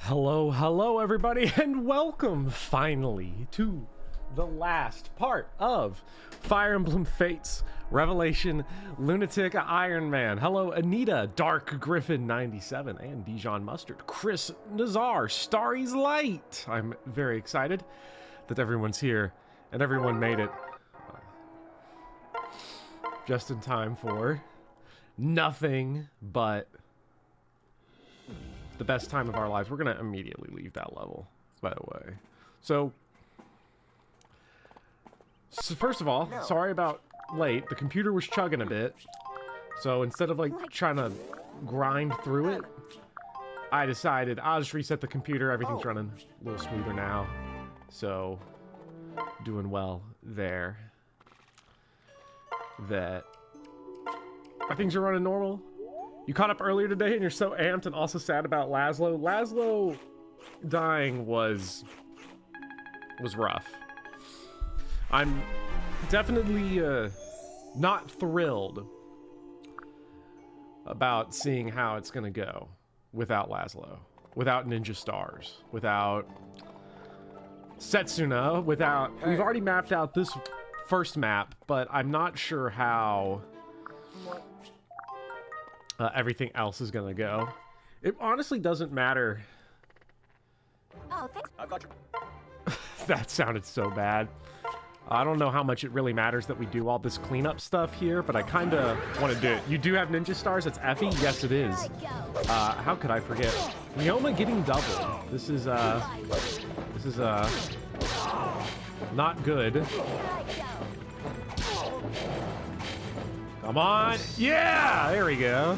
Hello everybody, and welcome finally to the last part of Fire Emblem Fates Revelation Lunatic Iron Man. Hello Anita, Dark Griffin 97, and Dijon Mustard, Chris Nazar, Starry's Light. I'm very excited that everyone's here and everyone made it just in time for nothing but the best time of our lives. We're gonna immediately leave that level, by the way. So first of all, sorry about late. The computer was chugging a bit, so instead of like trying to grind through it, I decided I'll just reset the computer. Everything's running a little smoother now, so doing well there. That things are running normal. You caught up earlier today and you're so amped and also sad about Laszlo. Laszlo dying was rough. I'm definitely not thrilled about seeing how it's gonna go without Laszlo, without Ninja Stars, without Setsuna, without... We've already mapped out this first map, but I'm not sure how everything else is gonna go. It honestly doesn't matter. Oh, thanks. I've got you. That sounded so bad. I don't know how much it really matters that we do all this cleanup stuff here, but I kind of want to do it. You do have Ninja Stars? It's Effie? Yes, it is. How could I forget? Ryoma getting doubled. This is not good. Come on. Yeah, there we go.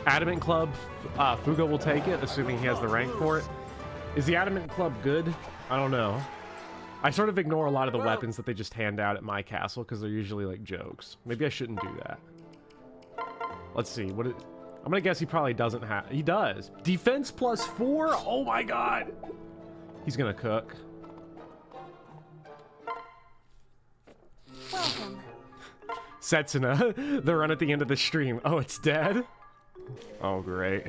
Adamant Club, Fugo will take it, assuming he has the rank for it. Is the Adamant Club good? I don't know. I sort of ignore a lot of the weapons that they just hand out at my castle because they're usually like jokes. Maybe I shouldn't do that. Let's see. I'm gonna guess he probably doesn't have. He does. Defense +4? Oh my god. He's gonna cook. Welcome. Setsuna, the run at the end of the stream. Oh, it's dead? Oh, great.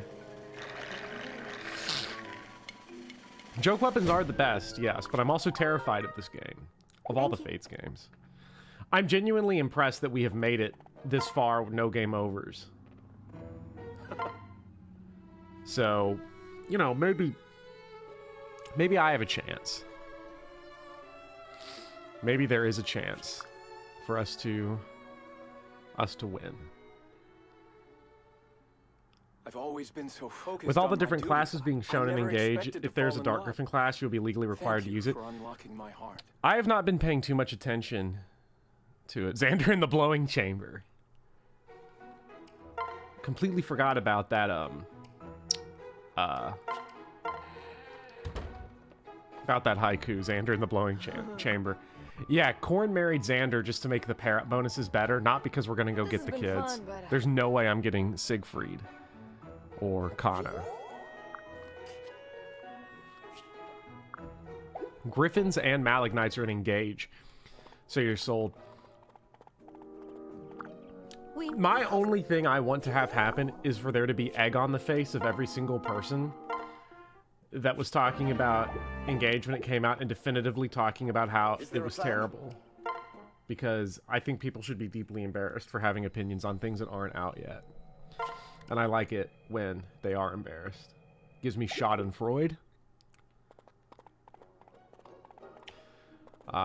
Joke weapons are the best, yes, but I'm also terrified of this game. Of all the Fates games. I'm genuinely impressed that we have made it this far with no game overs. So, you know, maybe I have a chance. Maybe there is a chance for us to win. I've always been so focused. With all the on different my classes duties, being shown I in never Engage, expected to if there's a fall in Dark love. Griffin class, you'll be legally required to Thank use you it. for unlocking my heart. I have not been paying too much attention to it. Xander in the Blowing Chamber. Completely forgot about that, about that haiku, Xander in the Blowing Chamber. Yeah, Corn married Xander just to make the parrot bonuses better, not because we're gonna go get the kids. There's no way I'm getting Siegfried or Kana. Griffins and Malignites are in Engage, so you're sold. My only thing I want to have happen is for there to be egg on the face of every single person that was talking about Engage when it came out and definitively talking about how it was terrible. Because I think people should be deeply embarrassed for having opinions on things that aren't out yet. And I like it when they are embarrassed. Gives me Schadenfreude.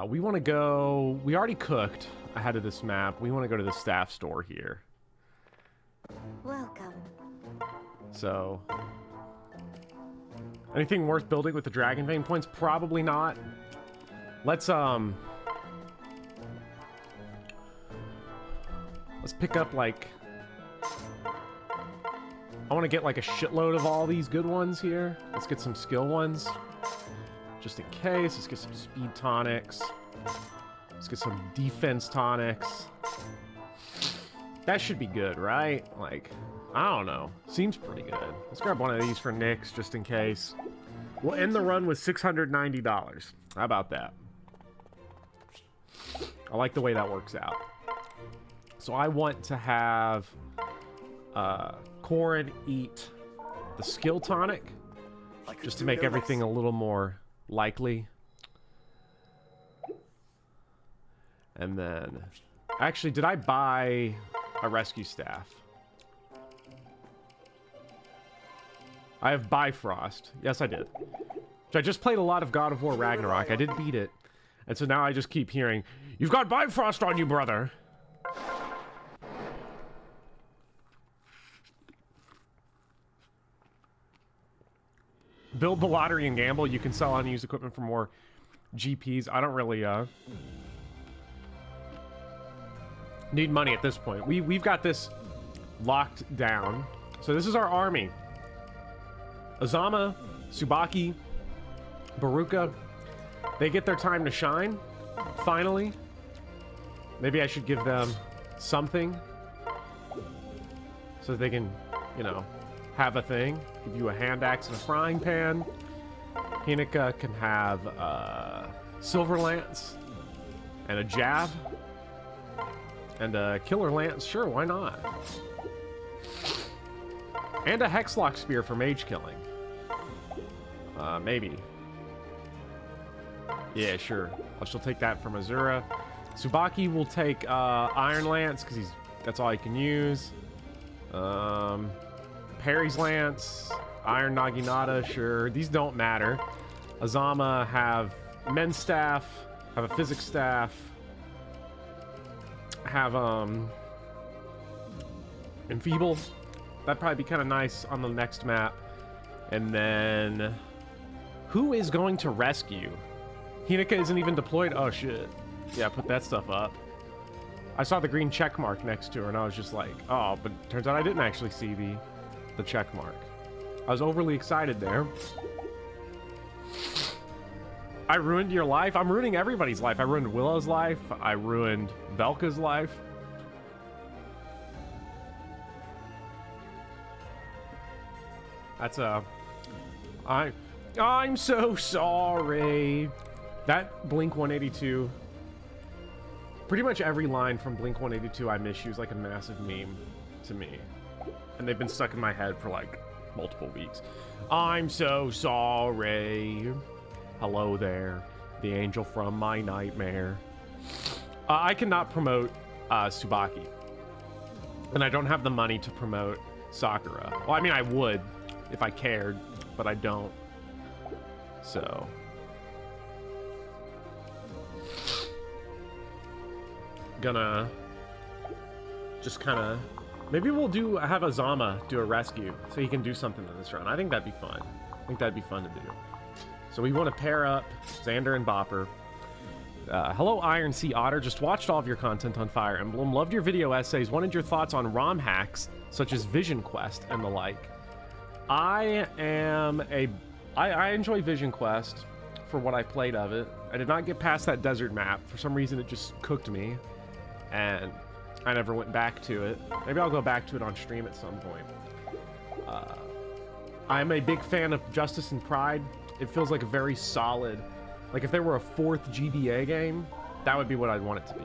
We want to go... We already cooked ahead of this map. We want to go to the staff store here. Welcome. So... Anything worth building with the Dragon Vein points? Probably not. Let's pick up, like... I want to get, like, a shitload of all these good ones here. Let's get some skill ones. Just in case. Let's get some speed tonics. Let's get some defense tonics. That should be good, right? Like... I don't know. Seems pretty good. Let's grab one of these for Nyx, just in case. We'll end the run with $690. How about that? I like the way that works out. So I want to have Corrin eat the skill tonic, just to make everything a little more likely. And then, actually, did I buy a rescue staff? I have Bifrost. Yes, I did. So I just played a lot of God of War Ragnarok. I did beat it. And so now I just keep hearing, "You've got Bifrost on you, brother." Build the lottery and gamble. You can sell unused equipment for more GPs. I don't really need money at this point. We've got this locked down. So this is our army. Azama, Tsubaki, Baruka. They get their time to shine. Finally. Maybe I should give them something so that they can, you know, have a thing. Give you a hand axe and a frying pan. Hineka can have silver lance and a jab and a killer lance. Sure, why not? And a hexlock spear for mage killing. Maybe. Yeah, sure. I shall take that from Azura. Tsubaki will take Iron Lance because that's all he can use. Parry's Lance, Iron Naginata, sure. These don't matter. Azama have Men's Staff, have a Physics Staff, have Enfeeble. That'd probably be kind of nice on the next map. And then, who is going to rescue? Hineka isn't even deployed. Oh shit. Yeah, put that stuff up. I saw the green check mark next to her and I was just like, oh, but turns out I didn't actually see the check mark. I was overly excited there. I ruined your life. I'm ruining everybody's life. I ruined Willow's life. I ruined Velka's life. That's I'm so sorry. That Blink 182. Pretty much every line from Blink 182 I miss you is like a massive meme to me. And they've been stuck in my head for like multiple weeks. I'm so sorry. Hello there, the angel from my nightmare. I cannot promote Tsubaki. And I don't have the money to promote Sakura. Well, I mean, I would if I cared, but I don't. So. Gonna just kind of, maybe we'll have Azama do a rescue so he can do something in this run. I think that'd be fun. I think that'd be fun to do. So we want to pair up Xander and Bopper. Hello, Iron Sea Otter. Just watched all of your content on Fire Emblem. Loved your video essays. Wanted your thoughts on ROM hacks such as Vision Quest and the like. I enjoy Vision Quest for what I played of it. I did not get past that desert map. For some reason, it just cooked me. And I never went back to it. Maybe I'll go back to it on stream at some point. I'm a big fan of Justice and Pride. It feels like a very solid, like if there were a 4th GBA game, that would be what I'd want it to be.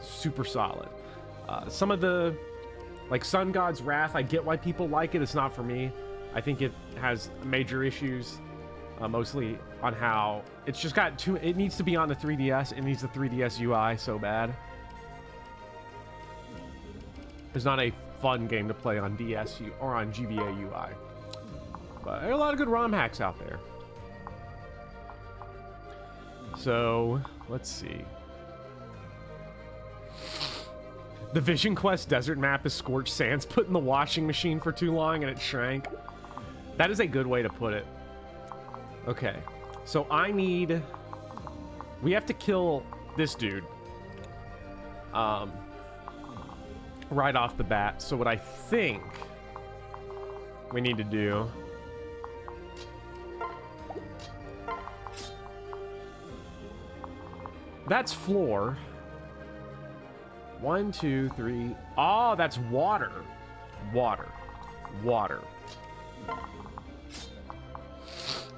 Super solid. Some of the, like Sun God's Wrath, I get why people like it. It's not for me. I think it has major issues, mostly on how it's just got too, it needs to be on the 3DS. It needs the 3DS UI so bad. It's not a fun game to play on DSU or on GBA UI. But there are a lot of good ROM hacks out there. So, let's see. The Vision Quest desert map is scorched sands put in the washing machine for too long and it shrank. That is a good way to put it. Okay. So we have to kill this dude. Right off the bat. So what I think we need to do that's floor. 1, 2, 3. Oh, that's water. Water.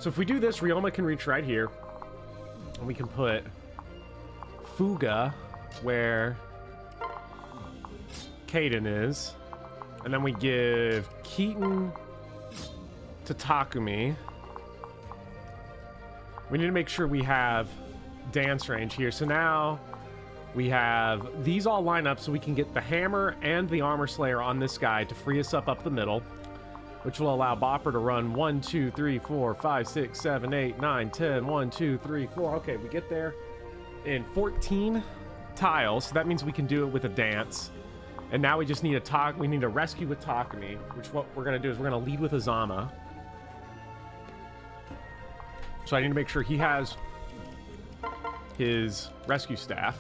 So if we do this, Ryoma can reach right here. And we can put Fuga where Kaden is. And then we give Keaton to Takumi. We need to make sure we have dance range here. So now we have these all line up so we can get the hammer and the armor slayer on this guy to free us up the middle, which will allow Bopper to run 1, 2, 3, 4, 5, 6, 7, 8, 9, 10, 1, 2, 3, 4. Okay, we get there in 14 tiles, so that means we can do it with a dance. And now we just need we need a rescue with Takumi, which what we're gonna do is we're gonna lead with Azama. So I need to make sure he has his rescue staff.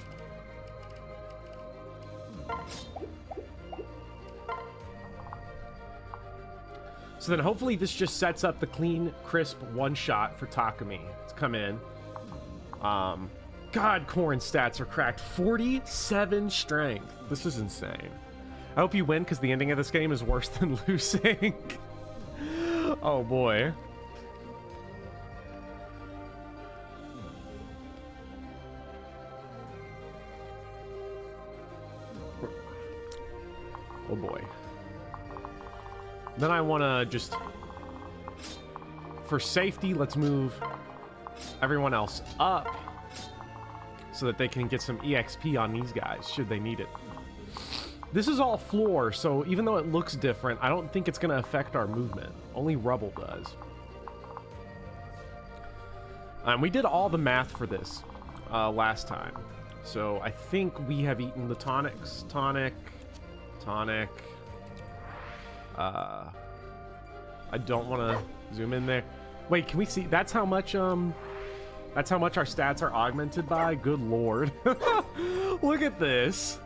So then hopefully this just sets up the clean, crisp one-shot for Takumi to come in. God, Corrin's stats are cracked. 47 strength. This is insane. I hope you win because the ending of this game is worse than losing. Oh boy. Oh boy. Then I want to just, for safety, let's move everyone else up so that they can get some EXP on these guys, should they need it. This is all floor, so even though it looks different, I don't think it's going to affect our movement. Only rubble does. We did all the math for this last time. So I think we have eaten the tonics. Tonic. I don't want to zoom in there. Wait, can we see? That's how much our stats are augmented by? Good lord. Look at this.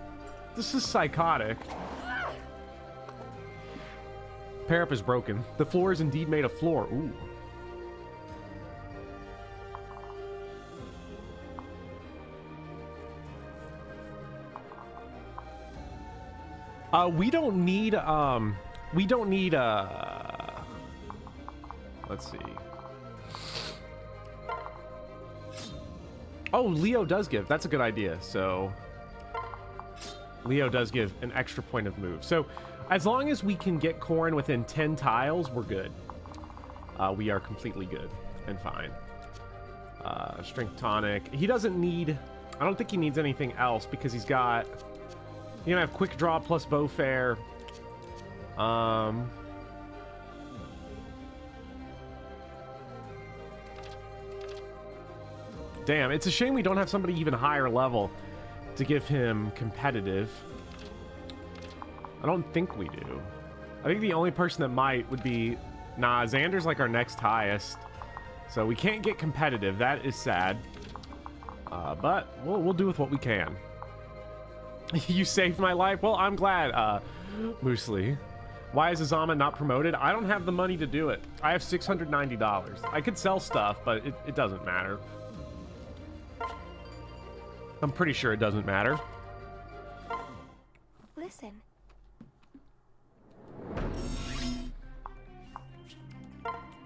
This is psychotic. Pair up is broken. The floor is indeed made of floor. Ooh. We don't need let's see. Oh, Leo does give. That's a good idea. So Leo does give an extra point of move. So as long as we can get Corrin within 10 tiles, we're good. We are completely good and fine. Strength tonic. He doesn't need, I don't think he needs anything else because he's got, you know, have quick draw plus bow fair. Damn, it's a shame we don't have somebody even higher level to give him competitive. I don't think we do. I think the only person that might would be... Nah, Xander's like our next highest. So we can't get competitive. That is sad. But we'll do with what we can. You saved my life? Well, I'm glad, Moosely. Why is Azama not promoted? I don't have the money to do it. I have $690. I could sell stuff, but it doesn't matter. I'm pretty sure it doesn't matter. Listen.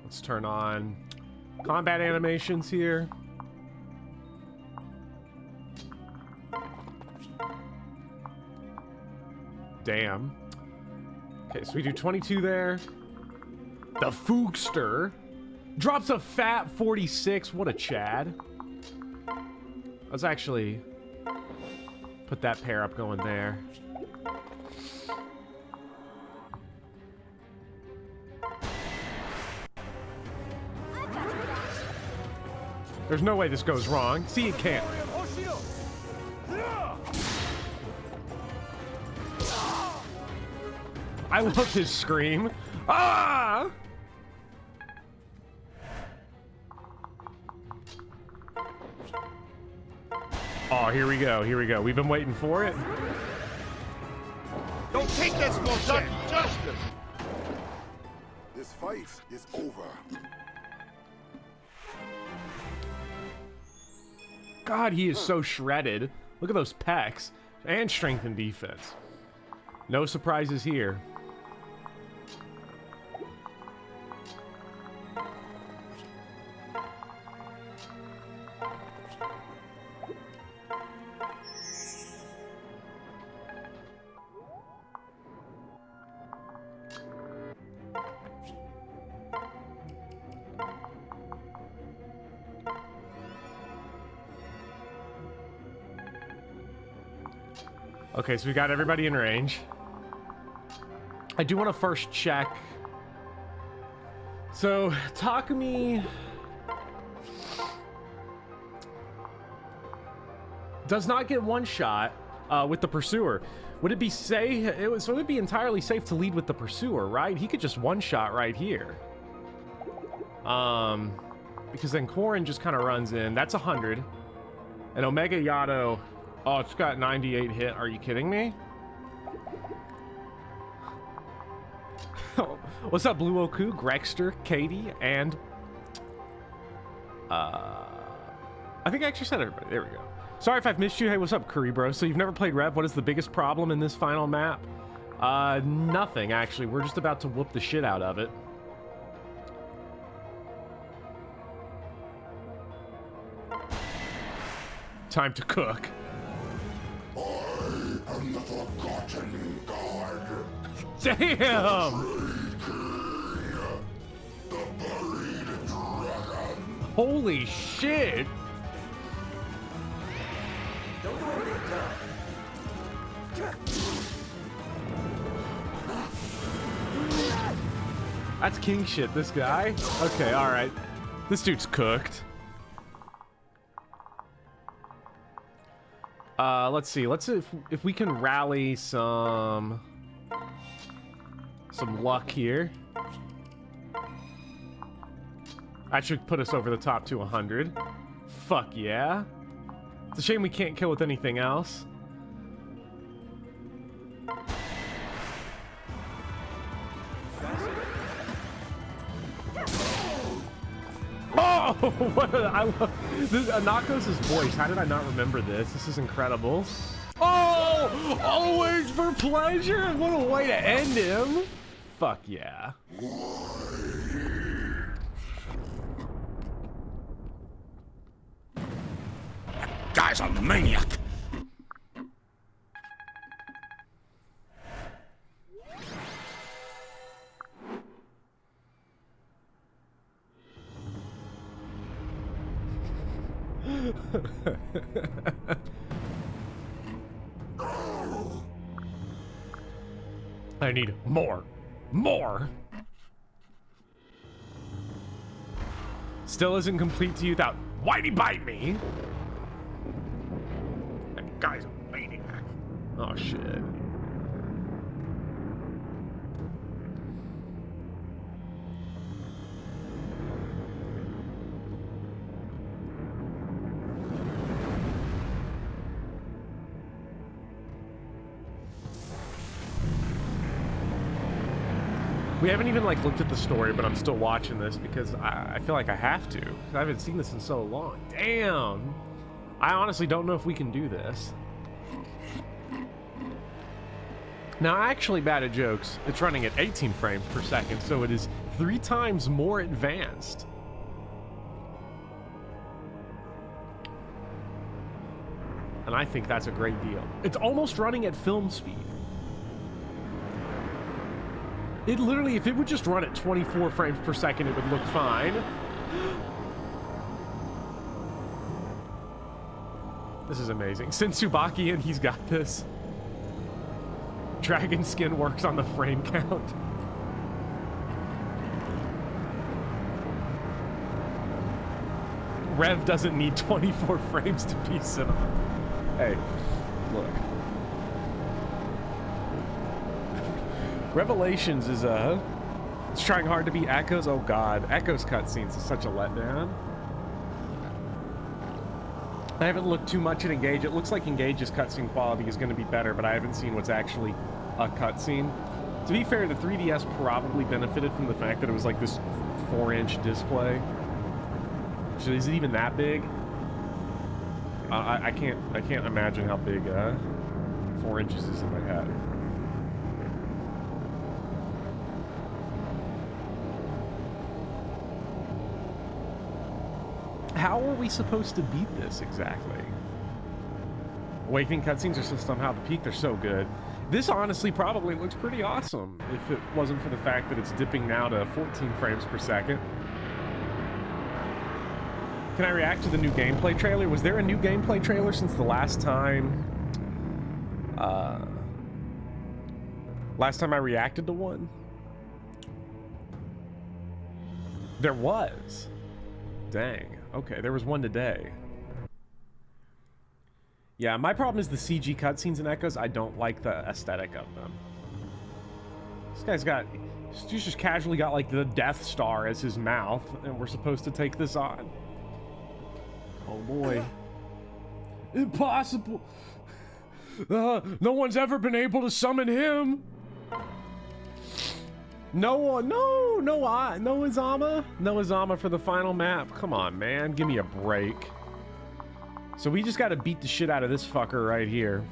Let's turn on combat animations here. Damn. Okay, so we do 22 there. The Foogster drops a fat 46. What a Chad. Let's actually put that pair up going there. There's no way this goes wrong. See, it can't. I love his scream. Ah! Oh, here we go. Here we go. We've been waiting for it. Don't take this bullshit. Justice. This fight is over. God, he is so shredded. Look at those pecs. And strength and defense. No surprises here. Okay, so we got everybody in range. I do want to first check. So, Takumi does not get one shot with the Pursuer. Would it be safe? So it would be entirely safe to lead with the Pursuer, right? He could just one shot right here. Because then Korin just kind of runs in. That's 100. And Omega Yato, oh, it's got 98 hit. Are you kidding me? What's up, Blue Oku, Grexter, Katie, and I think I actually said everybody. There we go. Sorry if I've missed you. Hey, what's up, Curry Bro? So you've never played Rev. What is the biggest problem in this final map? Nothing, actually. We're just about to whoop the shit out of it. Time to cook. I am the forgotten god. Damn! The buried dragon. Holy shit! That's king shit, this guy. Okay, alright. This dude's cooked. Let's see. Let's see if we can rally some luck here. That should put us over the top to 100. Fuck yeah. It's a shame we can't kill with anything else. Oh, what I love this Anakos' voice. How did I not remember this? This is incredible. Oh, always for pleasure. What a way to end him. Fuck yeah. Guy's a maniac. I need more. More! Still isn't complete to you without Whitey Bite Me! That guy's a maniac. Oh shit. We haven't even like looked at the story, but I'm still watching this because I feel like I have to. I haven't seen this in so long. Damn! I honestly don't know if we can do this. Now, actually bad at jokes. It's running at 18 frames per second, so it is 3 times more advanced. And I think that's a great deal. It's almost running at film speed. It literally, if it would just run at 24 frames per second, it would look fine. This is amazing. Send Tsubaki in, he's got this. Dragon skin works on the frame count. Rev doesn't need 24 frames to be cinema. Hey, look. Revelations is it's trying hard to beat Echoes. Oh god, Echoes cutscenes is such a letdown. I haven't looked too much at Engage. It looks like Engage's cutscene quality is going to be better, but I haven't seen what's actually a cutscene. To be fair, the 3DS probably benefited from the fact that it was like this 4-inch display. So is it even that big? I can't imagine how big 4 inches is in my head. How are we supposed to beat this exactly? Awakening cutscenes are still somehow the peak. They're so good. This honestly probably looks pretty awesome if it wasn't for the fact that it's dipping now to 14 frames per second. Can I react to the new gameplay trailer? Was there a new gameplay trailer since the last time Last time I reacted to one? There was. Dang. Okay, there was one today. Yeah, my problem is the CG cutscenes and echoes. I don't like the aesthetic of them. This guy's got... He's just casually got, like, the Death Star as his mouth, and we're supposed to take this on. Oh, boy. Impossible! No one's ever been able to summon him! No Izama for the final map. Come on, man. Give me a break. So we just gotta beat the shit out of this fucker right here.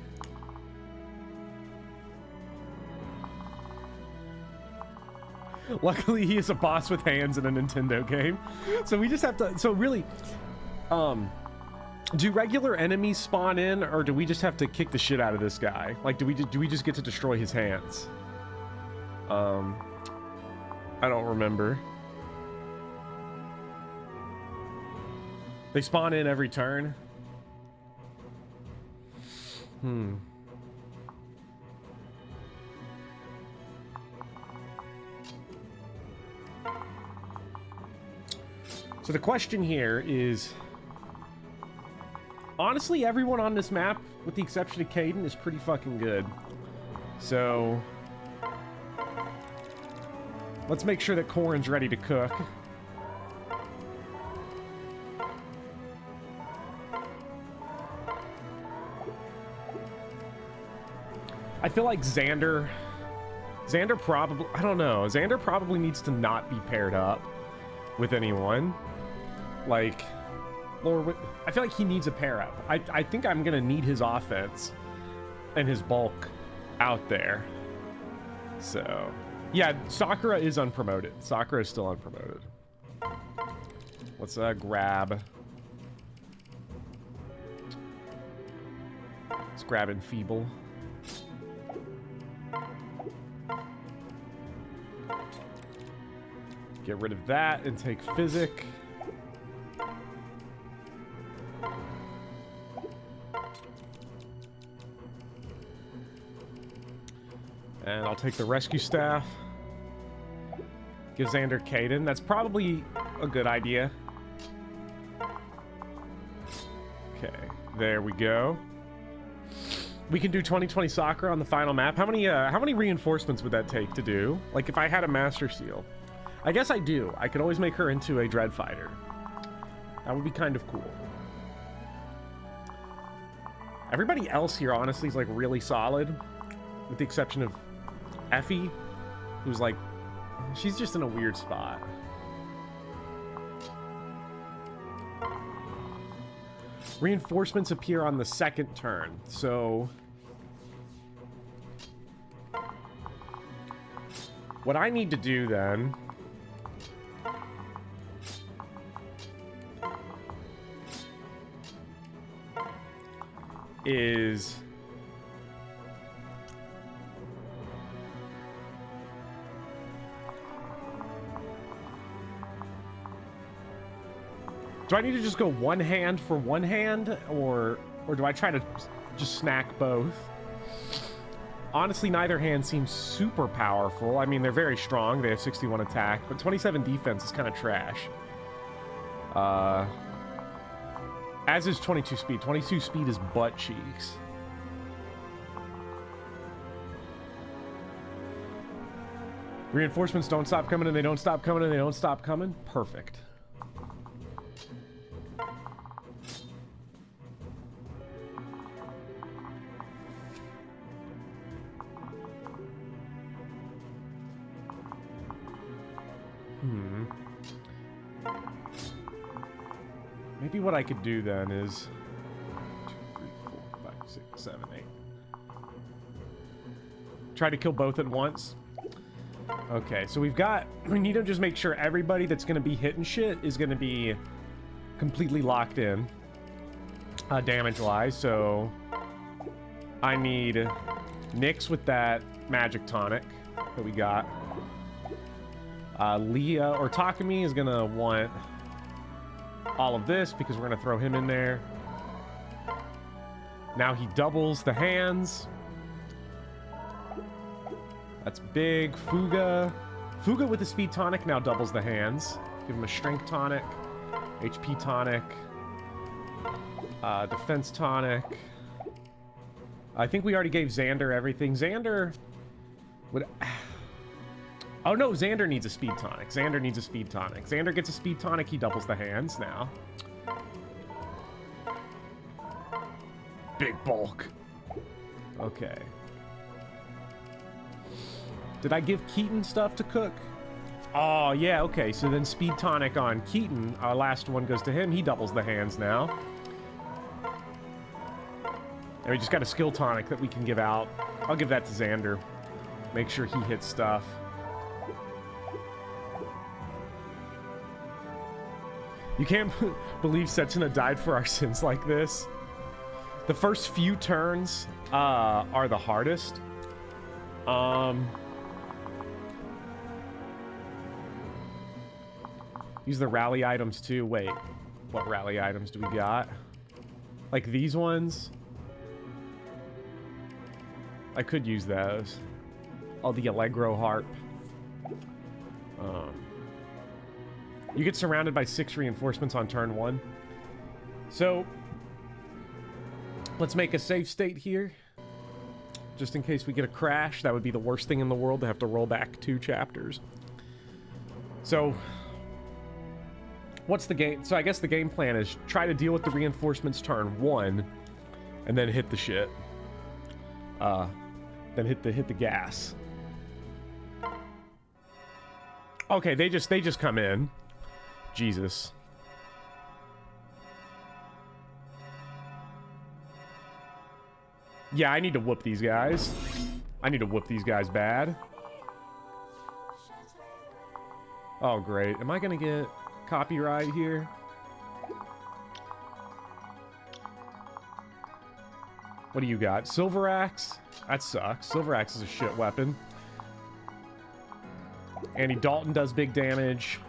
Luckily, he is a boss with hands in a Nintendo game. So we just have to... So really... do regular enemies spawn in, or do we just have to kick the shit out of this guy? Like, do we just get to destroy his hands? I don't remember. They spawn in every turn. So the question here is... Honestly, everyone on this map, with the exception of Caden, is pretty fucking good. So... let's make sure that Corrin's ready to cook. I feel like Xander probably... I don't know. Xander probably needs to not be paired up with anyone. Like... or I feel like he needs a pair up. I think I'm gonna need his offense and his bulk out there. So yeah, Sakura is unpromoted. Sakura is still unpromoted. Let's grab. Let's grab Enfeeble. Get rid of that and take Physic. And I'll take the Rescue Staff. Give Xander Caden. That's probably a good idea. Okay, there we go. We can do 2020 Sakura on the final map. How many reinforcements would that take to do? Like, if I had a Master Seal. I guess I do. I could always make her into a Dread Fighter. That would be kind of cool. Everybody else here, honestly, is, like, really solid. With the exception of Effie, who's, like... she's just in a weird spot. Reinforcements appear on the second turn, so... what I need to do, then... is... do I need to just go one hand for one hand, or do I try to just snack both? Honestly, neither hand seems super powerful. I mean, they're very strong. They have 61 attack, but 27 defense is kind of trash. As is 22 speed. 22 speed is butt cheeks. Reinforcements don't stop coming, and they don't stop coming, and they don't stop coming. Perfect. Maybe what I could do then is 2, 3, 4, 5, 6, 7, 8. Try to kill both at once. Okay, so we need to just make sure everybody that's going to be hitting shit is going to be completely locked in, damage-wise. So I need Nyx with that magic tonic that we got. Leah or Takumi is going to want all of this because we're going to throw him in there. Now he doubles the hands. That's big. Fuga. Fuga with the speed tonic now doubles the hands. Give him a strength tonic. HP tonic. Defense tonic. I think we already gave Xander everything. Xander would... Oh no, Xander needs a speed tonic. Xander needs a speed tonic. Xander gets a speed tonic, he doubles the hands now. Big bulk. Okay. Did I give Keaton stuff to cook? Oh, yeah, okay. So then speed tonic on Keaton. Our last one goes to him. He doubles the hands now. And we just got a skill tonic that we can give out. I'll give that to Xander. Make sure he hits stuff. You can't believe Setsuna died for our sins like this. The first few turns are the hardest. Use the rally items too. Wait, what rally items do we got? Like these ones? I could use those. Oh, the Allegro Harp. You get surrounded by 6 reinforcements on turn 1. So, let's make a safe state here. Just in case we get a crash. That would be the worst thing in the world to have to roll back 2 chapters. So, what's the game? So I guess the game plan is try to deal with the reinforcements turn 1, and then hit the shit. Then hit the gas. Okay, they just come in. Jesus. Yeah, I need to whoop these guys. I need to whoop these guys bad. Oh, great. Am I gonna get copyright here? What do you got? Silver Axe? That sucks. Silver Axe is a shit weapon. Andy Dalton does big damage.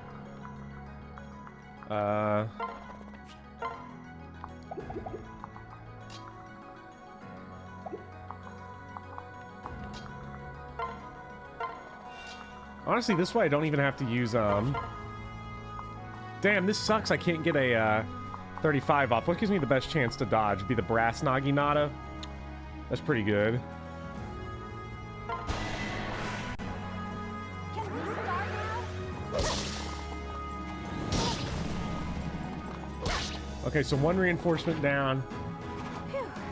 Honestly, this way I don't even have to use, Damn, this sucks. I can't get a, 35 off. What gives me the best chance to dodge? Be the Brass Naginata? That's pretty good. Okay, so 1 reinforcement down.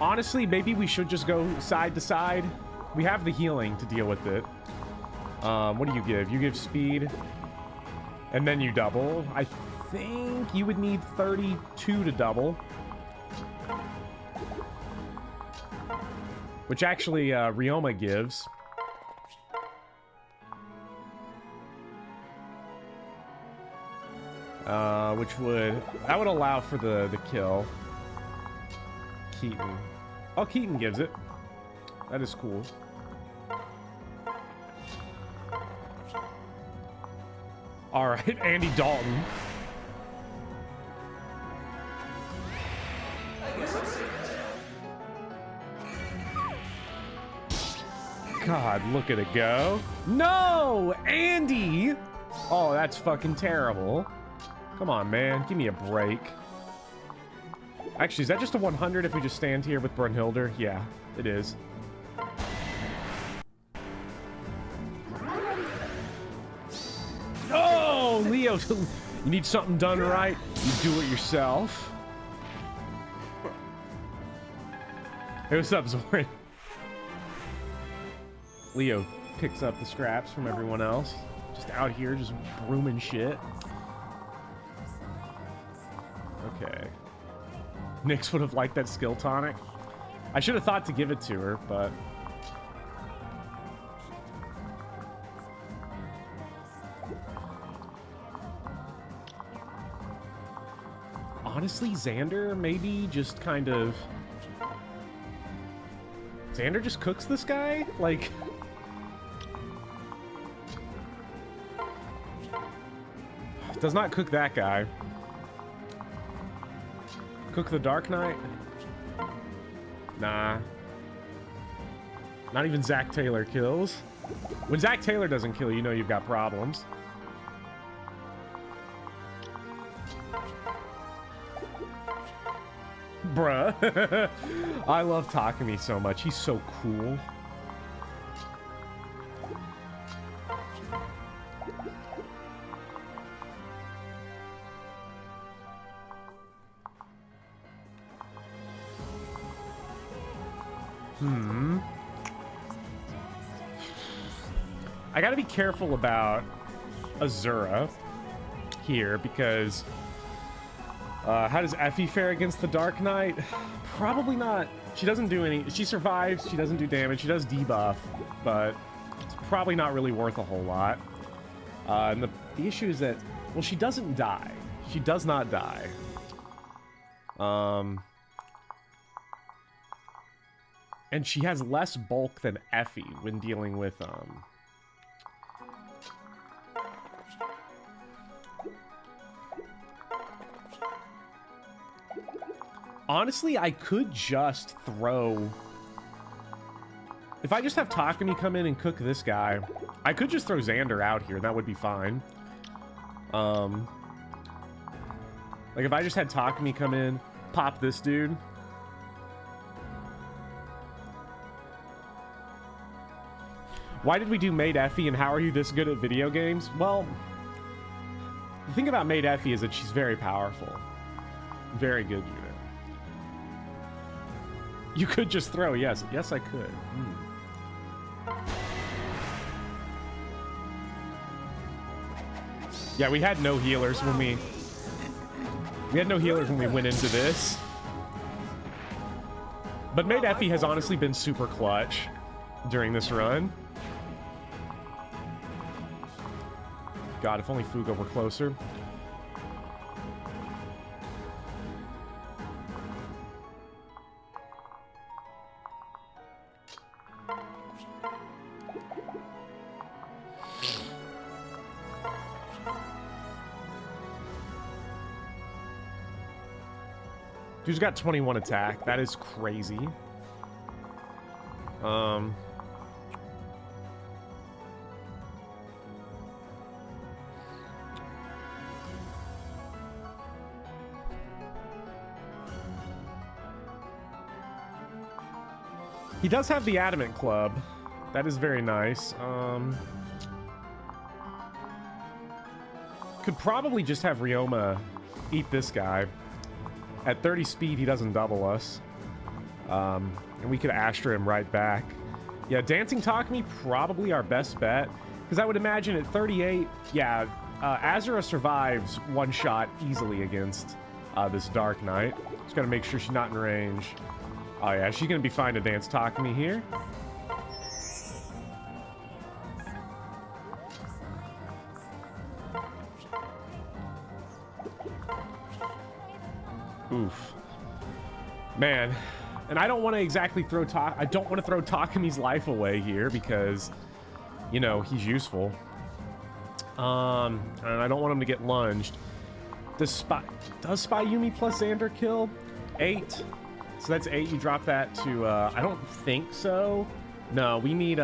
Honestly, maybe we should just go side to side. We have the healing to deal with it. What do you give? You give speed, and then you double. I think you would need 32 to double. Which actually, Ryoma gives. That would allow for the kill. Keaton. Oh, Keaton gives it. That is cool. Alright, Andy Dalton. God, look at it go. No! Andy! Oh, that's fucking terrible. Come on, man. Give me a break. Actually, is that just a 100 if we just stand here with Brunhilde? Yeah, it is. Oh, Leo, you need something done right? You do it yourself. Hey, what's up, Zoran? Leo picks up the scraps from everyone else. Just out here, just brooming shit. Okay. Nyx would have liked that skill tonic. I should have thought to give it to her, but... Honestly, Xander maybe just kind of... Xander just cooks this guy? Like... Does not cook that guy. Cook the Dark Knight? Nah. Not even Zach Taylor kills. When Zach Taylor doesn't kill you, you know you've got problems. Bruh. I love Takumi so much. He's so cool. I gotta be careful about Azura here because how does Effie fare against the Dark Knight? Probably not. She doesn't do any. She survives. She doesn't do damage. She does debuff, but it's probably not really worth a whole lot. And the issue is that, well, she doesn't die. She does not die. And she has less bulk than Effie when dealing with honestly, I could just throw... If I just have Takumi come in and cook this guy, I could just throw Xander out here. That would be fine. Like, if I just had Takumi come in, pop this dude. Why did we do Maid Effie, and how are you this good at video games? Well, the thing about Maid Effie is that she's very powerful. Very good unit. You could just throw, yes. Yes, I could. Yeah, we had no healers when we... We had no healers when we went into this. But Maid Effie has honestly been super clutch during this run. God, if only Fuga were closer. Dude's got 21 attack. That is crazy. He does have the Adamant Club. That is very nice. Could probably just have Ryoma eat this guy. At 30 speed, he doesn't double us. And we could Astra him right back. Yeah, Dancing Takumi, probably our best bet. Because I would imagine at 38, yeah, Azura survives one shot easily against this Dark Knight. Just gotta make sure she's not in range. Oh yeah, she's gonna be fine to dance Takumi here. Oof. Man. And I don't want to exactly throw I don't want to throw Takumi's life away here because, you know, he's useful. And I don't want him to get lunged. Does Spyumi plus Xander kill? 8. So that's 8. You drop that to, I don't think so. No, we need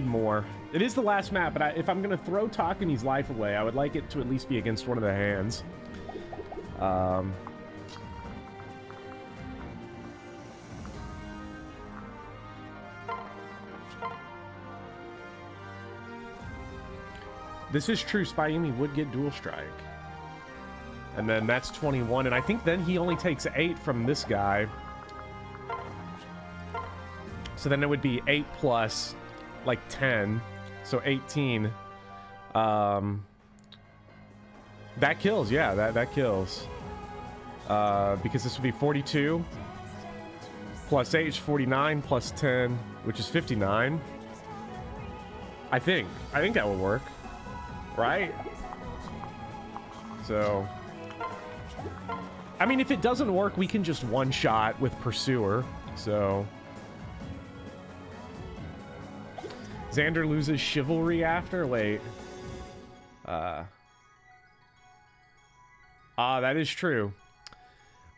more. It is the last map, but if I'm going to throw Takumi's life away, I would like it to at least be against one of the hands. This is true. Spyumi would get dual strike. And then that's 21. And I think then he only takes 8 from this guy. So then it would be 8 plus like 10. So 18. That kills. Yeah, that kills. Because this would be 42. Plus 8 is 49. Plus 10, which is 59. I think that would work. Right? So, I mean, if it doesn't work, we can just one-shot with Pursuer. So, Xander loses Chivalry after? Wait. That is true.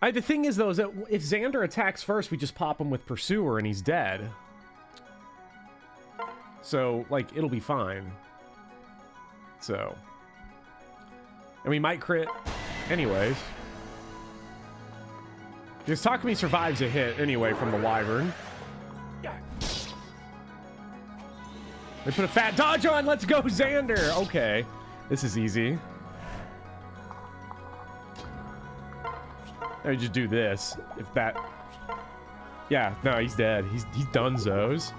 The thing is, though, is that if Xander attacks first, we just pop him with Pursuer and he's dead. So, like, it'll be fine. So. And we might crit anyways. Because Takumi survives a hit anyway from the Wyvern. They put a fat dodge on. Let's go, Xander. Okay. This is easy. Let me just do this. If that... Yeah, no, he's dead. He's donezo's.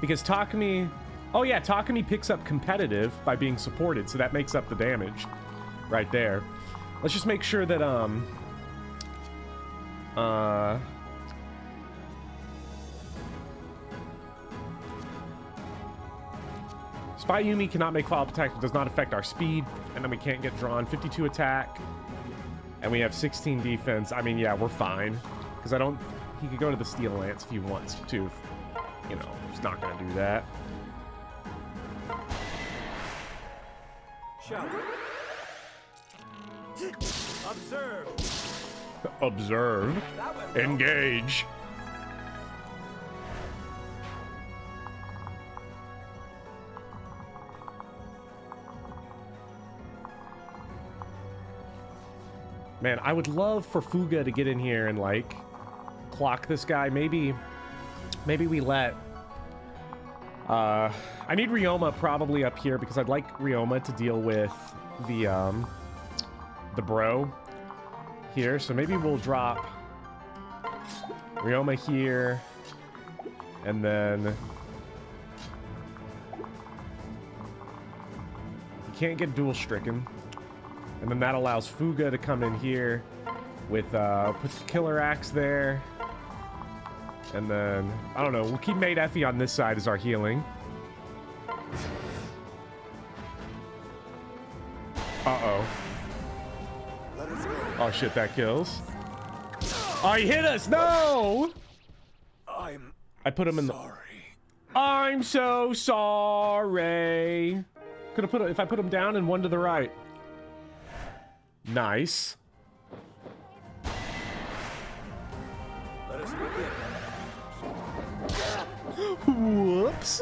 Because Takumi... Oh yeah, Takumi picks up competitive by being supported, so that makes up the damage. Right there. Let's just make sure that, Spy Yumi cannot make follow-up attacks, but does not affect our speed, and then we can't get drawn. 52 attack, and we have 16 defense. I mean, yeah, we're fine. Because I don't... He could go to the Steel Lance if he wants to. You know, he's not going to do that. Shout. Observe. Observe. Engage. Man, I would love for Fuga to get in here and, like, clock this guy. Maybe we let... I need Ryoma probably up here because I'd like Ryoma to deal with the bro here. So maybe we'll drop Ryoma here, and then... You can't get dual stricken. And then that allows Fuga to come in here with, put the Killer Axe there. And then, I don't know, we'll keep Maid Effie on this side as our healing. Uh-oh. Oh shit, that kills. Oh, he hit us! No! I put him in the... I'm so sorry. Could have put... If I put him down and one to the right. Nice. Let us begin. Whoops.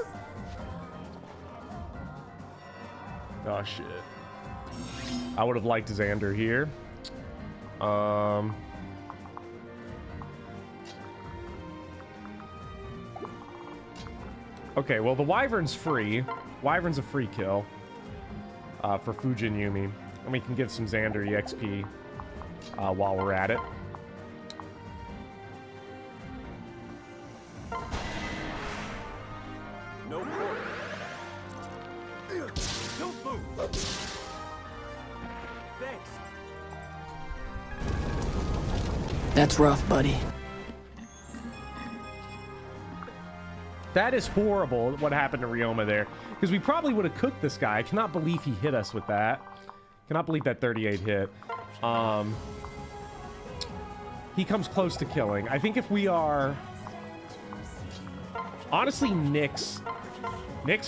Oh shit. I would have liked Xander here. Okay, well the Wyvern's free. Wyvern's a free kill for Fujin Yumi. And we can give some Xander EXP while we're at it. No quarter. Don't move. Thanks. That's rough, buddy. That is horrible, what happened to Ryoma there. Because we probably would have cooked this guy. I cannot believe he hit us with that. Cannot believe that 38 hit. He comes close to killing. I think if we are... Honestly, Nyx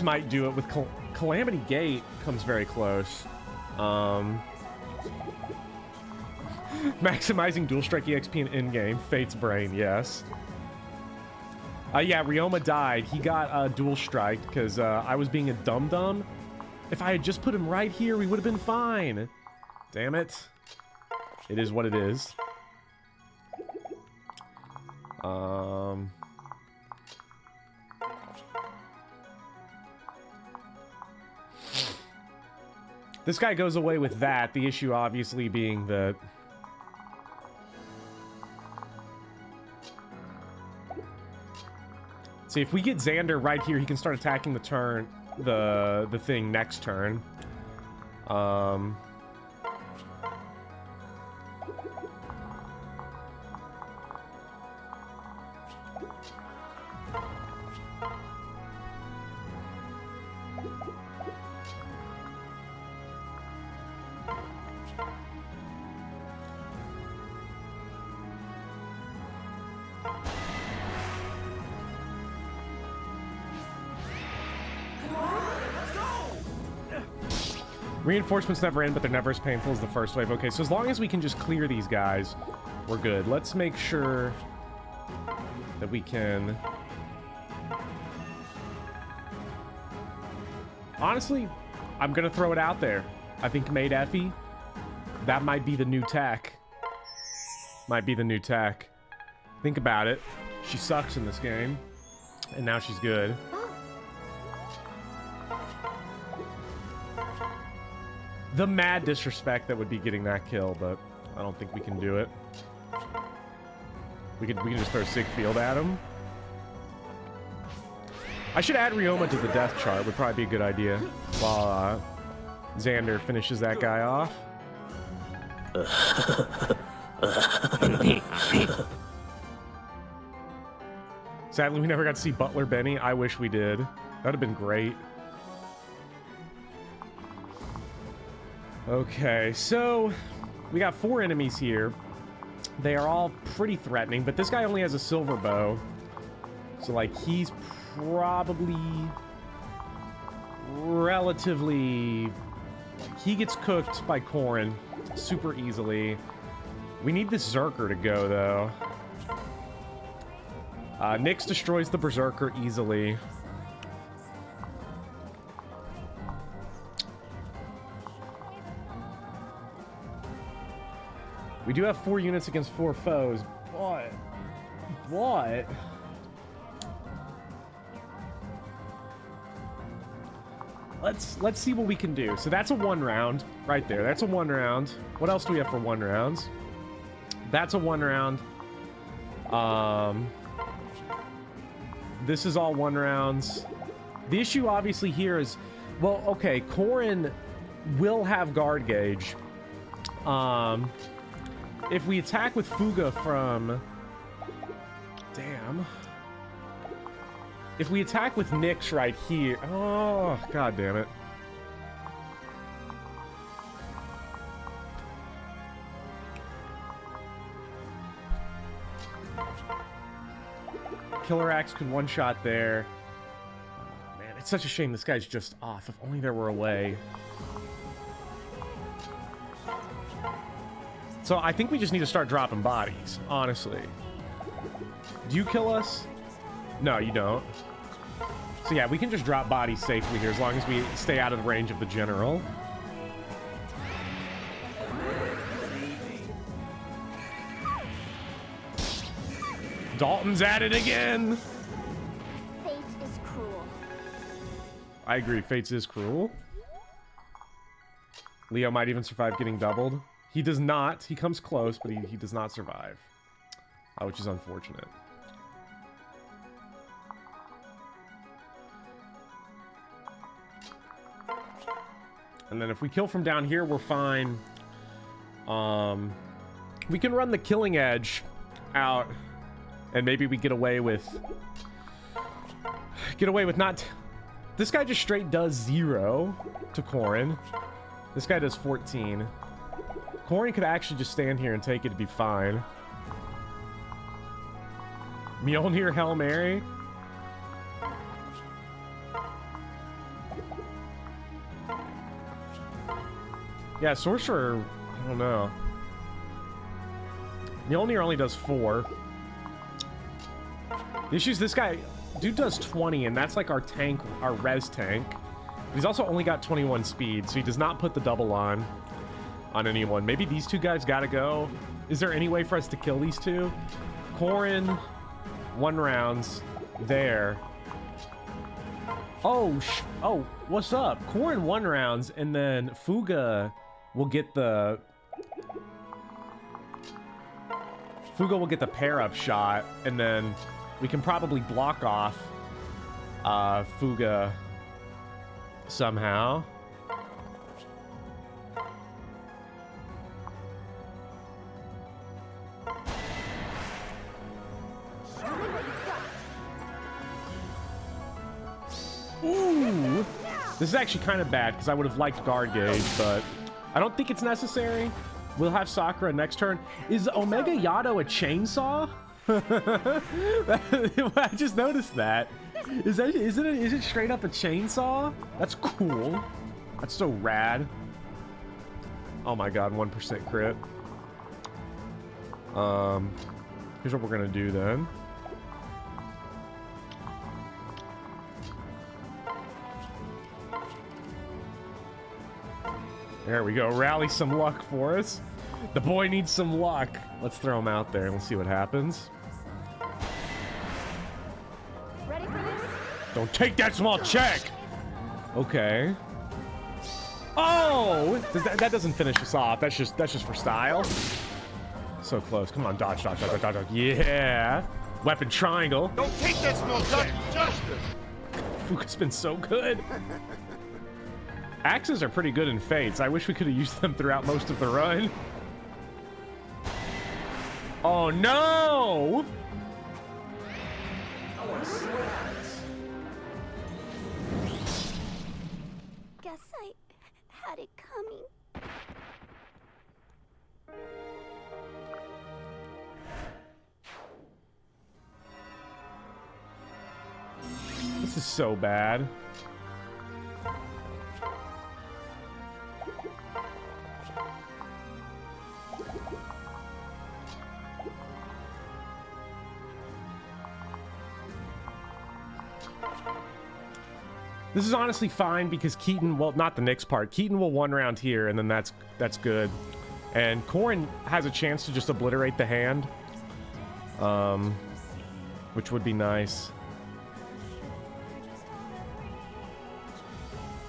might do it with Calamity Gate comes very close. Maximizing dual strike EXP in in-game. Fate's Brain, yes. Yeah, Ryoma died. He got dual strike because I was being a dum-dum. If I had just put him right here, we would have been fine. Damn it. It is what it is. This guy goes away with that. The issue obviously being that... See, if we get Xander right here, he can start attacking the turn, the thing next turn. Reinforcements never end, but they're never as painful as the first wave. Okay, so as long as we can just clear these guys, we're good. Let's make sure that we can... Honestly, I'm gonna throw it out there. I think Maid Effie, that might be the new tech. Might be the new tech. Think about it. She sucks in this game, and now she's good. The mad disrespect that would be getting that kill, but I don't think we can do it. We can just throw Sig Field at him. I should add Ryoma to the death chart. Would probably be a good idea. While Xander finishes that guy off. Sadly, we never got to see Butler Benny. I wish we did. That'd have been great. Okay, so we got 4 enemies here. They are all pretty threatening, but this guy only has a silver bow. So, like, he's probably relatively... He gets cooked by Corrin super easily. We need this Zerker to go, though. Nyx destroys the Berserker easily. We do have 4 units against 4 foes. What? Let's see what we can do. So that's a 1 round right there. That's a 1 round. What else do we have for 1 rounds? That's a 1 round. This is all 1 rounds. The issue obviously here is, well, okay, Corrin will have guard gauge. If we attack with Fuga from... Damn. If we attack with Nyx right here... Oh, god damn it. Killer Axe could one-shot there. Oh, man, it's such a shame this guy's just off. If only there were a way. So I think we just need to start dropping bodies, honestly. Do you kill us? No, you don't. So yeah, we can just drop bodies safely here as long as we stay out of the range of the general. Dalton's at it again! Fate is cruel. I agree, Fates is cruel. Leo might even survive getting doubled. He does not. He comes close, but he does not survive. Which is unfortunate. And then if we kill from down here, we're fine. We can run the Killing Edge out, and maybe we get away with not... This guy just straight does 0 to Corrin. This guy does 14. Corrin could actually just stand here and take it to be fine. Mjolnir Hail Mary. Yeah, Sorcerer, I don't know. Mjolnir only does 4. The issue is this guy, dude does 20, and that's like our tank, our res tank. But he's also only got 21 speed, so he does not put the double on anyone. Maybe these 2 guys gotta go. Is there any way for us to kill these 2? Corrin, 1 rounds there. Oh, what's up? Corrin 1 rounds, and then Fuga will get the... Fuga will get the pair-up shot, and then we can probably block off Fuga somehow. Ooh! This is actually kind of bad, because I would have liked guard gauge, but I don't think it's necessary. We'll have Sakura next turn. Is Omega Yado a chainsaw? I just noticed that. Is it straight up a chainsaw? That's cool. That's so rad. Oh my god, 1% crit. Here's what we're gonna do then. There we go. Rally some luck for us. The boy needs some luck. Let's throw him out there and we'll see what happens. Ready for this? Don't take that small check! Okay. Oh! That doesn't finish us off. That's just for style. So close. Come on, dodge, dodge, dodge, dodge, dodge. Yeah! Weapon triangle. Don't take that small check. Justice. Fuka's been so good. Axes are pretty good in Fates. I wish we could have used them throughout most of the run. Oh no! Guess I had it coming. This is so bad. This is honestly fine because Keaton, well, not the next part. Keaton will one round here, and then that's good. And Corrin has a chance to just obliterate the hand, which would be nice.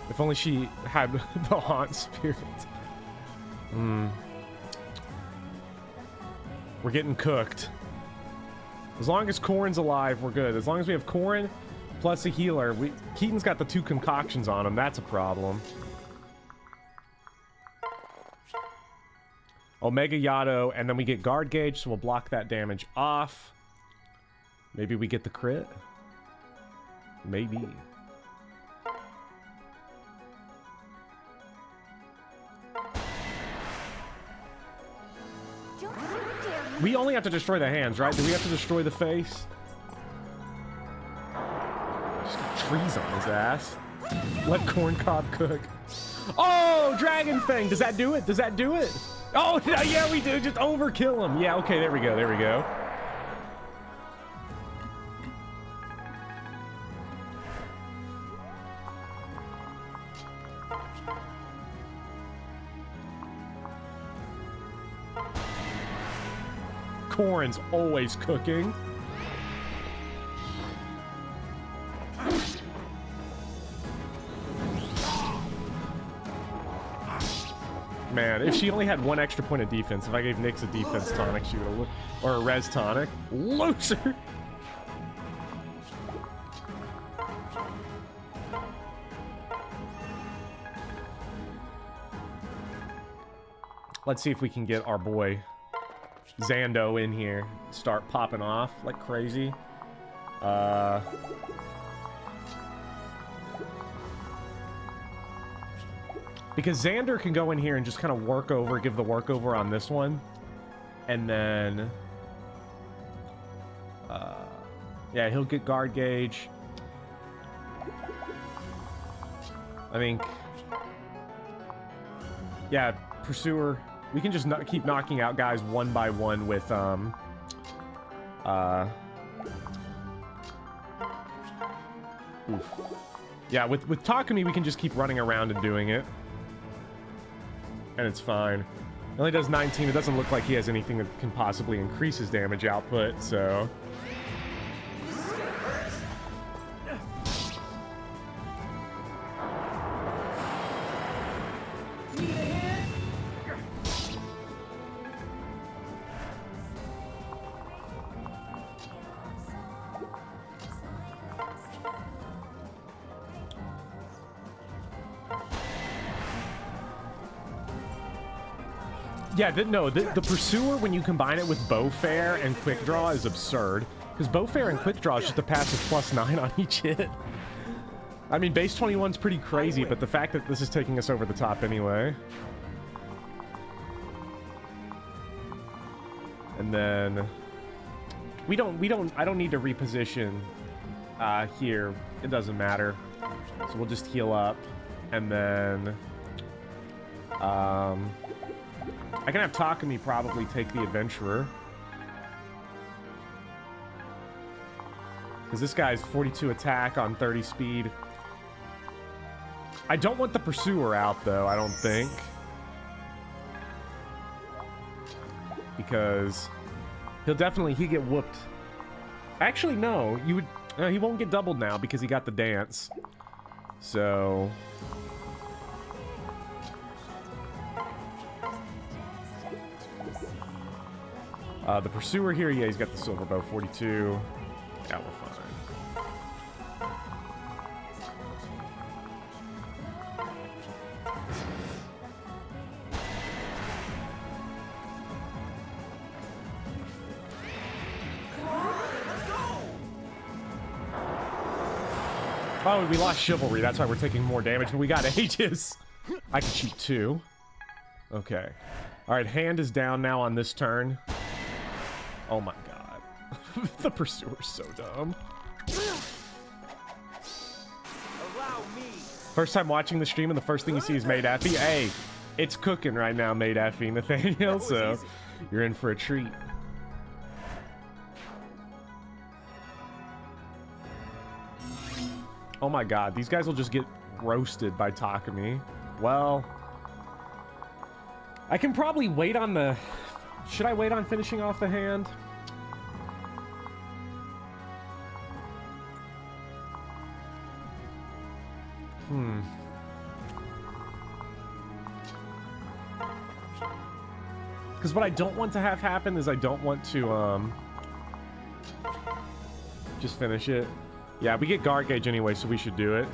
If only she had the Haunt Spirit. We're getting cooked. As long as Corrin's alive, we're good. As long as we have Corrin plus a healer. Keaton's got the 2 concoctions on him. That's a problem. Omega Yato, and then we get guard gauge, so we'll block that damage off. Maybe we get the crit? Maybe. Don't you dare. We only have to destroy the hands, right? Do we have to destroy the face? Just get trees on his ass. Let Corncob cook. Oh, Dragon Fang! Does that do it? Does that do it? Oh, yeah, we do. Just overkill him. Yeah, okay, there we go. There we go. Corrin's always cooking. Man, if she only had 1 extra point of defense, if I gave Nyx a defense tonic, she would have, or a res tonic. Loser! Let's see if we can get our boy Xando in here. Start popping off like crazy. Because Xander can go in here and just kind of work over, give the work over on this one. And then... yeah, he'll get guard gauge. I think... yeah, Pursuer... we can just keep knocking out guys one by one with, oof. Yeah, with Takumi, we can just keep running around and doing it. And it's fine. It only does 19. It doesn't look like he has anything that can possibly increase his damage output, so... yeah, the Pursuer, when you combine it with Bowfair and Quick Draw, is absurd. Because Bowfair and Quick Draw is just a passive +9 on each hit. I mean, base 21's pretty crazy, but the fact that this is taking us over the top anyway. And then... I don't need to reposition here. It doesn't matter. So we'll just heal up. And then... I can have Takumi probably take the Adventurer. Because this guy's 42 attack on 30 speed. I don't want the Pursuer out, though, I don't think. because he'll get whooped. Actually, no, he won't get doubled now because he got the dance. So the pursuer here, yeah, he's got the silver bow, 42. Yeah, we're fine. Oh, we lost chivalry. That's why we're taking more damage, but we got ages. I can shoot 2. Okay. All right, hand is down now on this turn. Oh my god. The pursuer's so dumb. Allow me. First time watching the stream and the first thing you see is Maid Effie. Hey, it's cooking right now, Maid Effie, Nathaniel, so you're in for a treat. Oh my god, these guys will just get roasted by Takumi. Well, I can probably wait on the... Should I wait on finishing off the hand? Because what I don't want to have happen is I don't want to, just finish it. Yeah, we get guard gauge anyway, so we should do it.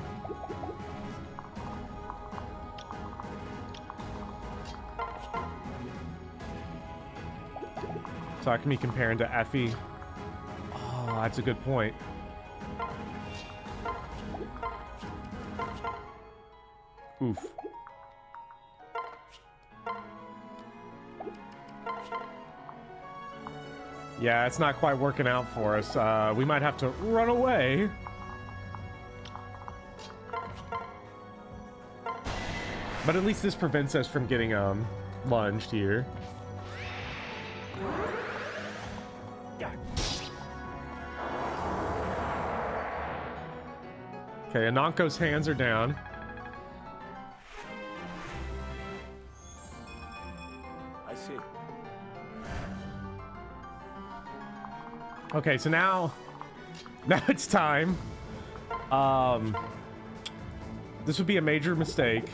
Takumi comparing to Effie. Oh, that's a good point. Oof. Yeah, it's not quite working out for us. We might have to run away. But at least this prevents us from getting lunged here. Okay, Ananko's hands are down. I see. Okay, so now it's time. This would be a major mistake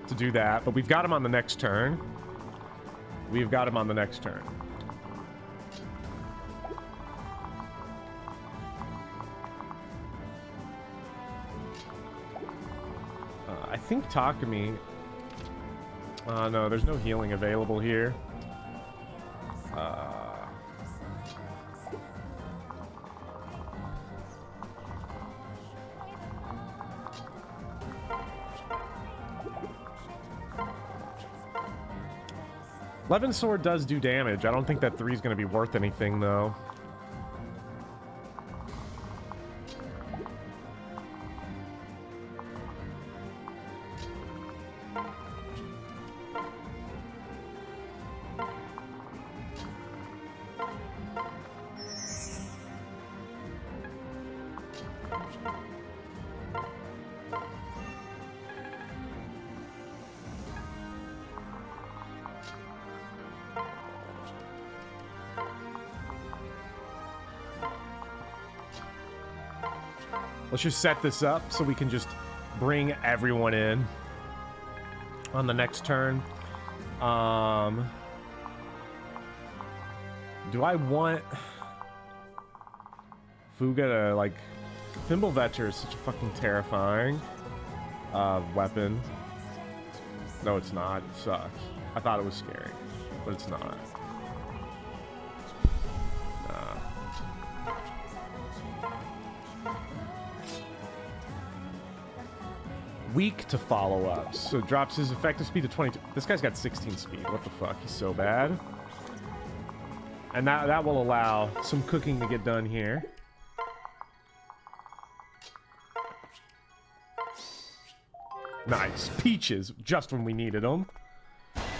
to do that, but we've got him on the next turn. We've got him on the next turn. I think Takumi... no, there's no healing available here. Levin Sword does do damage. I don't think that 3 is going to be worth anything, though. Let's just set this up so we can just bring everyone in on the next turn. Do I want Fuga to, like... Thimblevetcher is such a fucking terrifying weapon. No, it's not. It sucks. I thought it was scary, but it's not. Weak to follow-ups, so drops his effective speed to 22. This guy's got 16 speed. What the fuck? He's so bad. And that will allow some cooking to get done here. Nice. Peaches, just when we needed them.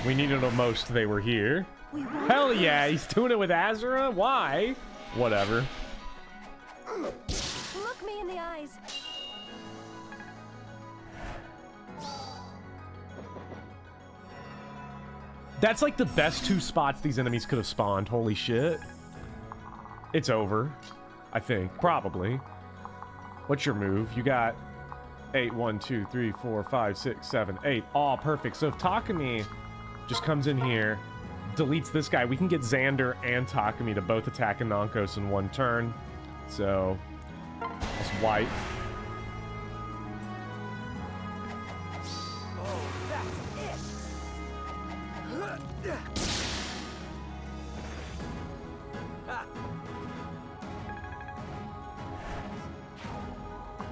We needed them most, they were here. Hell yeah, he's doing it with Azura? Why? Whatever. Look me in the eyes. That's like the best 2 spots these enemies could have spawned. Holy shit. It's over. I think. Probably. What's your move? You got 8, 1, 2, 3, 4, 5, 6, 7, 8. Oh, perfect. So if Takumi just comes in here, deletes this guy, we can get Xander and Takumi to both attack Anankos in 1 turn. So, that's white. Oh, that's it.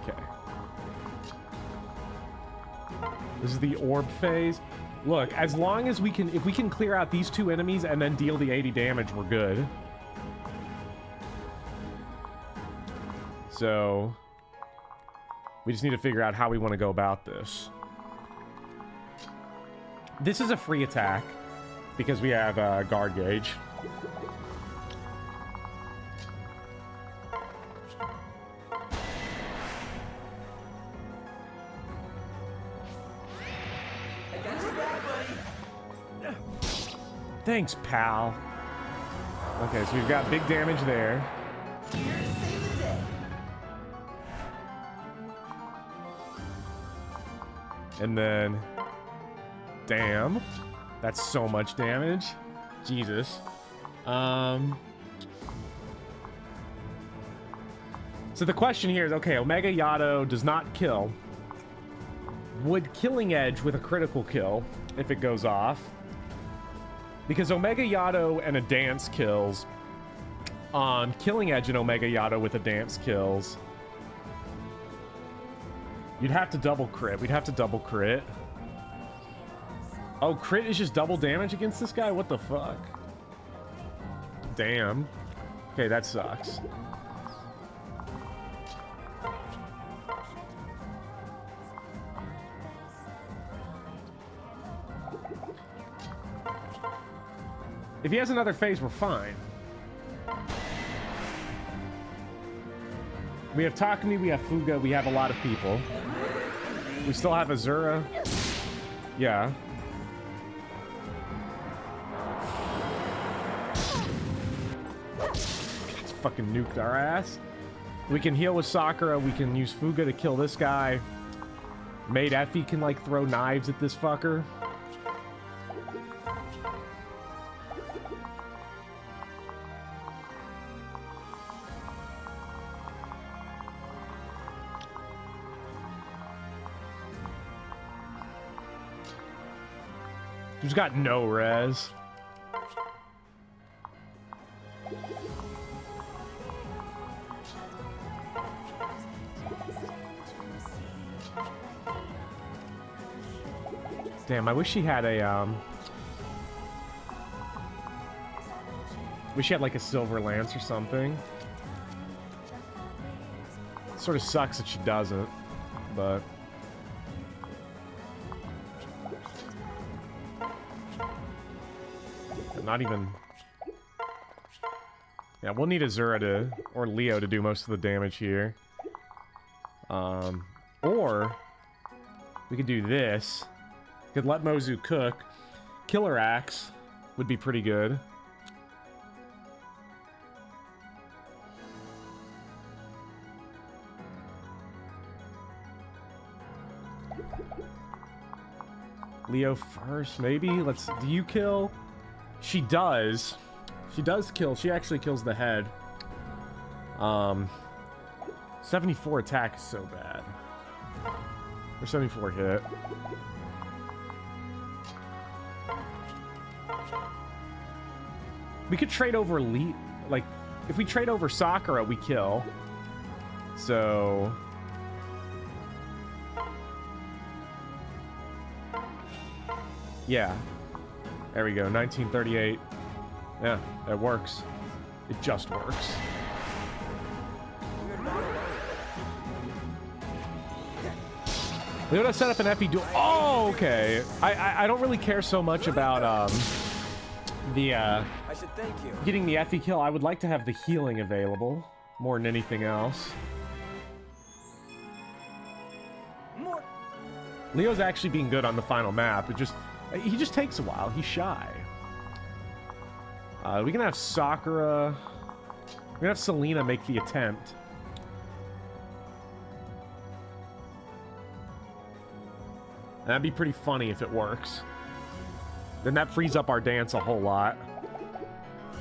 Okay. This is the orb phase. Look, as long as we can, if we can clear out these 2 enemies and then deal the 80 damage, we're good. So, we just need to figure out how we want to go about this. This is a free attack because we have guard gauge. Thanks, pal. Okay, so we've got big damage there. And then... Damn. That's so much damage. Jesus. So the question here is, okay, Omega Yato does not kill. Would Killing Edge with a critical kill if it goes off? Because Omega Yato and a dance kills. Killing Edge and Omega Yato with a dance kills. You'd have to double crit. We'd have to double crit. Oh, crit is just double damage against this guy? What the fuck? Damn. Okay, that sucks. If he has another phase, we're fine. We have Takumi, we have Fuga, we have a lot of people. We still have Azura. Yeah. It's fucking nuked our ass. We can heal with Sakura, we can use Fuga to kill this guy. Maid Effie can, like, throw knives at this fucker. Who's got no res? Damn, I wish she had a, wish she had, like, a silver lance or something. Sort of sucks that she doesn't, but... Not even... Yeah, we'll need Azura to... or Leo to do most of the damage here. Or... we could do this. Could let Mozu cook. Killer Axe would be pretty good. Leo first, maybe? Let's... do you kill? She does. She does kill. She actually kills the head. 74 attack is so bad. Or 74 hit. We could trade over like, if we trade over Sakura, we kill. So... yeah. There we go, 1938. Yeah, that works. It just works. We would have set up an FE duel. Oh, okay. I don't really care so much about the I should thank you. getting the FE kill. I would like to have the healing available more than anything else. More. Leo's actually being good on the final map. It just He just takes a while. He's shy. We can have Sakura... We can have Selena make the attempt. That'd be pretty funny if it works. Then that frees up our dance a whole lot.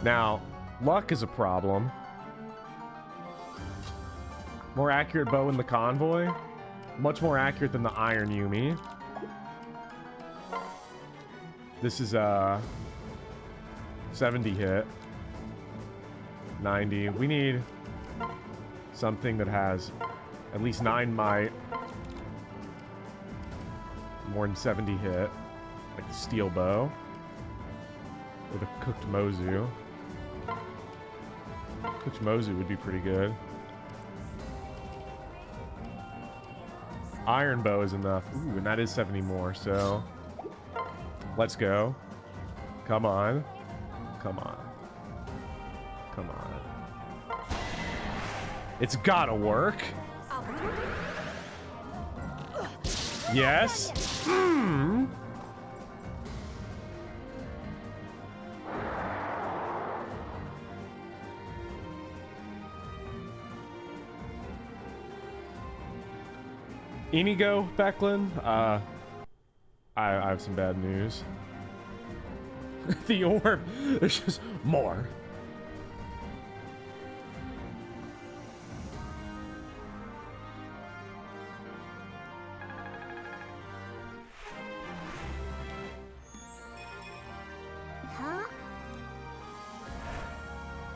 Now, luck is a problem. More accurate bow in the convoy. Much more accurate than the Iron Yumi. This is a 70 hit. 90. We need something that has at least 9 might. More than 70 hit. Like the steel bow. Or the cooked Mozu. Cooked Mozu would be pretty good. Iron bow is enough. Ooh, and that is 70 more, so... Let's go. Come on. Come on. Come on. It's gotta work. Yes. Hmm. Inigo, Becklin? I have some bad news. The orb. There's just more. Huh?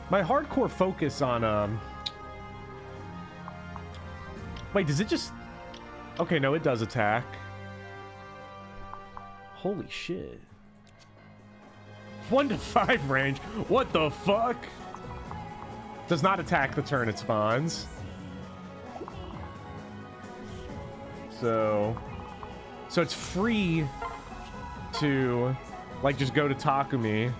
My hardcore focus on, Wait, does it just... Okay, no, it does attack. Holy shit. 1 to 5 range. What the fuck? Does not attack the turn it spawns. So it's free to, like, just go to Takumi.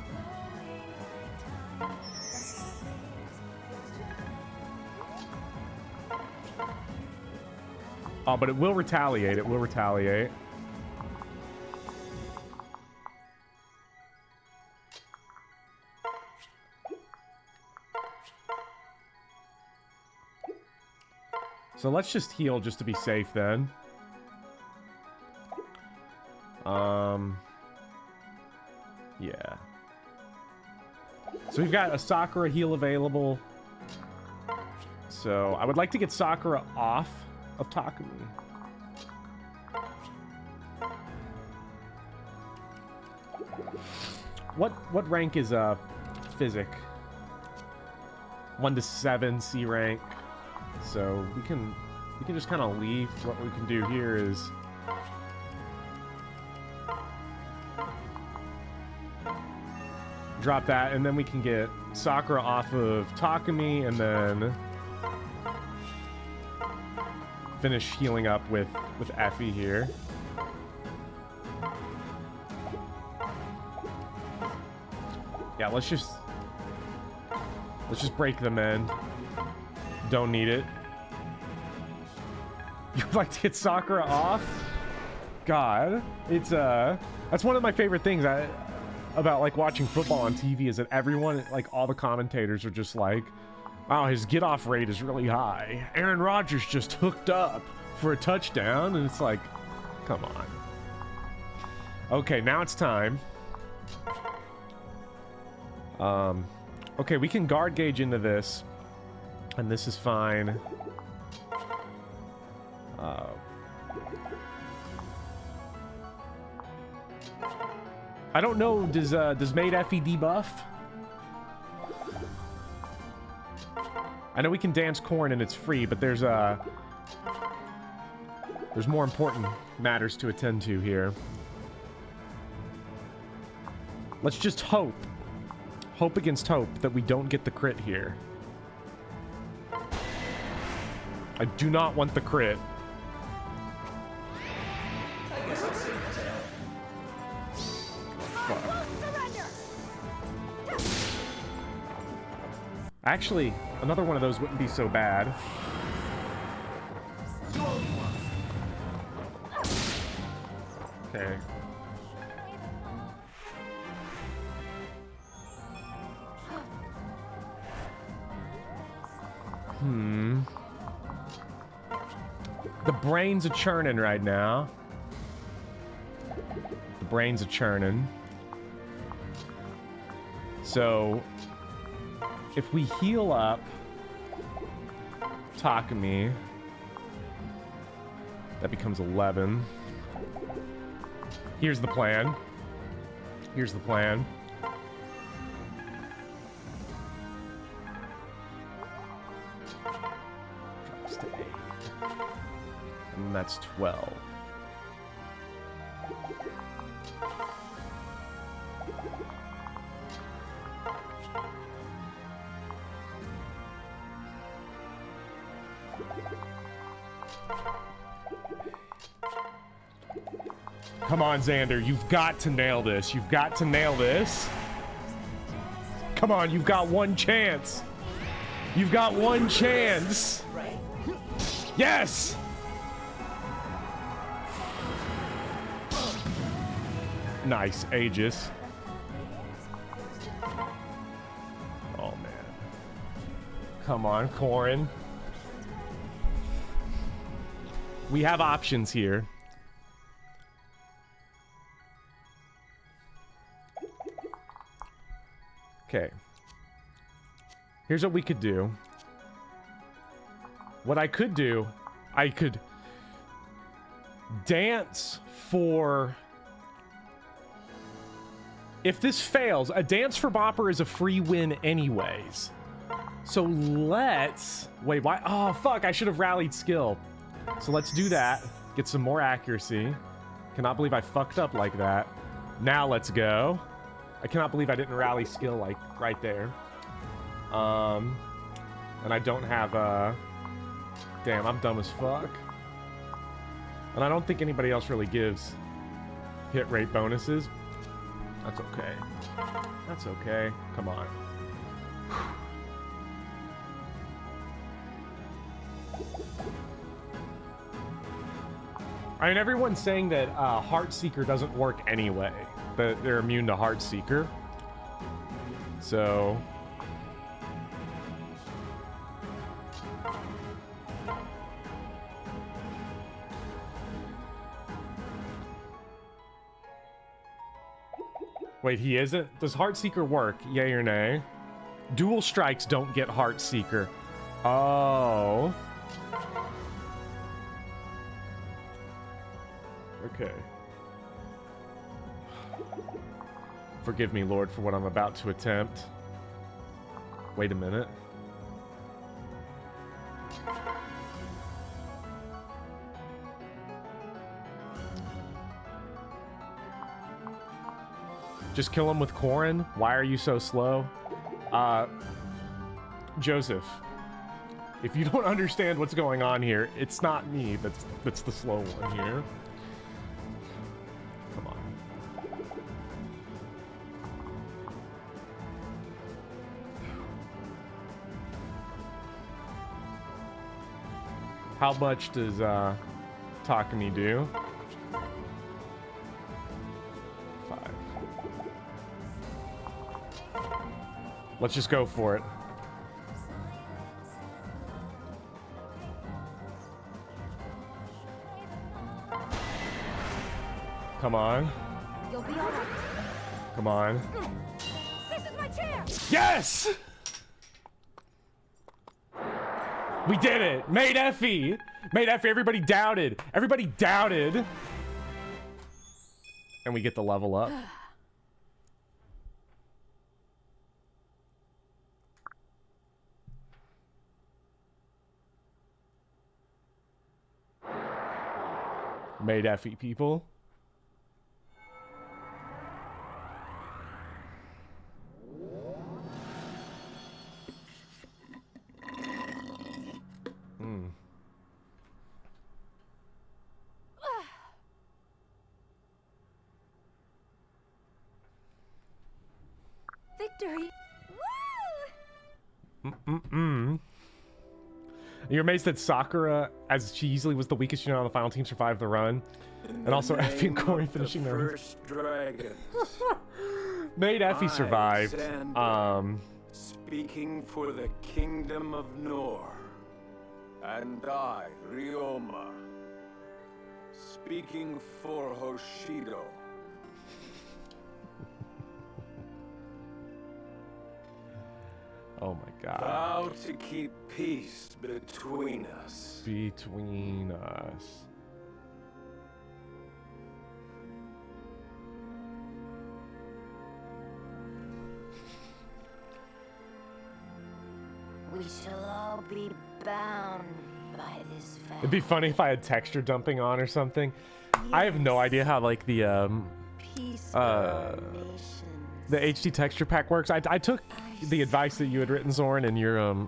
Oh, but it will retaliate. It will retaliate. So let's just heal just to be safe then. Yeah. So we've got a Sakura heal available. So I would like to get Sakura off of Takumi. What rank is Physic? 1 to 7 C rank. So we can just kind of leave. What we can do here is drop that, and then we can get Sakura off of Takumi, and then finish healing up with Effie here. Yeah, let's just break them in. Don't need it. You'd like to get Sakura off? God, it's that's one of my favorite things about like watching football on TV, is that everyone, like all the commentators, are just like, wow, his get off rate is really high. Aaron Rodgers just hooked up for a touchdown, and it's like, come on. Okay, now it's time. Okay, we can guard gauge into this, and this is fine. I don't know, does Maid Effie debuff? I know we can dance corn and it's free, but there's more important matters to attend to here. Let's just hope against hope that we don't get the crit here. I do not want the crit. Actually, another one of those wouldn't be so bad. Okay. brains are churning right now. The brains are churning. So, if we heal up Takumi, that becomes 11. Here's the plan. Here's the plan. Drops to 8. And that's 12. Come on, Xander. You've got to nail this. You've got to nail this. Come on, you've got one chance. You've got one chance. Yes! Nice, Aegis. Oh, man. Come on, Corrin. We have options here. Okay. Here's what we could do. What I could do, I could dance for... If this fails, a dance for Bopper is a free win anyways. So let's... Wait, why? Oh, fuck, I should have rallied skill. So let's do that. Get some more accuracy. Cannot believe I fucked up like that. Now let's go. I cannot believe I didn't rally skill, like, right there. And I don't have, Damn, I'm dumb as fuck. And I don't think anybody else really gives hit rate bonuses. That's okay. That's okay. Come on. I mean, everyone's saying that Heartseeker doesn't work anyway. That they're immune to Heartseeker. So... Wait, he isn't? Does Heartseeker work? Yay or nay? Dual strikes don't get Heartseeker. Oh. Okay. Forgive me, Lord, for what I'm about to attempt. Wait a minute. Just kill him with Corrin? Why are you so slow? Joseph, if you don't understand what's going on here, it's not me that's the slow one here. Come on. How much does Takumi do? 5. Let's just go for it. Come on. You'll be all right. Come on. This is my chance. Yes! We did it! Made Effie! Made Effie, everybody doubted. Everybody doubted. And we get the level up. Made Effie, people. Victory. Woo! You're amazed that Sakura, as she easily was the weakest unit on the final team, survived the run. And also Effie and Corey finishing their first dragons. Made Effie survive. Speaking for the kingdom of Nor. And I, Ryoma, Speaking for Hoshido. Oh my god. Vow to keep peace between us. Between us. We shall all be bound by this vow. It'd be funny if I had texture dumping on or something. I have no idea how like the HD texture pack works. I took the advice that you had written, Zoran, in your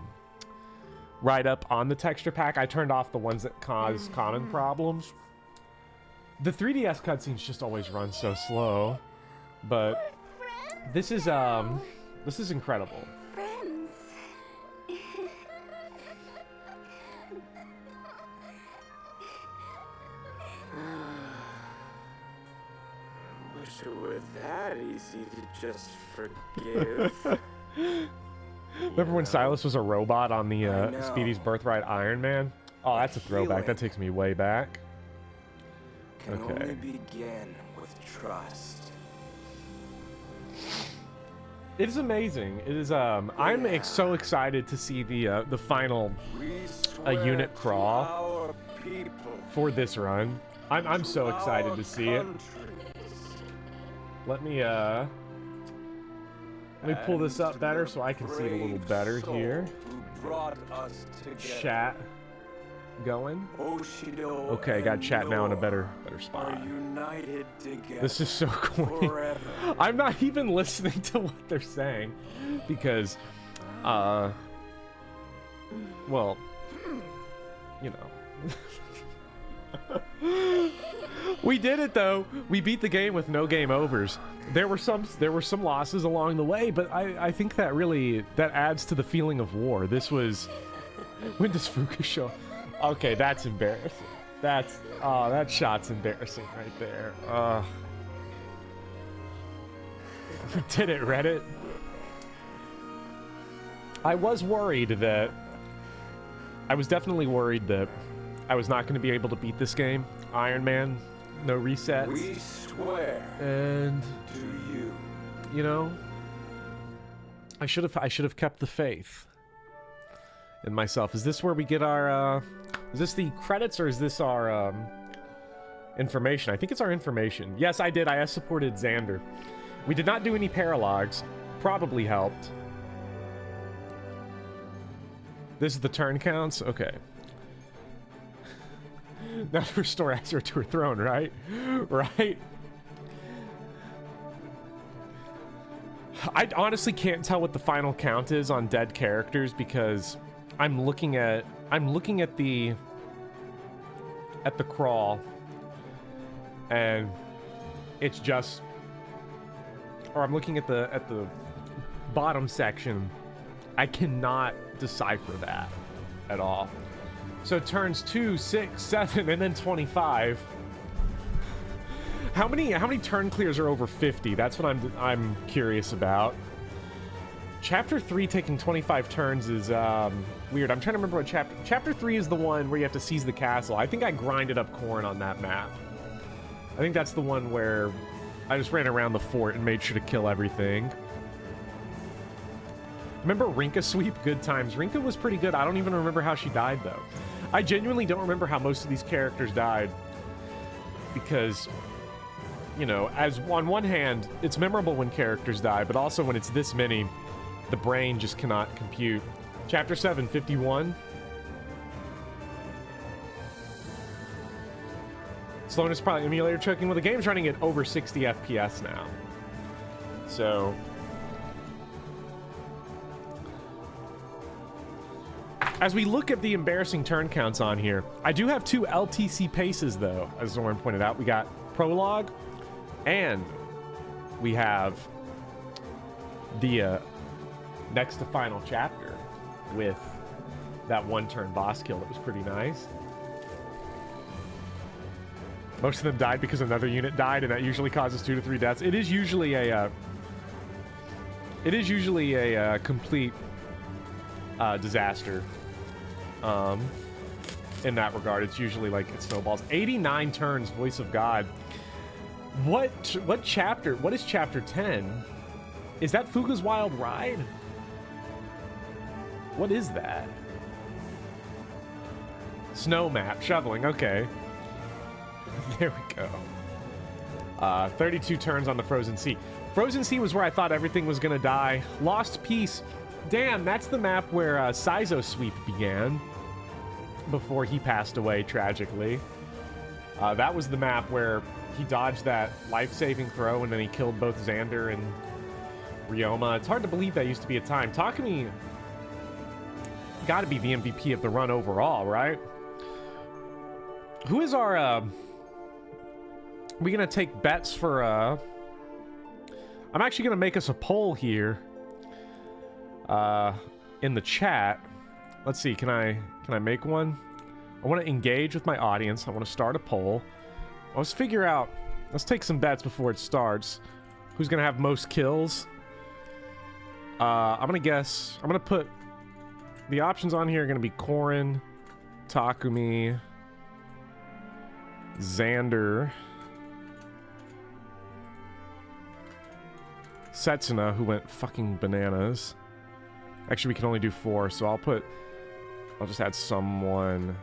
write-up on the texture pack. I turned off the ones that cause common problems. The 3DS cutscenes just always run so slow, but this is incredible. Friends. Wish it were that easy to just forgive. Remember when Silas was a robot on the I know. Speedy's Birthright Iron Man? Oh, that's a throwback. That takes me way back. Can Okay. only begin with trust. It is amazing. It is I'm so excited to see the final We swear unit to crawl our people, for this run. I'm so excited to see it. Let me pull this up better so I can see it a little better here. Who brought us together. Chat going. Hoshido Okay, got and chat now in a Noah better are spot. united together. This is so corny. forever. I'm not even listening to what they're saying because well, you know. We did it though. We beat the game with no game overs. There were some losses along the way, but I think that really adds to the feeling of war. This was when does Fuka show? Okay, that's embarrassing. That shot's embarrassing right there. Did it, Reddit? I was definitely worried that I was not going to be able to beat this game. Iron Man, no resets. We swear And to you. you know, I should have kept the faith in myself. Is this where we get our is this the credits or is this our information? I think it's our information. Yes, I did. I supported Xander. We did not do any paralogs. Probably helped. This is the turn counts? Okay. Now to restore Azure to her throne, right? Right? I honestly can't tell what the final count is on dead characters because I'm looking at the crawl and it's just, or I'm looking at the bottom section. I cannot decipher that at all. So turns 2, 6, 7, and then 25. How many turn clears are over 50? That's what I'm curious about. Chapter 3 taking 25 turns is weird. I'm trying to remember what chapter 3 is the one where you have to seize the castle. I think I grinded up corn on that map. I think that's the one where I just ran around the fort and made sure to kill everything. Remember Rinka sweep? Good times. Rinka was pretty good. I don't even remember how she died though. I genuinely don't remember how most of these characters died because, you know, as on one hand, it's memorable when characters die, but also when it's this many, the brain just cannot compute. Chapter 7, 51. Slowness probably emulator choking. Well, the game's running at over 60 FPS now. So as we look at the embarrassing turn counts on here, I do have 2 LTC paces though, as Zoran pointed out. We got prologue and we have the next to final chapter with that 1-turn boss kill that was pretty nice. Most of them died because another unit died, and that usually causes 2 to 3 deaths. It is usually a complete disaster. in that regard. It's usually like it snowballs. 89 turns, Voice of God. What chapter? What is chapter 10? Is that Fuga's Wild Ride? What is that? Snow map, shoveling, okay. There we go. 32 turns on the Frozen Sea. Frozen Sea was where I thought everything was gonna die. Lost Peace. Damn, that's the map where Saizo Sweep began before he passed away tragically. That was the map where he dodged that life-saving throw and then he killed both Xander and Ryoma. It's hard to believe that used to be a time. Takumi gotta be the MVP of the run overall, right? Who is our, we gonna take bets for, I'm actually gonna make us a poll here, in the chat. Let's see, can I make one? I want to engage with my audience. I want to start a poll. Let's figure out, let's take some bets before it starts. Who's gonna have most kills? I'm gonna guess, I'm gonna put, the options on here are gonna be Korin, Takumi, Xander, Setsuna, who went fucking bananas. Actually, we can only do 4, so I'll just add someone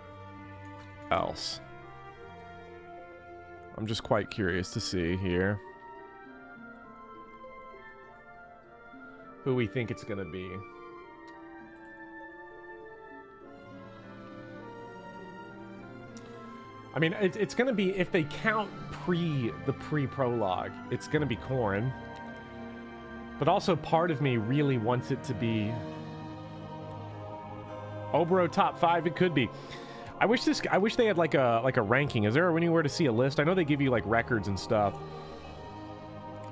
else. I'm just quite curious to see here who we think it's gonna be. I mean, it's gonna be, if they count the pre-prologue, it's gonna be Korin. But also part of me really wants it to be Oboro top 5. It could be. I wish they had like a ranking. Is there anywhere to see a list? I know they give you like records and stuff.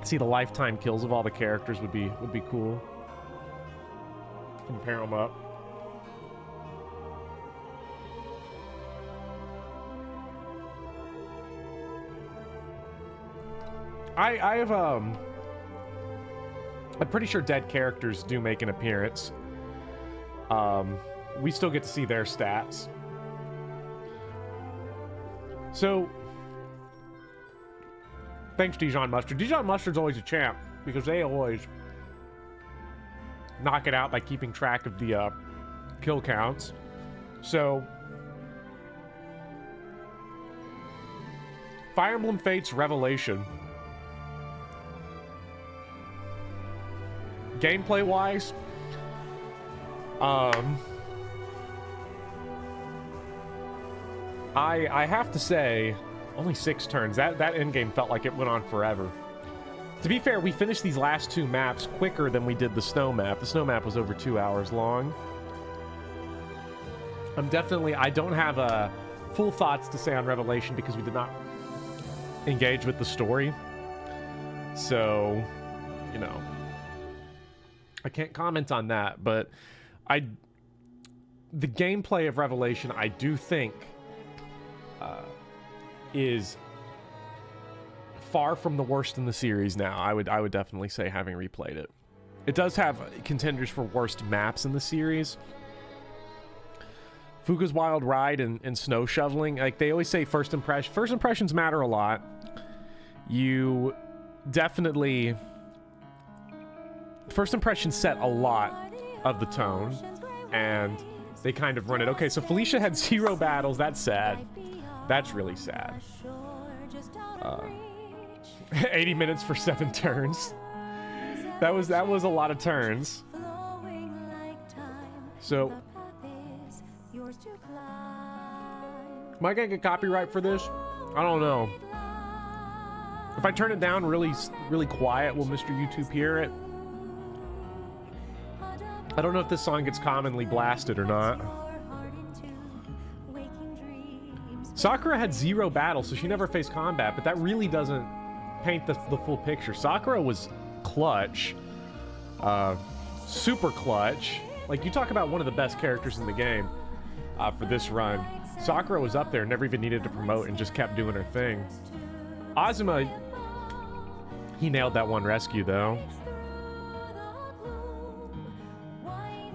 See the lifetime kills of all the characters would be cool. Compare them up. I have I'm pretty sure dead characters do make an appearance. We still get to see their stats. So, thanks, Dijon Mustard. Dijon Mustard's always a champ because they always knock it out by keeping track of the kill counts. So, Fire Emblem Fates Revelation. Gameplay-wise, I have to say, only 6 turns. That endgame felt like it went on forever. To be fair, we finished these last 2 maps quicker than we did the snow map. The snow map was over 2 hours long. I don't have full thoughts to say on Revelation because we did not engage with the story. So, you know, I can't comment on that, but the gameplay of Revelation, I do think, is far from the worst in the series now. I would definitely say, having replayed it. It does have contenders for worst maps in the series. Fuga's Wild Ride and snow shoveling, like they always say, first impressions matter a lot. You definitely, first impressions set a lot of the tone, and they kind of run it. Okay, so Felicia had 0 battles. That's sad. That's really sad. 80 minutes for 7 turns. That was a lot of turns. So, am I gonna get copyright for this? I don't know. If I turn it down really quiet, will Mr. YouTube hear it? I don't know if this song gets commonly blasted or not. Sakura had 0 battles, so she never faced combat, but that really doesn't paint the full picture. Sakura was clutch. Super clutch. Like, you talk about one of the best characters in the game for this run. Sakura was up there, never even needed to promote, and just kept doing her thing. Azuma, he nailed that one rescue, though.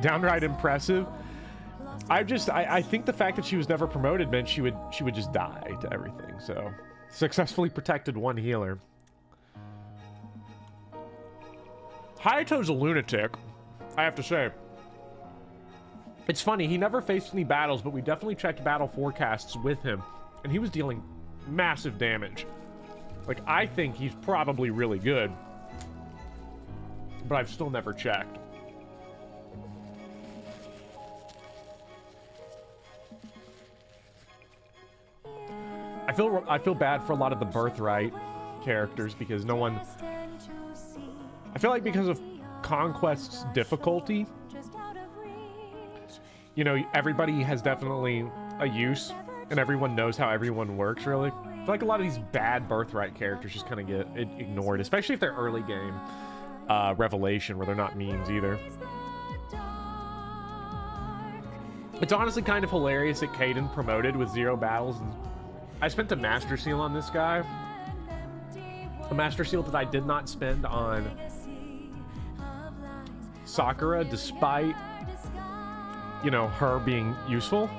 Downright impressive. I think the fact that she was never promoted meant she would just die to everything. So successfully protected one healer. Hayato's a lunatic, I have to say. It's funny, he never faced any battles, but we definitely checked battle forecasts with him, and he was dealing massive damage. Like, I think he's probably really good, but I've still never checked. I feel bad for a lot of the Birthright characters because no one... I feel like because of Conquest's difficulty, you know, everybody has definitely a use, and everyone knows how everyone works, really. I feel like a lot of these bad Birthright characters just kind of get ignored, especially if they're early game Revelation, where they're not memes either. It's honestly kind of hilarious that Caden promoted with 0 battles. And I spent a Master Seal on this guy. A Master Seal that I did not spend on Sakura, despite, you know, her being useful.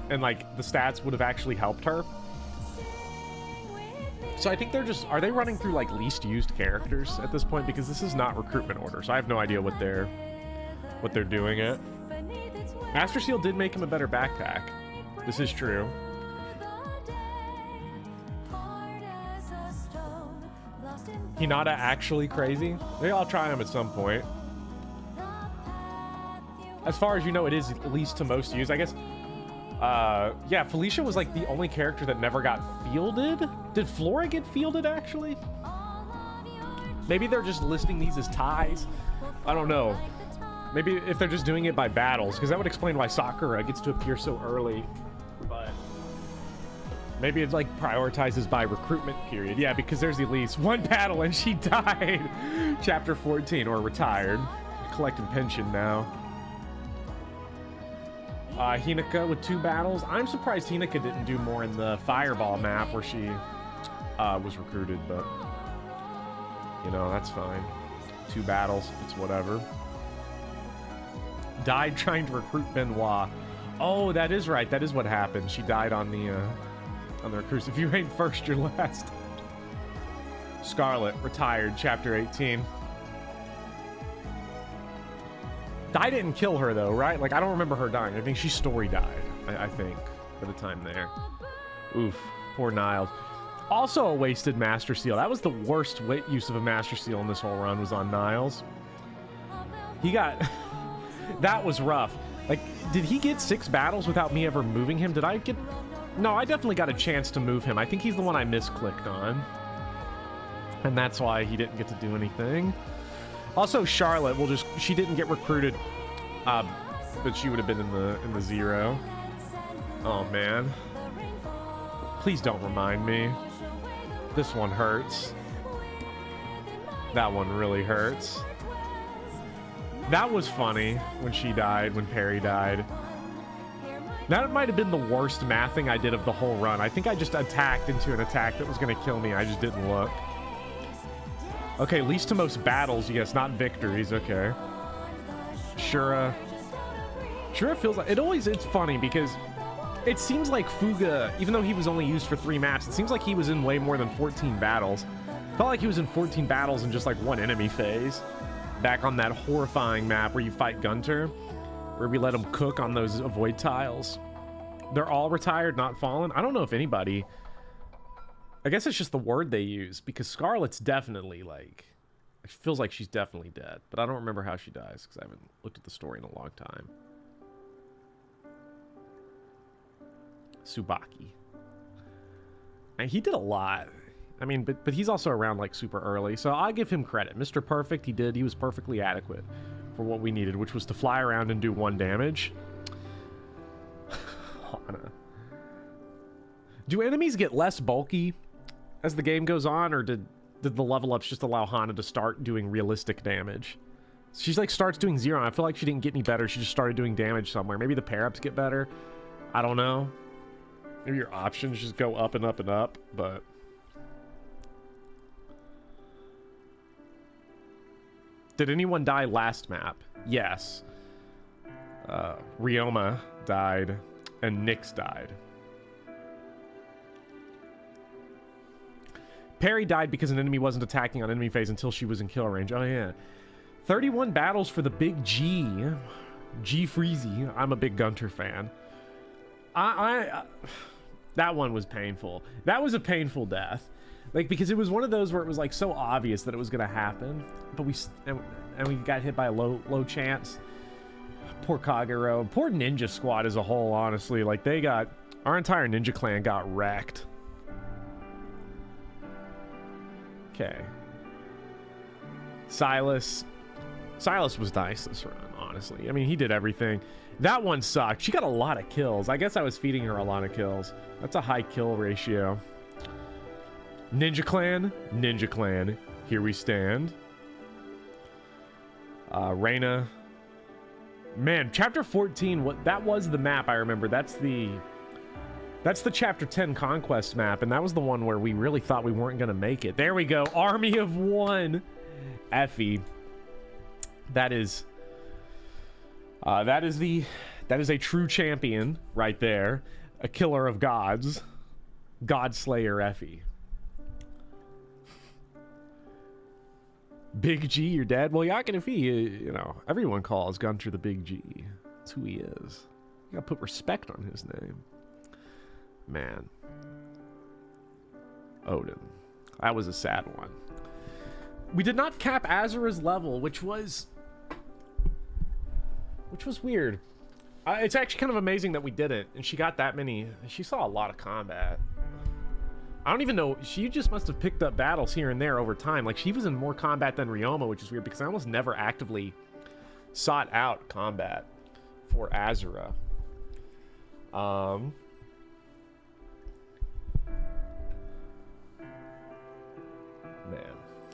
And, like, the stats would have actually helped her. So I think they're just... Are they running through, like, least used characters at this point? Because this is not recruitment order, so I have no idea what they're doing it. Master Seal did make him a better backpack. This is true. Hinata actually crazy? Maybe I'll try him at some point. As far as you know, it is least to most used, I guess. Yeah, Felicia was like the only character that never got fielded. Did Flora get fielded, actually? Maybe they're just listing these as ties. I don't know. Maybe if they're just doing it by battles, because that would explain why Sakura gets to appear so early. But maybe it like prioritizes by recruitment period. Yeah, because there's at least 1 battle and she died. Chapter 14, or retired. Collecting pension now. Hinata with 2 battles. I'm surprised Hinata didn't do more in the Fireball map where she was recruited, but you know, that's fine. 2 battles, it's whatever. Died trying to recruit Benoit. Oh, that is right. That is what happened. She died on the recruits. If you ain't first, you're last. Scarlet, retired, chapter 18. I didn't kill her though, right? Like, I don't remember her dying. I think she story died, I think, by the time there. Oof, poor Niles. Also a wasted Master Seal. That was the worst use of a Master Seal in this whole run, was on Niles. He got... That was rough. Like, did he get 6 battles without me ever moving him? Did I get... No, I definitely got a chance to move him. I think he's the one I misclicked on. And that's why he didn't get to do anything. Also, Charlotte will just... She didn't get recruited, but she would have been in the 0. Oh, man. Please don't remind me. This one hurts. That one really hurts. That was funny when she died, when Perry died. That might have been the worst mathing I did of the whole run. I think I just attacked into an attack that was going to kill me. I just didn't look. Okay, least to most battles, yes, not victories. Okay. Shura feels like... It's funny because it seems like Fuga, even though he was only used for 3 maps, it seems like he was in way more than 14 battles. Felt like he was in 14 battles in just like 1 enemy phase. Back on that horrifying map where you fight Gunter, where we let him cook on those avoid tiles. They're all retired, not fallen. I don't know if anybody... I guess it's just the word they use, because Scarlet's definitely, like... It feels like she's definitely dead, but I don't remember how she dies, because I haven't looked at the story in a long time. Tsubaki. And he did a lot. I mean, but he's also around, like, super early, so I'll give him credit. Mr. Perfect, he was perfectly adequate for what we needed, which was to fly around and do 1 damage. Hana. Do enemies get less bulky as the game goes on, or did the level ups just allow Hana to start doing realistic damage? She's like starts doing 0, and I feel like she didn't get any better. She just started doing damage somewhere. Maybe the pair-ups get better. I don't know. Maybe your options just go up and up and up, but... Did anyone die last map? Yes. Ryoma died, and Nyx died. Perry died because an enemy wasn't attacking on enemy phase until she was in kill range. Oh yeah. 31 battles for the big G. G Freezy. I'm a big Gunter fan. That one was painful. That was a painful death. Like, because it was one of those where it was like so obvious that it was gonna happen, but we got hit by a low chance. Poor Kagero. Poor Ninja Squad as a whole, honestly. Like, they got... Our entire Ninja Clan got wrecked. Okay. Silas was nice this run, honestly. I mean, he did everything. That one sucked. She got a lot of kills. I guess I was feeding her a lot of kills. That's a high kill ratio. Ninja Clan. Here we stand. Reyna. Man, chapter 14, that was the map I remember. That's the chapter 10 conquest map, and that was the one where we really thought we weren't gonna make it. There we go. Army of One. Effie. That is a true champion right there. A killer of gods. God Slayer Effie. Big G, you're dead. Well, Yakin Effie, you know, everyone calls Gunter the Big G. That's who he is. You gotta put respect on his name. Man. Odin. That was a sad one. We did not cap Azura's level, which was weird. It's actually kind of amazing that we didn't, and she got that many. She saw a lot of combat. I don't even know. She just must have picked up battles here and there over time. Like, she was in more combat than Ryoma, which is weird because I almost never actively sought out combat for Azura. Man.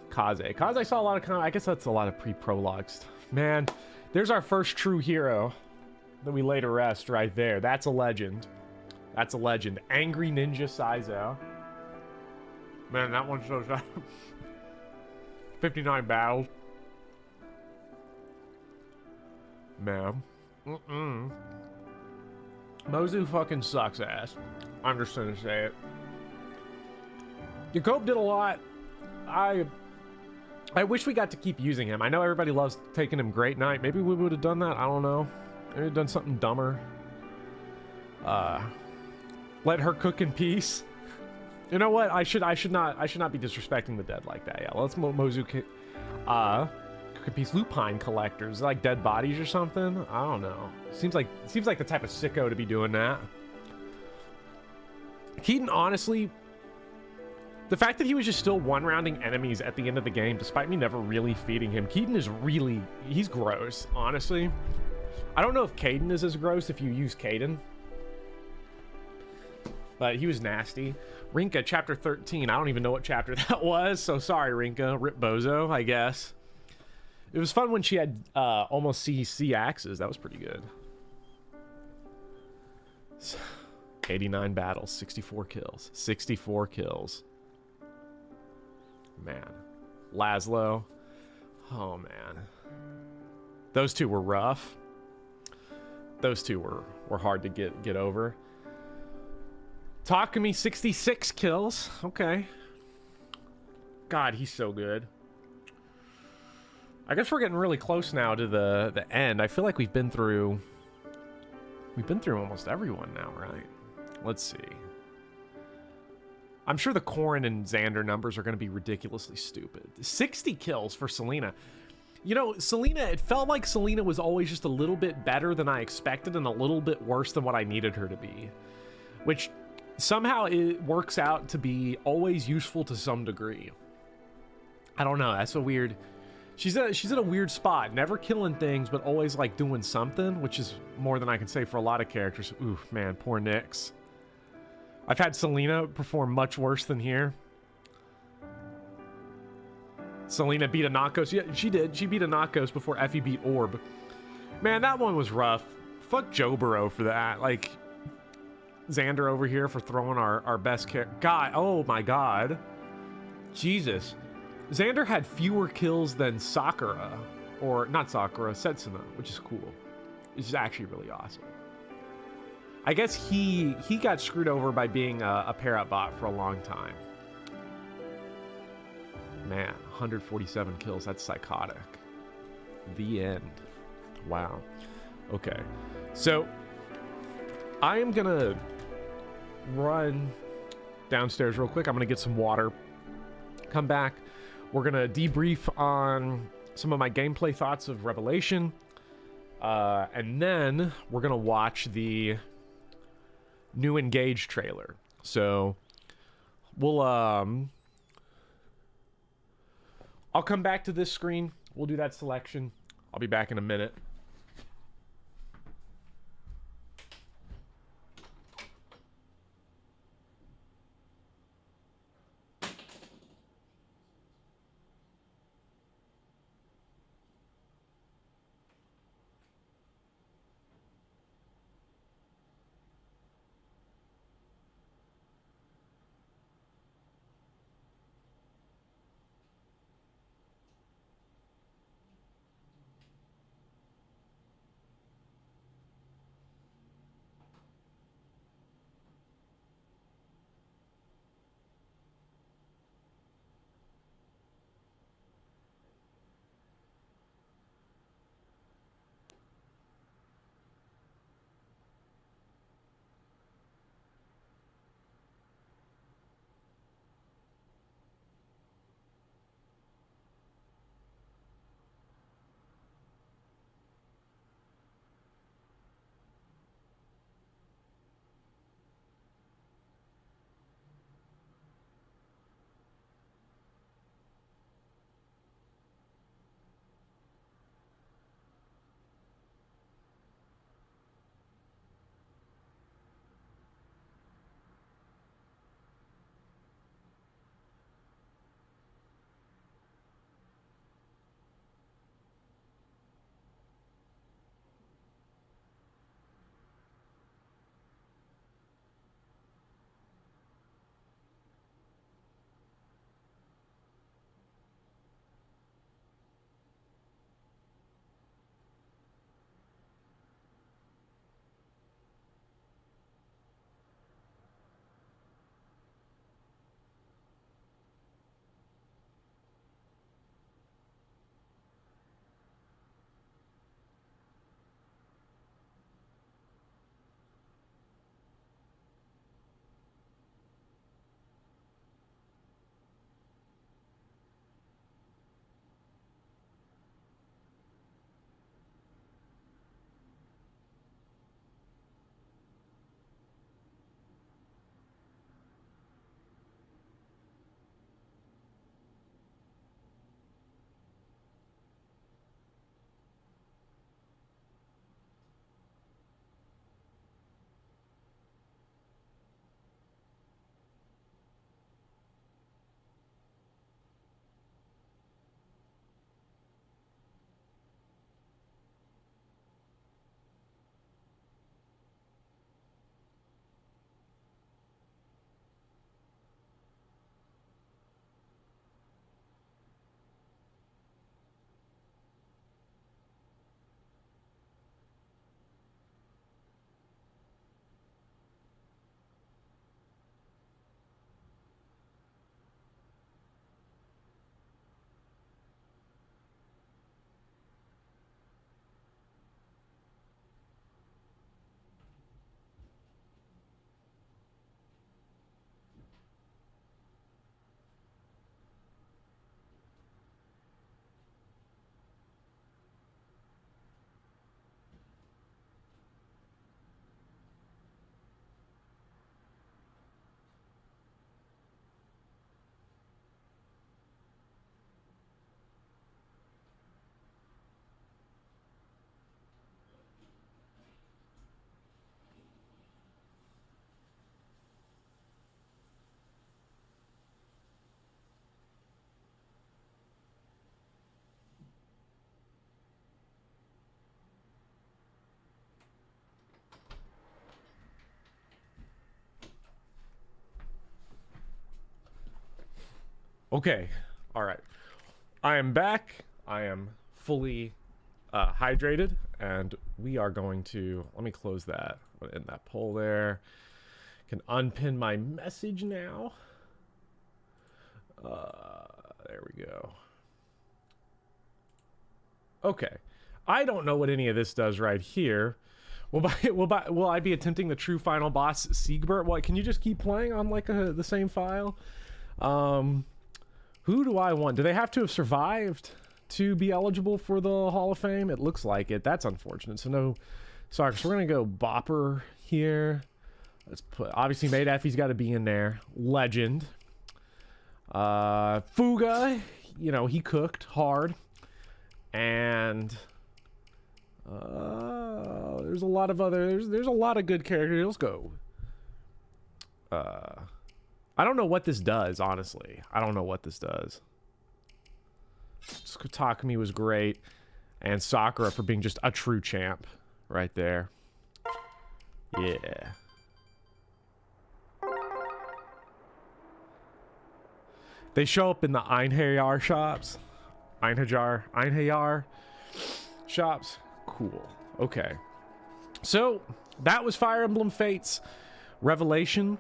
Kaze saw a lot of combat. I guess that's a lot of pre-prologue stuff. Man, there's our first true hero that we laid to rest right there. That's a legend. That's a legend. Angry Ninja Saizo. Man, that one's so sad. 59 battles. Man. Mozu fucking sucks ass. I'm just gonna say it. Jacob did a lot. I wish we got to keep using him. I know everybody loves taking him Great Knight. Maybe we would have done that. I don't know. Maybe done something dumber. Let her cook in peace. You know what? I should not be disrespecting the dead like that. Yeah, let's Mozu cook in peace. Lupine collectors, like dead bodies or something. I don't know. Seems like the type of sicko to be doing that. Keaton, honestly, the fact that he was just still one-rounding enemies at the end of the game, despite me never really feeding him, Keaton is he's gross, honestly. I don't know if Caden is as gross if you use Caden, but he was nasty. Rinka, chapter 13. I don't even know what chapter that was, so sorry, Rinka. Rip Bozo, I guess. It was fun when she had almost CC axes. That was pretty good. 89 battles, 64 kills. 64 kills. Man. Laszlo. Oh, man. Those two were rough. Those two were hard to get over. Takumi, 66 kills. Okay. God, he's so good. I guess we're getting really close now to the end. I feel like we've been through almost everyone now, right? Let's see. I'm sure the Corrin and Xander numbers are going to be ridiculously stupid. 60 kills for Selena. You know, Selena, it felt like Selena was always just a little bit better than I expected and a little bit worse than what I needed her to be. Which somehow it works out to be always useful to some degree. I don't know, that's a weird... She's in a weird spot, never killing things, but always like doing something, which is more than I can say for a lot of characters. Ooh, man, poor Nyx. I've had Selena perform much worse than here. Selena beat a Nakos. Yeah, she did. She beat a Nakos before Effie beat Orb. Man, that one was rough. Fuck Jobaro for that. Like, Xander over here for throwing our best character. God, oh my god. Jesus. Xander had fewer kills than Sakura. Or, not Sakura, Setsuna, which is cool. Which is actually really awesome. I guess he got screwed over by being a pair-up bot for a long time. Man, 147 kills. That's psychotic. The end. Wow. Okay. So, I am going to run downstairs real quick. I'm going to get some water. Come back. We're going to debrief on some of my gameplay thoughts of Revelation. And then we're going to watch the new Engage trailer. So, we'll... I'll come back to this screen. We'll do that selection. I'll be back in a minute. Okay, all right. I am back. I am fully hydrated, and we are going to... Let me close that Put in that poll there. Can unpin my message now. There we go. Okay. I don't know what any of this does right here. Will I be attempting the true final boss, Siegbert? What? Can you just keep playing on like the same file? Who do I want? Do they have to have survived to be eligible for the Hall of Fame? It looks like it. That's unfortunate. So no soccer. So we're gonna go Bopper here. Let's put, obviously Maid Effie's got to be in there. Legend. Fuga, you know, he cooked hard. And there's a lot of other, there's a lot of good characters. Let's go. I don't know what this does, honestly. I don't know what this does. Takumi was great. And Sakura for being just a true champ right there. Yeah. They show up in the Einhajar shops. Einhajar shops. Cool. Okay. So, that was Fire Emblem Fates Revelation.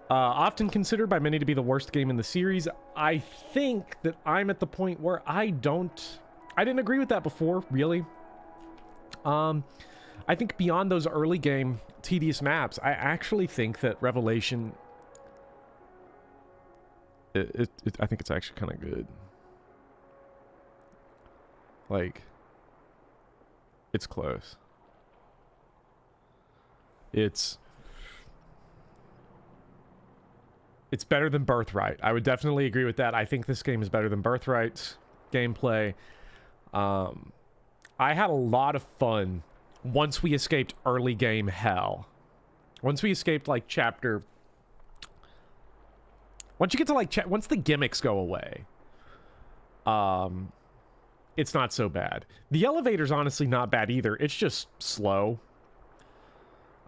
Often considered by many to be the worst game in the series. I think that I'm at the point where I didn't agree with that before, really. I think beyond those early game tedious maps, I actually think that Revelation... I think it's actually kind of good. Like, it's close. It's better than Birthright. I would definitely agree with that. I think this game is better than Birthright's gameplay. I had a lot of fun once we escaped early game hell. Once we escaped, like, chapter... Once you get to, like, once the gimmicks go away, it's not so bad. The elevator's honestly not bad either. It's just slow.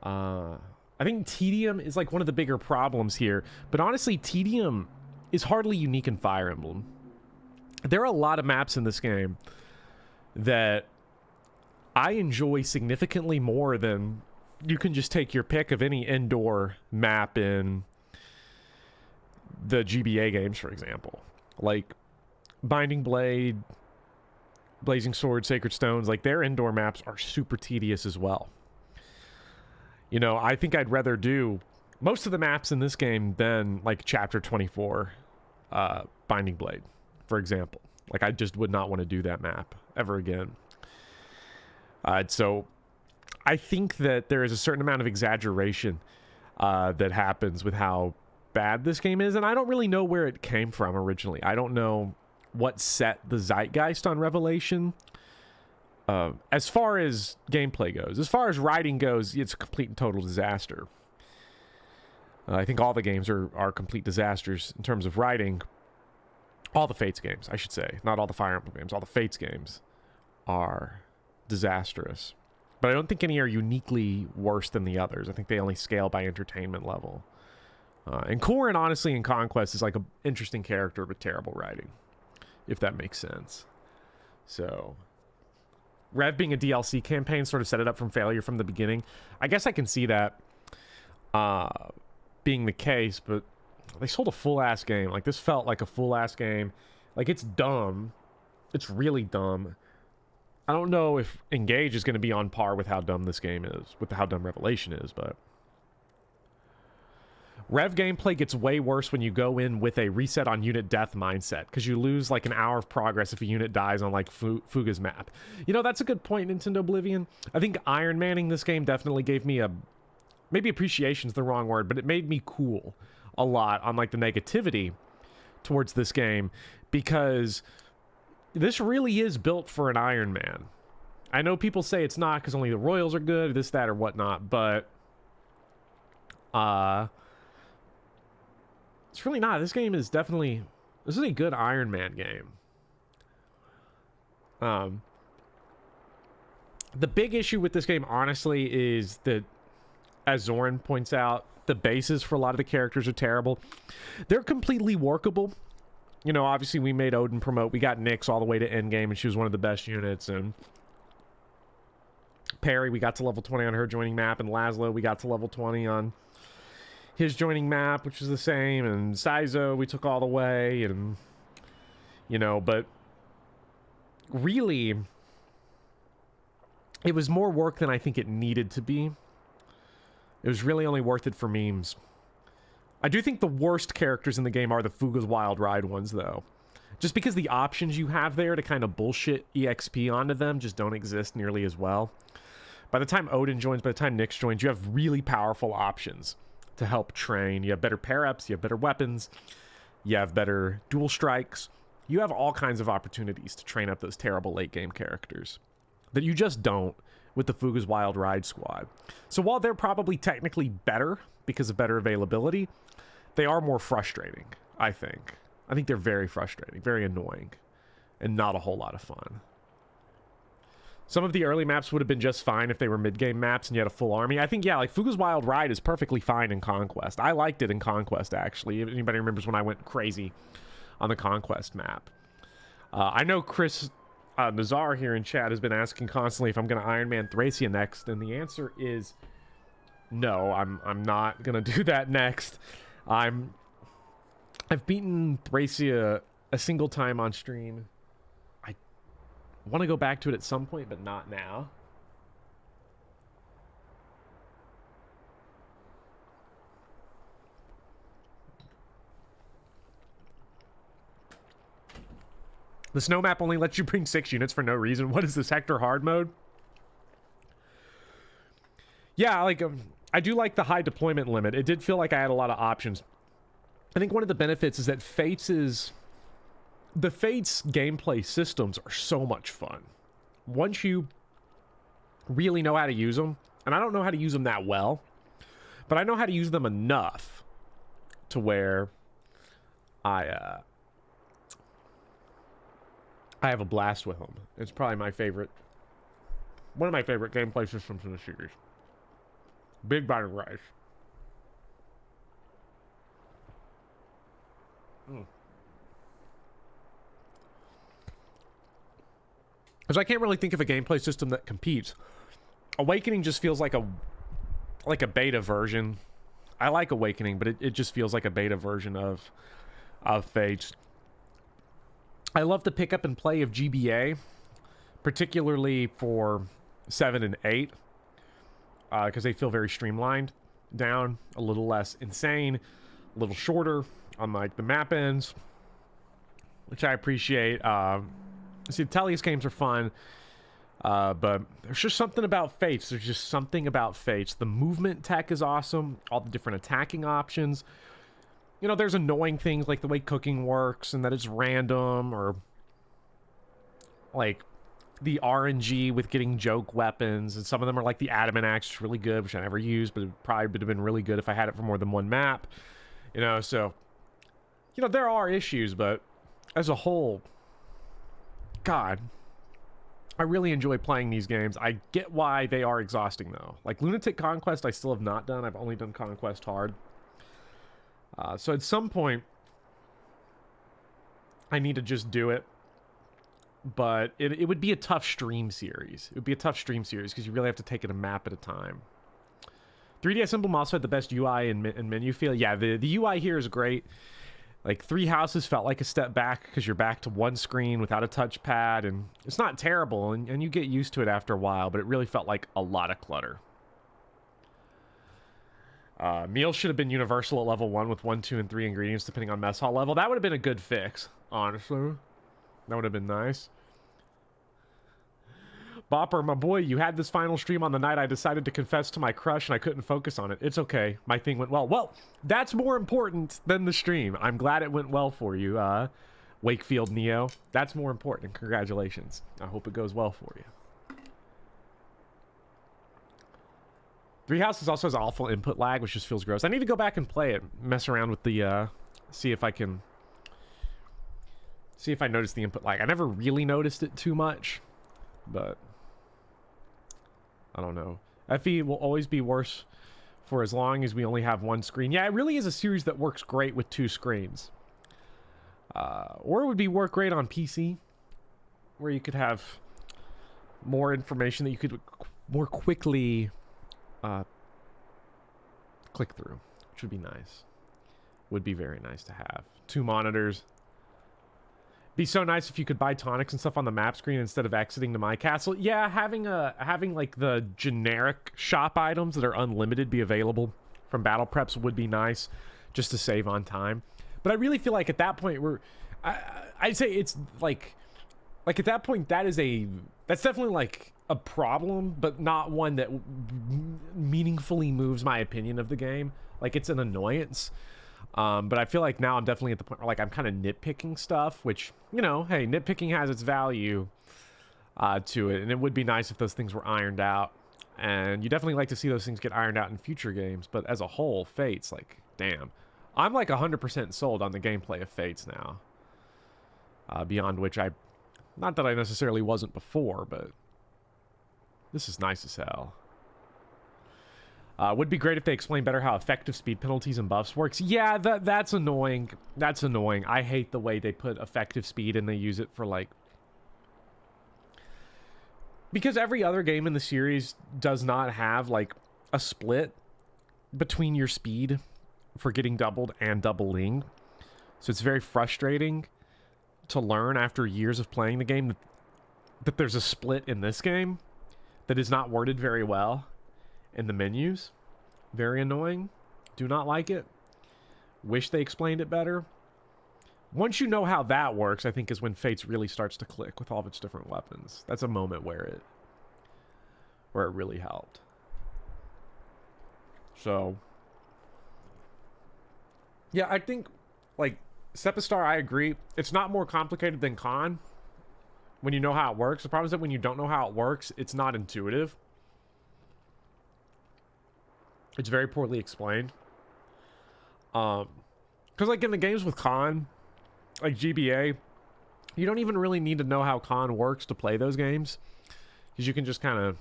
I think tedium is, like, one of the bigger problems here. But honestly, tedium is hardly unique in Fire Emblem. There are a lot of maps in this game that I enjoy significantly more than you can just take your pick of any indoor map in the GBA games, for example. Like, Binding Blade, Blazing Sword, Sacred Stones, like, their indoor maps are super tedious as well. You know, I think I'd rather do most of the maps in this game than, like, Chapter 24, Binding Blade, for example. Like, I just would not want to do that map ever again. So, I think that there is a certain amount of exaggeration that happens with how bad this game is, and I don't really know where it came from originally. I don't know what set the zeitgeist on Revelation. As far as gameplay goes, as far as writing goes, it's a complete and total disaster. I think all the games are complete disasters in terms of writing. All the Fates games, I should say. Not all the Fire Emblem games. All the Fates games are disastrous. But I don't think any are uniquely worse than the others. I think they only scale by entertainment level. And Corrin, honestly, in Conquest is like an interesting character with terrible writing, if that makes sense. So, Rev being a DLC campaign sort of set it up from failure from the beginning. I guess I can see that being the case, but they sold a full-ass game. Like, this felt like a full-ass game. Like, it's dumb. It's really dumb. I don't know if Engage is going to be on par with how dumb this game is, with how dumb Revelation is, but... Rev gameplay gets way worse when you go in with a reset on unit death mindset, because you lose like an hour of progress if a unit dies on like Fuga's map. You know, that's a good point, Nintendo Oblivion. I think Iron Manning this game definitely gave me a... Maybe appreciation's the wrong word, but it made me cool a lot on like the negativity towards this game, because this really is built for an Iron Man. I know people say it's not because only the Royals are good, this, that, or whatnot, but... It's really not. This game is definitely... This is a good Iron Man game. The big issue with this game, honestly, is that, as Zoran points out, the bases for a lot of the characters are terrible. They're completely workable. You know, obviously we made Odin promote. We got Nyx all the way to endgame, and she was one of the best units. And Perry, we got to level 20 on her joining map, and Laszlo, we got to level 20 on his joining map, which is the same, and Saizo, we took all the way, and, you know, but really, it was more work than I think it needed to be. It was really only worth it for memes. I do think the worst characters in the game are the Fuga's Wild Ride ones, though. Just because the options you have there to kind of bullshit EXP onto them just don't exist nearly as well. By the time Odin joins, by the time Nyx joins, you have really powerful options to help train. You have better pair-ups, you have better weapons, you have better dual strikes. You have all kinds of opportunities to train up those terrible late-game characters that you just don't with the Fuga's Wild Ride squad. So while they're probably technically better because of better availability, they are more frustrating, I think. I think they're very frustrating, very annoying, and not a whole lot of fun. Some of the early maps would have been just fine if they were mid-game maps and you had a full army. I think, yeah, like Fuga's Wild Ride is perfectly fine in Conquest. I liked it in Conquest, actually. If anybody remembers when I went crazy on the Conquest map. I know Chris Nazar here in chat has been asking constantly if I'm going to Iron Man Thracia next, and the answer is no, I'm not going to do that next. I've beaten Thracia a single time on stream. I want to go back to it at some point, but not now. The snow map only lets you bring 6 units for no reason. What is this, Hector hard mode? Yeah, like, I do like the high deployment limit. It did feel like I had a lot of options. I think one of the benefits is that the Fates gameplay systems are so much fun. Once you really know how to use them, and I don't know how to use them that well, but I know how to use them enough to where I have a blast with them. It's probably my favorite, one of my favorite gameplay systems in the series. Big Body Rice. Because I can't really think of a gameplay system that competes. Awakening just feels like a beta version. I like Awakening, but it just feels like a beta version of Fates. I love the pick up and play of GBA, particularly for 7 and 8, because they feel very streamlined down, a little less insane, a little shorter on like the map ends, which I appreciate. See, the Tellius games are fun, but there's just something about Fates. There's just something about Fates. The movement tech is awesome. All the different attacking options. You know, there's annoying things like the way cooking works and that it's random, or like the RNG with getting joke weapons, and some of them are like the Adamant Axe, which is really good, which I never used, but it probably would have been really good if I had it for more than one map. You know, so, you know, there are issues, but as a whole, God, I really enjoy playing these games. I get why they are exhausting, though. Like Lunatic Conquest, I still have not done. I've only done Conquest Hard. So at some point, I need to just do it. But it would be a tough stream series. It would be a tough stream series because you really have to take it a map at a time. 3DS Emblem also had the best UI and menu feel. Yeah, the UI here is great. Like, 3 Houses felt like a step back because you're back to one screen without a touchpad, and it's not terrible, and you get used to it after a while, but it really felt like a lot of clutter. Meals should have been universal at level 1 with 1, 2, and 3 ingredients depending on mess hall level. That would have been a good fix, honestly. That would have been nice. Bopper, my boy, you had this final stream on the night I decided to confess to my crush and I couldn't focus on it. It's okay. My thing went well. Well, that's more important than the stream. I'm glad it went well for you, Wakefield Neo. That's more important. Congratulations. I hope it goes well for you. 3 Houses also has awful input lag, which just feels gross. I need to go back and play it. Mess around with the, see if I notice the input lag. I never really noticed it too much, but I don't know. FE will always be worse for as long as we only have one screen. Yeah, it really is a series that works great with 2 screens. Or it would work great on PC, where you could have more information that you could more quickly click through, which would be nice. Would be very nice to have. 2 monitors. Be so nice if you could buy tonics and stuff on the map screen instead of exiting to my castle. Yeah, having like the generic shop items that are unlimited be available from battle preps would be nice, just to save on time. But I really feel like at that point I'd say it's like at that point that's definitely like a problem, but not one that meaningfully moves my opinion of the game. Like, it's an annoyance. But I feel like now I'm definitely at the point where, like, I'm kind of nitpicking stuff, which, you know, hey, nitpicking has its value to it, and it would be nice if those things were ironed out. And you definitely like to see those things get ironed out in future games, but as a whole, Fates, like, damn. I'm like 100% sold on the gameplay of Fates now. Beyond which not that I necessarily wasn't before, but this is nice as hell. Would be great if they explained better how effective speed penalties and buffs works. Yeah, that's annoying. That's annoying. I hate the way they put effective speed and they use it for, like... Because every other game in the series does not have, like, a split between your speed for getting doubled and doubling. So it's very frustrating to learn after years of playing the game that there's a split in this game that is not worded very well in the menus. Very annoying. Do not like it. Wish they explained it better. Once you know how that works, I think is when Fates really starts to click with all of its different weapons. That's a moment where it really helped. So yeah, I think, like, Sepistar, I agree. It's not more complicated than Con when you know how it works. The problem is that when you don't know how it works, it's not intuitive. It's very poorly explained. Because, like, in the games with Con, like GBA, you don't even really need to know how Con works to play those games. Because you can just kind of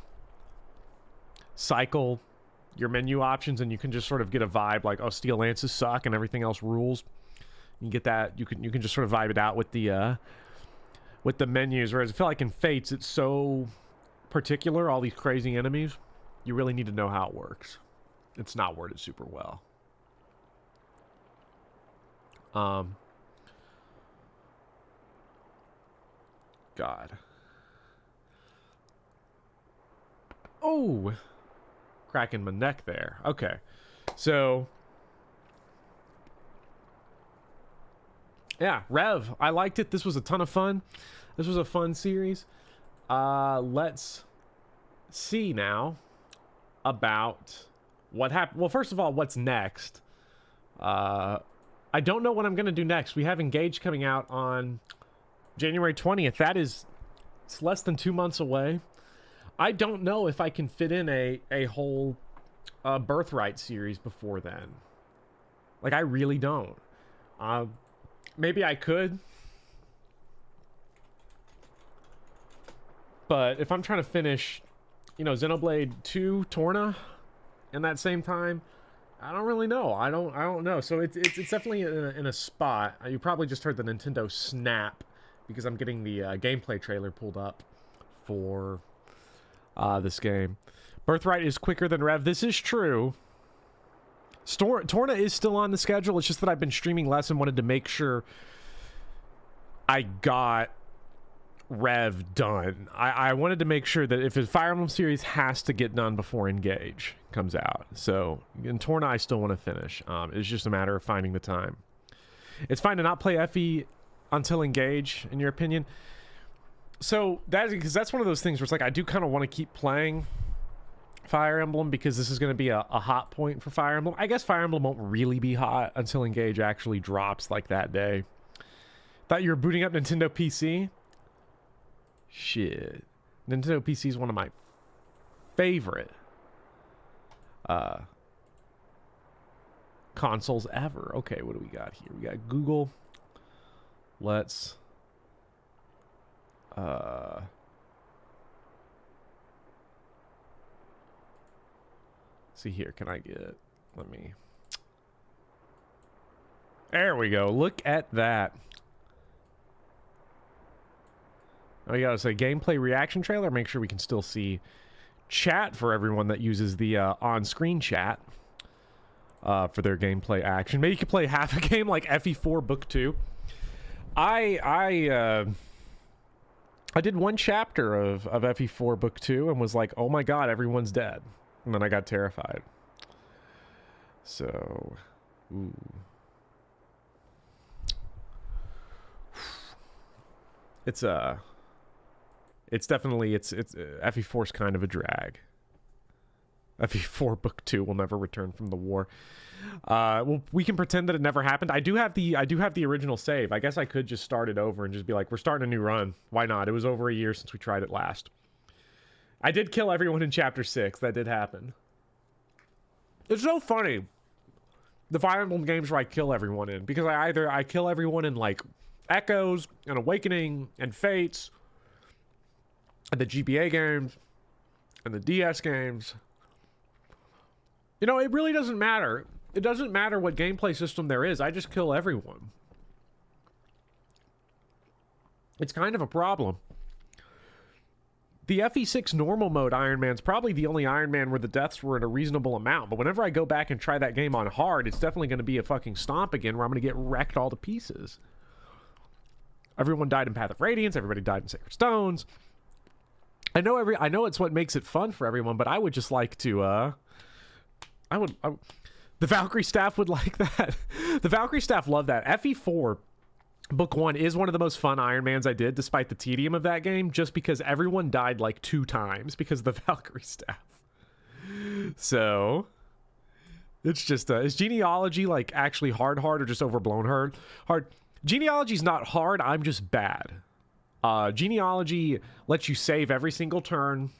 cycle your menu options and you can just sort of get a vibe like, oh, steel lances suck and everything else rules. You get that. You can just sort of vibe it out with the menus. Whereas I feel like in Fates, it's so particular, all these crazy enemies. You really need to know how it works. It's not worded super well. God. Oh, cracking my neck there. Okay, so yeah, Rev, I liked it. This was a ton of fun. This was a fun series. Let's see now about what happened. Well, first of all, what's next? I don't know what I'm gonna do next. We have Engage coming out on January 20th. It's less than 2 months away. I don't know if I can fit in a whole Birthright series before then. Like, I really don't. Maybe I could. But if I'm trying to finish, you know, Xenoblade 2 Torna in that same time, I don't really know. I don't know. So it's definitely in a spot. You probably just heard the Nintendo snap because I'm getting the gameplay trailer pulled up for this game. Birthright is quicker than Rev. This is true. Torna is still on the schedule. It's just that I've been streaming less and wanted to make sure I got Rev done. I wanted to make sure that if the Fire Emblem series has to get done before Engage comes out. So in Torna, I still want to finish. It's just a matter of finding the time. It's fine to not play FE until Engage, in your opinion. So that's one of those things where it's like I do kind of want to keep playing Fire Emblem because this is going to be a hot point for Fire Emblem. I guess Fire Emblem won't really be hot until Engage actually drops, like that day. Thought you were booting up Nintendo PC? Shit. Nintendo PC is one of my favorite consoles ever. Okay, what do we got here? We got Google. Let's see here. Can I get, there we go. Look at that. Oh, you gotta say gameplay reaction trailer. Make sure we can still see chat for everyone that uses the on-screen chat for their gameplay action. Maybe you could play half a game like FE4 Book 2. I did one chapter of FE4 Book 2 and was like, oh my god, everyone's dead. And then I got terrified. So, ooh. It's definitely, FE4's kind of a drag. FE4 Book 2 will never return from the war. Well, we can pretend that it never happened. I do have the original save. I guess I could just start it over and just be like, we're starting a new run. Why not? It was over a year since we tried it last. I did kill everyone in Chapter 6. That did happen. It's so funny. The Fire Emblem games where I kill everyone in. Because I kill everyone in, like, Echoes, and Awakening, and Fates, and the GBA games, and the DS games. You know, it really doesn't matter. It doesn't matter what gameplay system there is. I just kill everyone. It's kind of a problem. The FE6 normal mode Iron Man's probably the only Iron Man where the deaths were in a reasonable amount. But whenever I go back and try that game on hard, it's definitely going to be a fucking stomp again where I'm going to get wrecked all to pieces. Everyone died in Path of Radiance. Everybody died in Sacred Stones. I know it's what makes it fun for everyone, but I would just like to, the Valkyrie staff would like that. The Valkyrie staff love that. FE4 Book 1 is one of the most fun Iron Mans I did, despite the tedium of that game, just because everyone died like 2 times because of the Valkyrie staff. So, it's just, is Genealogy like actually hard or just overblown hard? Genealogy's not hard, I'm just bad. Genealogy lets you save every single turn.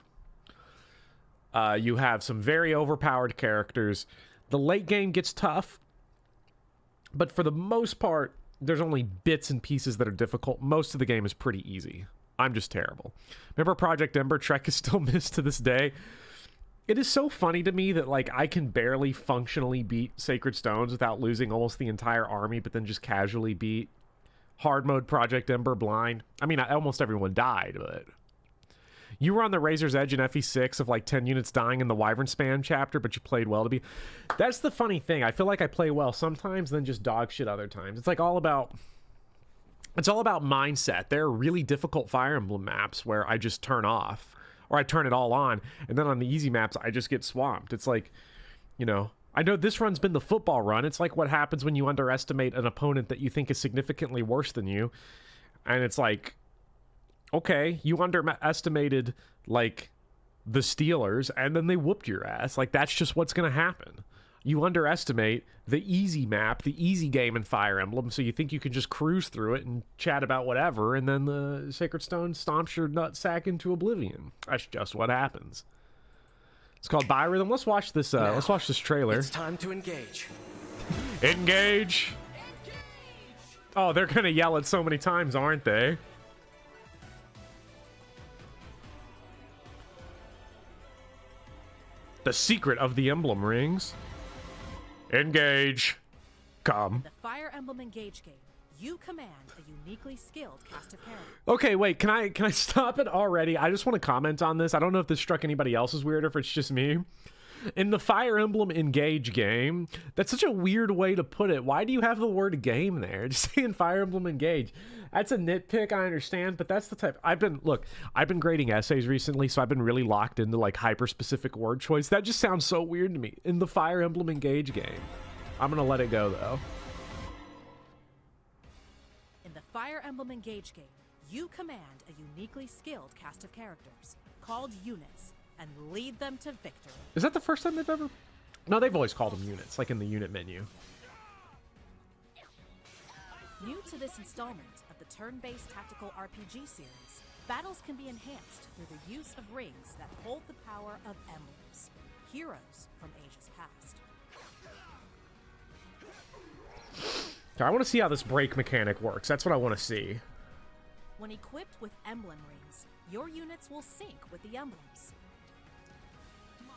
You have some very overpowered characters. The late game gets tough, but for the most part, there's only bits and pieces that are difficult. Most of the game is pretty easy. I'm just terrible. Remember Project Ember? Trek is still missed to this day. It is so funny to me that, like, I can barely functionally beat Sacred Stones without losing almost the entire army, but then just casually beat hard mode Project Ember blind. I mean, almost everyone died, but... You were on the razor's edge in FE6 of like 10 units dying in the Wyvern Span chapter, but you played well to be... That's the funny thing. I feel like I play well sometimes, then just dog shit other times. It's like all about... It's all about mindset. There are really difficult Fire Emblem maps where I just turn off, or I turn it all on, and then on the easy maps, I just get swamped. It's like, you know... I know this run's been the football run. It's like what happens when you underestimate an opponent that you think is significantly worse than you. And it's like... Okay, you underestimated, like, the Steelers, and then they whooped your ass. Like, that's just what's going to happen. You underestimate the easy map, the easy game in Fire Emblem, so you think you can just cruise through it and chat about whatever, and then the Sacred Stone stomps your nutsack into oblivion. That's just what happens. It's called Biorhythm. Let's watch this, let's watch this trailer. It's time to engage. Engage! Oh, they're going to yell it so many times, aren't they? The secret of the emblem rings. Engage. Come. The Fire Emblem Engage game. You command a uniquely skilled cast of characters. Okay, wait, can I stop it already? I just want to comment on this. I don't know if this struck anybody else as weird or if it's just me. In the Fire Emblem Engage game, that's such a weird way to put it. Why do you have the word game there? Just saying Fire Emblem Engage. That's a nitpick, I understand, but that's the type... I've been grading essays recently, so I've been really locked into, like, hyper-specific word choice. That just sounds so weird to me. In the Fire Emblem Engage game. I'm gonna let it go, though. In the Fire Emblem Engage game, you command a uniquely skilled cast of characters, called units, and lead them to victory. Is that the first time they've ever... No, they've always called them units, like in the unit menu. New to this installment of the turn-based tactical RPG series, battles can be enhanced through the use of rings that hold the power of emblems, heroes from ages past. I want to see how this break mechanic works. That's what I want to see. When equipped with emblem rings, your units will sync with the emblems,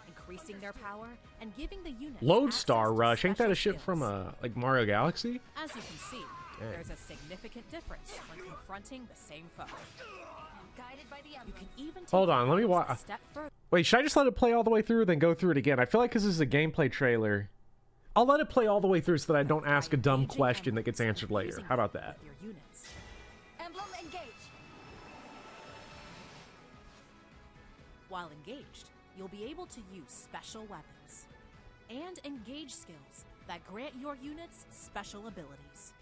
increasing their power and giving the units Lodestar Rush, ain't that a special shit from skills. like Mario Galaxy? As you can see, there's a significant difference when confronting the same foe. Guided by the You emblem. can even take Hold on, the let me emblems wa- a step further. Wait, should I just let it play all the way through, then go through it again? I feel like because this is a gameplay trailer, I'll let it play all the way through so that I don't ask a dumb Engaging question that gets emblems answered and later. using How about them that? with your units. Emblem engage. While engaged, you'll be able to use special weapons and engage skills that grant your units special abilities.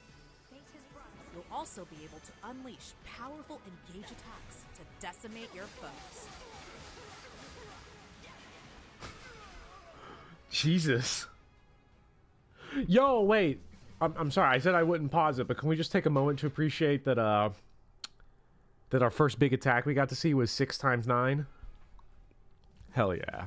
Fate has brought us. You'll also be able to unleash powerful engage attacks to decimate your foes. Jesus. Yo, wait. I'm sorry. I said I wouldn't pause it, but can we just take a moment to appreciate that that our first big attack we got to see was 6 times 9? Hell yeah.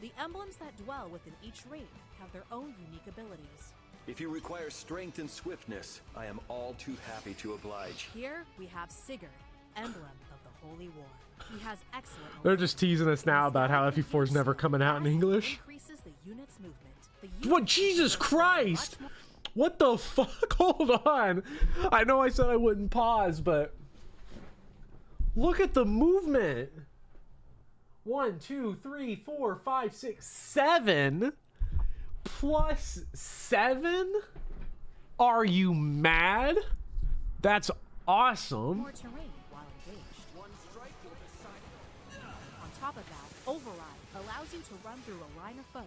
The emblems that dwell within each raid have their own unique abilities. If you require strength and swiftness, I am all too happy to oblige. Here we have Sigurd, emblem of the Holy War. He has excellent. They're just teasing us now about how FE4 is never coming out in English. Increases the unit's movement. The What? unit Jesus controls Christ! much more- What the fuck? Hold on. I know I said I wouldn't pause, but look at the movement. 1, 2, 3, 4, 5, 6, 7 plus 7? Are you mad? That's awesome. More terrain while engaged. On top of that, Override allows you to run through a line of foes,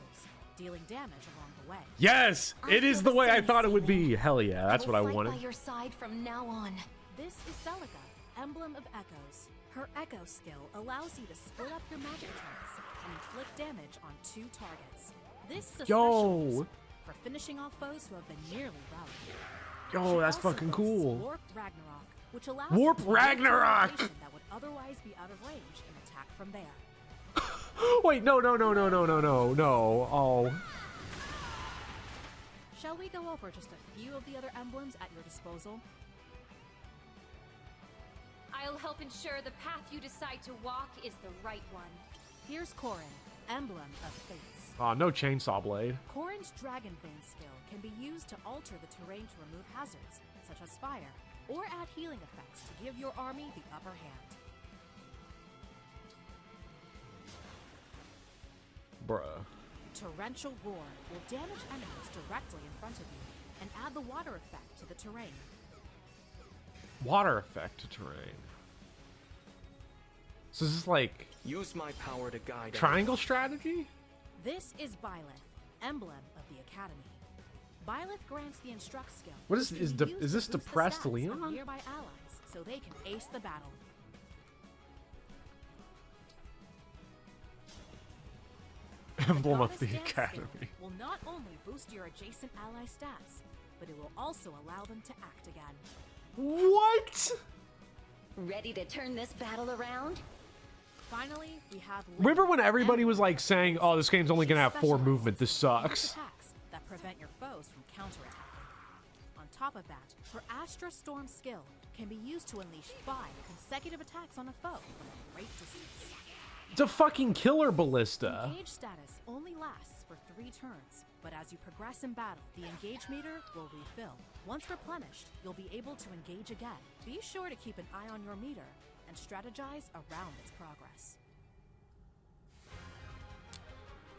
dealing damage along the way. Yes, it is the way I thought it would be. Hell yeah, that's what I will fight wanted. by your side from now on. This is Celica, emblem of Echoes. Her Echo skill allows you to split up your magic attacks and inflict damage on 2 targets. This is a Yo. special use for finishing off foes who have been nearly routed. Yo, She that's also fucking boasts cool. Warp Ragnarok, which allows Warp you to move to a Ragnarok! location that would otherwise be out of range and attack from there. Wait, no. Oh. Shall we go over just a few of the other emblems at your disposal? I'll help ensure the path you decide to walk is the right one. Here's Corin, emblem of Fates. Oh, no chainsaw blade. Corin's Dragon Vein skill can be used to alter the terrain to remove hazards, such as fire, or add healing effects to give your army the upper hand. Bruh. Torrential Roar will damage enemies directly in front of you and add the water effect to the terrain. Water effect to terrain. So is this like Use my power to guide triangle strategy? This is Byleth, emblem of the Academy. Byleth grants the Instruct skill. What is- which is can be de- used is to this boost the depressed stats of Leon? nearby allies so they can ace the battle. Emblem of Goddess the Dance Academy. skill will not only boost your adjacent ally stats, but it will also allow them to act again. What? Ready to turn this battle around? Finally, we have Remember when Link, everybody was emblem like saying, "Oh, this game's only gonna have 4 specializes movement. This in sucks." attacks that prevent your foes from counterattacking. On top of that, her Astra Storm skill can be used to unleash 5 consecutive attacks on a foe from a great distance. It's a fucking killer ballista. Engage status only lasts for 3 turns, but as you progress in battle, the engage meter will refill. Once replenished, you'll be able to engage again. Be sure to keep an eye on your meter and strategize around its progress.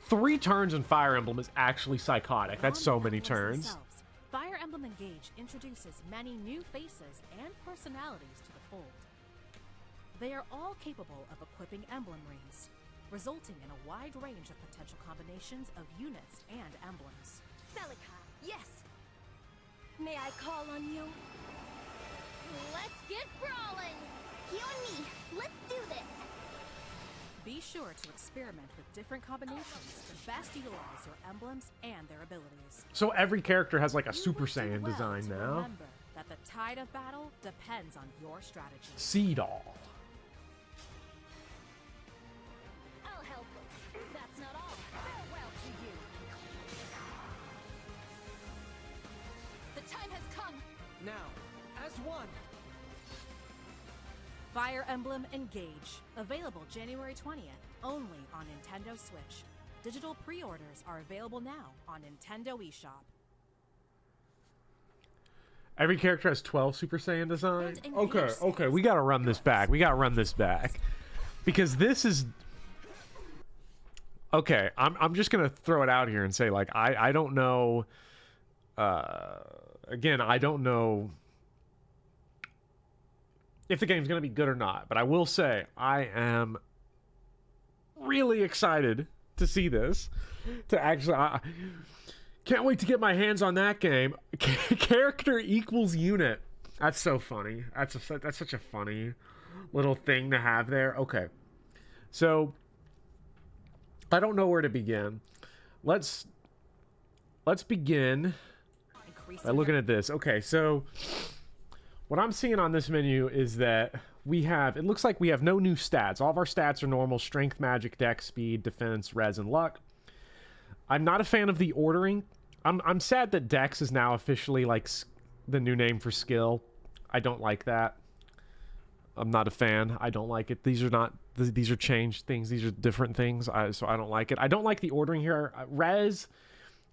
3 turns in Fire Emblem is actually psychotic. That's so Beyond the many emblems turns. themselves, Fire Emblem Engage introduces many new faces and personalities to the fold. They are all capable of equipping emblem rings, resulting in a wide range of potential combinations of units and emblems. Celica, yes. May I call on you? Let's get brawling! You and me, let's do this! Be sure to experiment with different combinations to best utilize your emblems and their abilities. So every character has like a You Super would do Saiyan well design to now. Remember that the tide of battle depends on your strategy. Sea Doll. I'll help. That's not all. Farewell to you. The time has come. Now, as one. Fire Emblem Engage, available January 20th, only on Nintendo Switch. Digital pre-orders are available now on Nintendo eShop. Every character has 12 Super Saiyan design. And Okay, engage okay, we gotta run this back. We gotta run this back. Because this is... Okay, I'm just gonna throw it out here and say, like, I don't know... again, I don't know if the game's gonna be good or not, but I will say I am really excited to see this. To actually... Can't wait to get my hands on that game. Character equals unit. That's so funny. That's such a funny little thing to have there. Okay. So I don't know where to begin. Let's begin by looking at this. Okay, so what I'm seeing on this menu is that we have, it looks like we have no new stats. All of our stats are normal: strength, magic, dex, speed, defense, res, and luck. I'm not a fan of the ordering. I'm sad that dex is now officially like the new name for skill. I don't like that. I'm not a fan. I don't like it. These are changed things. These are different things. So I don't like it. I don't like the ordering here. Res,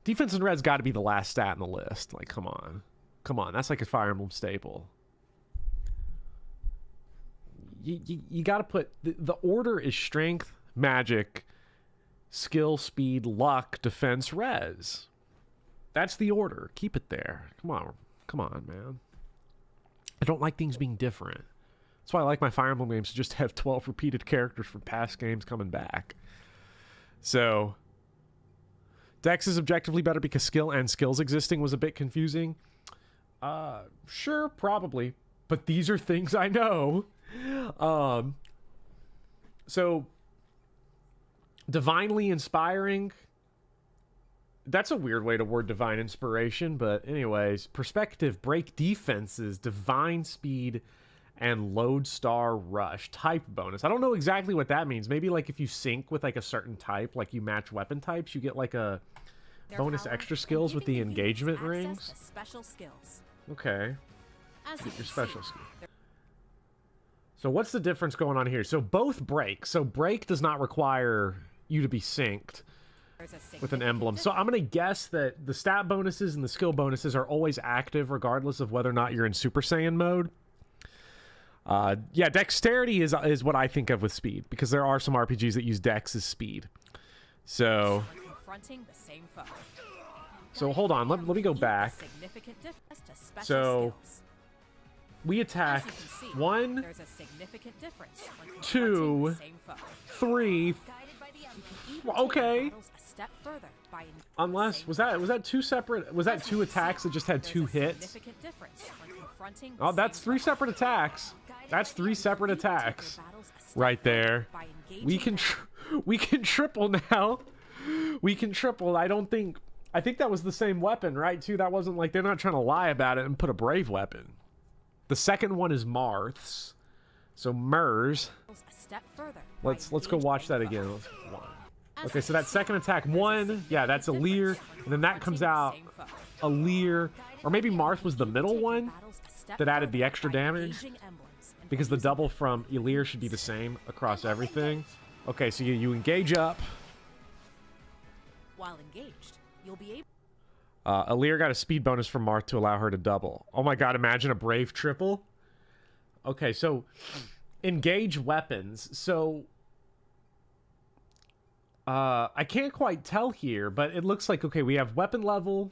defense and res got to be the last stat in the list. Like, come on. Come on. That's like a Fire Emblem staple. You got to put... The order is strength, magic, skill, speed, luck, defense, res. That's the order. Keep it there. Come on. Come on, man. I don't like things being different. That's why I like my Fire Emblem games to just have 12 repeated characters from past games coming back. So, Dex is objectively better because skill and skills existing was a bit confusing. Sure, probably. But these are things I know. So, divinely inspiring. That's a weird way to word divine inspiration, but anyways, perspective, break defenses, divine speed, and lodestar rush type bonus. I don't know exactly what that means. Maybe like if you sync with like a certain type, like you match weapon types, you get like a bonus extra skills with the engagement rings. Special skills. Okay. As Get your special skill. So what's the difference going on here? So both break. So break does not require you to be synced with an emblem. So I'm going to guess that the stat bonuses and the skill bonuses are always active regardless of whether or not you're in Super Saiyan mode. Yeah, dexterity is what I think of with speed, because there are some RPGs that use dex as speed. So hold on, let me go back. So we attack 1, 2, 3. Okay. Unless was that two separate? Was that two attacks that just had 2 hits? Oh, that's 3 separate attacks. That's 3 separate attacks right there. We can triple now. We can triple. I think that was the same weapon, right? Too. That wasn't like they're not trying to lie about it and put a brave weapon. The second one is Marth's. So Mers. Let's go watch that again. Okay, so that second attack, 1, yeah, that's a Lear, and then that comes out a Lear, or maybe Marth was the middle one that added the extra damage, because the double from Elir should be the same across everything. Okay, so you engage up. While engaged, you'll be able. Elir got a speed bonus from Marth to allow her to double. Oh my god, imagine a brave triple. Okay, so engage weapons. So I can't quite tell here, but it looks like, okay, we have weapon level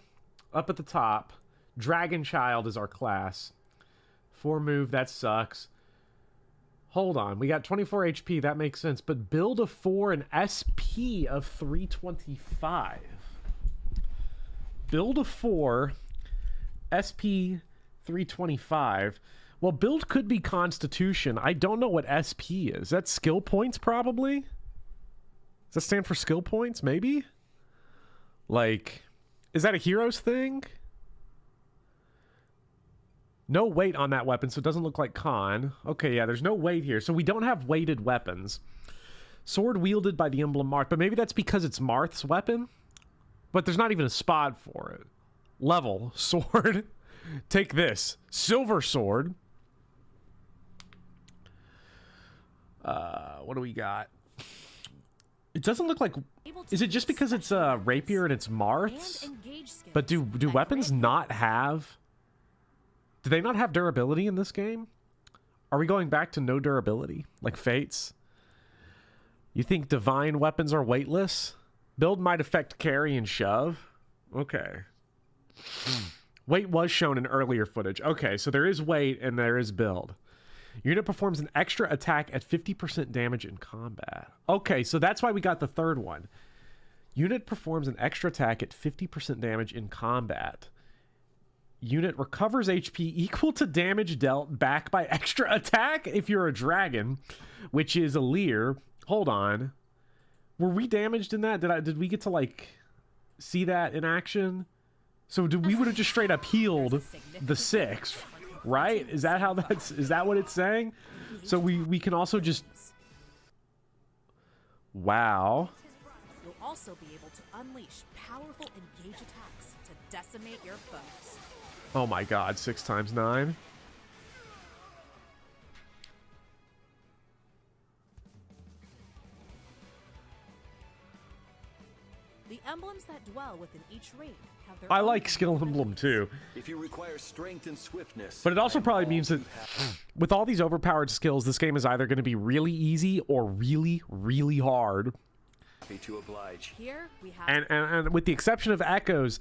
up at the top. Dragon Child is our class. 4 move, that sucks. Hold on, we got 24 HP, that makes sense. But build a 4 and SP of 325. Build a 4, SP 325. Well, build could be Constitution. I don't know what SP is. That's skill points, probably? Does that stand for skill points, maybe? Like, is that a hero's thing? No weight on that weapon, so it doesn't look like con. Okay, yeah, there's no weight here. So we don't have weighted weapons. Sword wielded by the Emblem Marth, but maybe that's because it's Marth's weapon? But there's not even a spot for it. Level, sword. Take this. Silver sword. What do we got? It doesn't look like... Is it just because it's a rapier and it's Marth's? But do weapons not have Do they not have durability in this game? Are we going back to no durability, like Fates? You think divine weapons are weightless? Build might affect carry and shove? Okay. Weight was shown in earlier footage. Okay, so there is weight and there is build. Unit performs an extra attack at 50% damage in combat. Okay, so that's why we got the third one. Unit performs an extra attack at 50% damage in combat. Unit recovers HP equal to damage dealt back by extra attack if you're a dragon, which is a Lear. Hold on. Were we damaged in that? Did we get to like see that in action? So we would have just straight up healed the 6, right? Is that what it's saying? So we can also just, wow. You'll also be able to unleash powerful engage attacks to decimate your foes. Oh my god, 6 times 9. The emblems that dwell within each raid have their I own like skill unique emblem too. If you require strength and swiftness, But it also I am probably all means that too happy with all these overpowered skills, this game is either going to be really easy or really, really hard. to oblige. Here we have And with the exception of Echoes,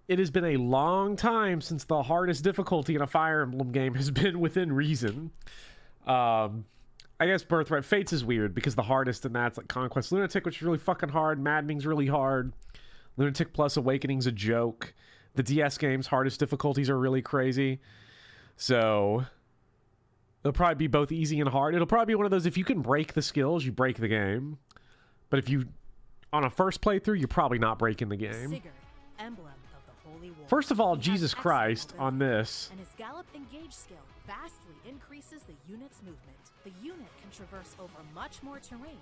it has been a long time since the hardest difficulty in a Fire Emblem game has been within reason. I guess Birthright Fates is weird because the hardest in that's like Conquest Lunatic, which is really fucking hard. Maddening's really hard. Lunatic plus Awakening's a joke. The DS games' hardest difficulties are really crazy. So it'll probably be both easy and hard. It'll probably be one of those, if you can break the skills, you break the game. But if you, on a first playthrough, you're probably not breaking the game. Sigurd, emblem of the Holy War. First of all, He has Jesus excellent Christ, on mobility, this. and his Gallop Engage skill vastly increases the unit's movement. The unit can traverse over much more terrain.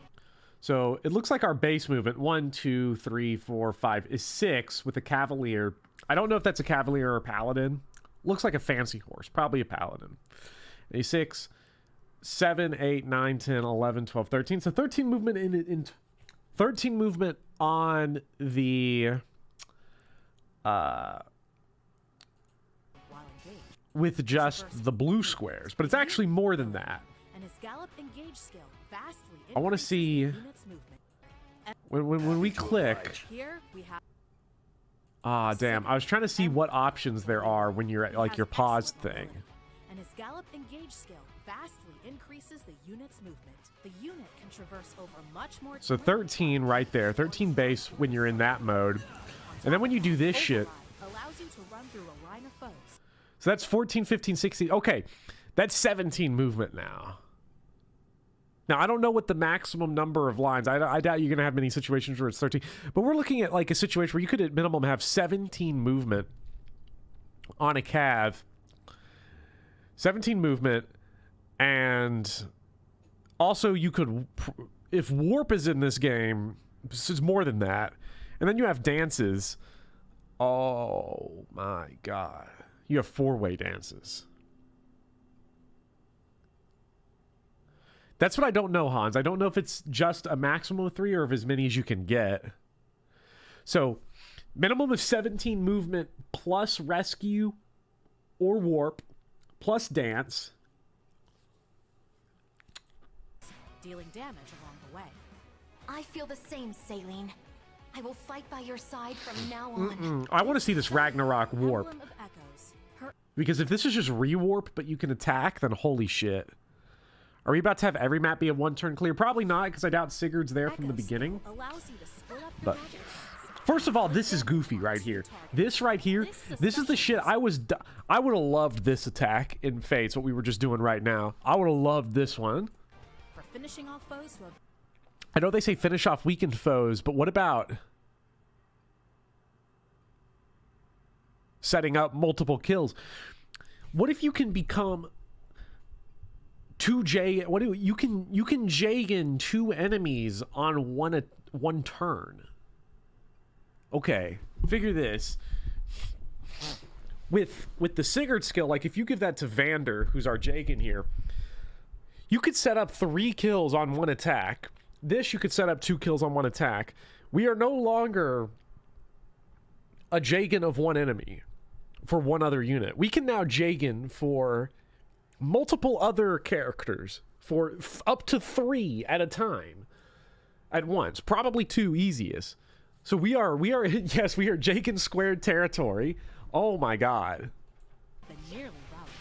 So it looks like our base movement, 1, 2, 3, 4, 5, is 6 with a Cavalier. I don't know if that's a Cavalier or a Paladin. Looks like a fancy horse, probably a Paladin. A 6, 7, 8, 9, 10, 11, 12, 13. So 13 movement in 13 movement on the While engaged, with just the blue squares, but it's actually more than that. and his Gallop Engage skill vastly I wanna increases see- the unit's movement. When we click, Here we have ah damn, I was trying to see what options there are when you're at like your pause thing. And his Gallop Engage skill vastly increases the unit's movement. The unit can traverse over much more So terrain. 13 right there, 13 base when you're in that mode. And then when you do this shit, Override allows you to run through a line of foes. so that's 14, 15, 16. Okay, that's 17 movement now. Now, I don't know what the maximum number of lines, I doubt you're going to have many situations where it's 13, but we're looking at like a situation where you could at minimum have 17 movement on a Cav, 17 movement, and also you could, if Warp is in this game, this is more than that, and then you have dances. Oh my god. You have 4-way dances. That's what I don't know, Hans. I don't know if it's just a maximum of 3 or of as many as you can get. So, minimum of 17 movement plus rescue or warp plus dance. Dealing damage along the way. I feel the same, Saline. I will fight by your side from now on. I want to see this Ragnarok warp. Emblem of Echoes. Her Because if this is just rewarp, but you can attack, then holy shit. Are we about to have every map be a one-turn clear? Probably not, because I doubt Sigurd's there from the Echo beginning. skill allows you to split up your But magic points. first of all, this is goofy right here. This right here, this is the shit I would have loved this attack in Fates, what we were just doing right now. I would have loved this one. For finishing off foes who have I know they say finish off weakened foes, but what about setting up multiple kills? What if you can become two you can Jagan 2 enemies on one turn? Okay, figure this. With the Sigurd skill, like if you give that to Vander, who's our Jagan here, you could set up 3 kills on one attack. This, you could set up 2 kills on one attack. We are no longer a Jagan of one enemy. for one other unit. We can now Jagan for multiple other characters for up to 3 at a time at once, probably 2 easiest. So we are yes, we are Jagan squared territory. Oh my god. Been nearly routed.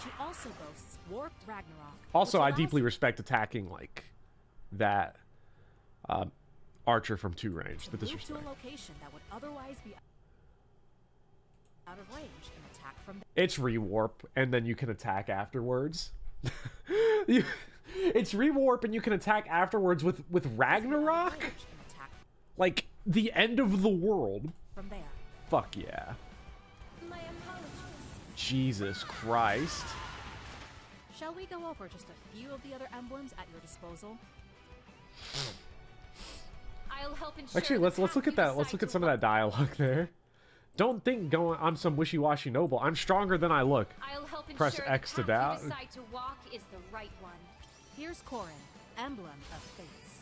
She also boasts Warp Ragnarok. Also, which I allows deeply you respect attacking like that archer from 2 range. to The move to disrespect. a location that would otherwise be out of range and attack from It's rewarp, and then you can attack afterwards. It's rewarp, and you can attack afterwards with Ragnarok. range and attack Like the end of the world. from there. Fuck yeah. My apologies. Jesus Christ. Shall we go over just a few of the other emblems at your disposal? I'll help ensure Actually, the let's path look at you that. Let's decide look at to some of that dialogue there. Don't think I'm some wishy-washy noble. I'm stronger than I look. I'll help ensure Press the X to path doubt. you decide to walk is the right one. Here's Corin, Emblem of Fates.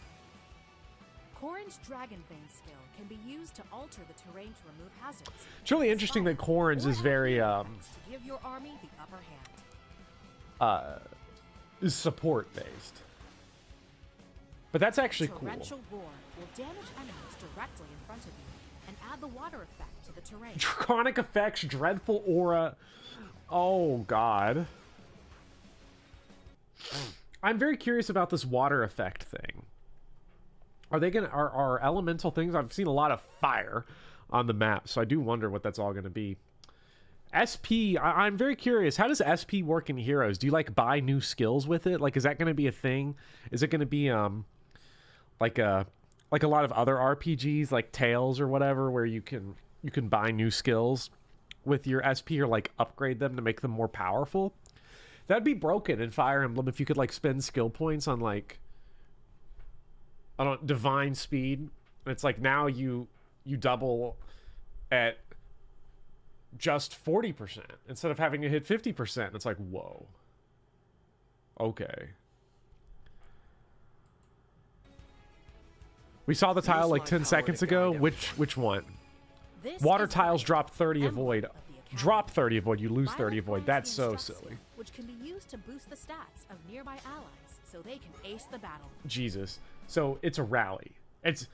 Corin's Dragon Vein skill can be used to alter the terrain to remove hazards. It's really interesting that Corin's is very to give your army the upper hand. is support based. But that's actually cool. Torrential roar will damage enemies directly in front of you and add the water effect to the terrain. Draconic effects, dreadful aura. Oh god. I'm very curious about this water effect thing. Are they gonna are elemental things? I've seen a lot of fire on the map, so I do wonder what that's all gonna be. SP, I'm very curious. How does SP work in Heroes? Do you like buy new skills with it? Like, is that gonna be a thing? Is it gonna be like a lot of other RPGs like Tales or whatever, where you can buy new skills with your SP or like upgrade them to make them more powerful? That'd be broken in Fire Emblem if you could like spend skill points on like, I don't know, divine speed. And it's like now you double at just 40% instead of having to hit 50%. It's like, whoa. Okay. We saw the tile like 10 seconds ago. Which one? This Water is tiles Violet, drop 30 Emblem avoid. of the Academy. Drop 30 avoid, you lose 30 Violet avoid. finds That's the so instruct silly. skill, which can be used to boost the stats of nearby allies so they can ace the battle. Jesus. So it's a rally. It's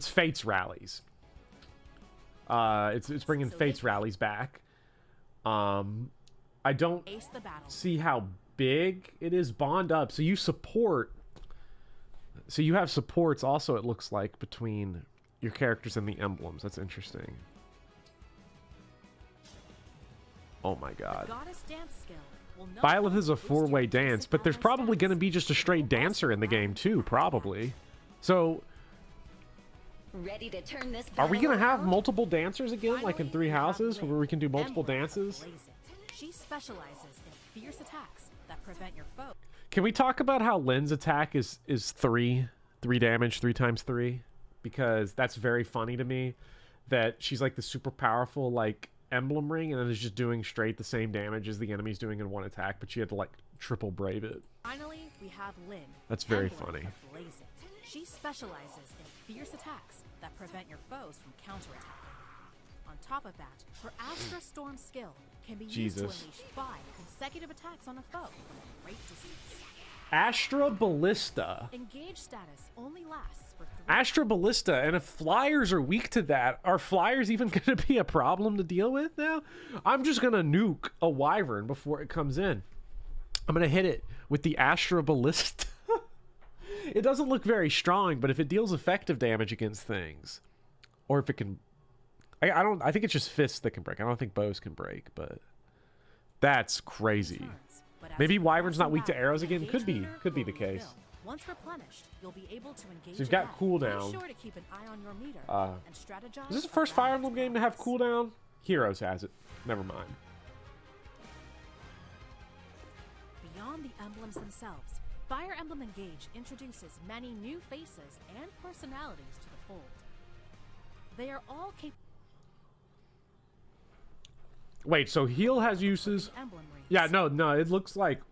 Fates rallies. It's bringing So Fates they- rallies back. I don't Ace the battle. see how big it is. Bond up. So you support. So you have supports also, it looks like, between your characters and the emblems. That's interesting. Oh my god. Goddess dance skill will not Byleth only is a boost your 4-way adjacent dance, but there's ally probably stats, going to be just a straight but will dancer also in the game allow too, you to probably. So, Ready to turn this are we battle going to have around? multiple dancers again, like in Finally, 3 we have houses, Lyn, where we can do multiple Emblem of dances? Blaze It. She specializes in fierce attacks that prevent your foe. Can we talk about how Lyn's attack is 3 damage, 3 times 3? Because that's very funny to me, that she's like the super powerful like emblem ring, and then is just doing straight the same damage as the enemy's doing in one attack, but she had to like triple brave it. Finally, we have Lyn. That's very Emblem funny. of Blaze It. She specializes in fierce attacks that prevent your foes from counterattacking. On top of that, her Astra Storm skill can be used to Jesus. unleash 5 consecutive attacks on a foe from a great distance. Astra Ballista. Engage status only lasts for 3 Astra Ballista, and if flyers are weak to that, are flyers even going to be a problem to deal with now? I'm just going to nuke a wyvern before it comes in. I'm going to hit it with the Astra Ballista. It doesn't look very strong, but if it deals effective damage against things, or if it can... I think it's just fists that can break. I don't think bows can break, but that's crazy. turns. But as Maybe you Wyvern's progress not weak to in battle, arrows again? engage Could be meter the will case. refill. Once replenished, you'll be able to engage. So you've got again. cooldown. Be sure to keep an eye on your meter and strategize. Is this the first Fire around Emblem its game to have boundaries. cooldown? Heroes has it. Never mind. Beyond the emblems themselves, Fire Emblem Engage introduces many new faces and personalities to the fold. They are all capable Wait, so heal has uses? of emblem rings. Yeah, no, it looks like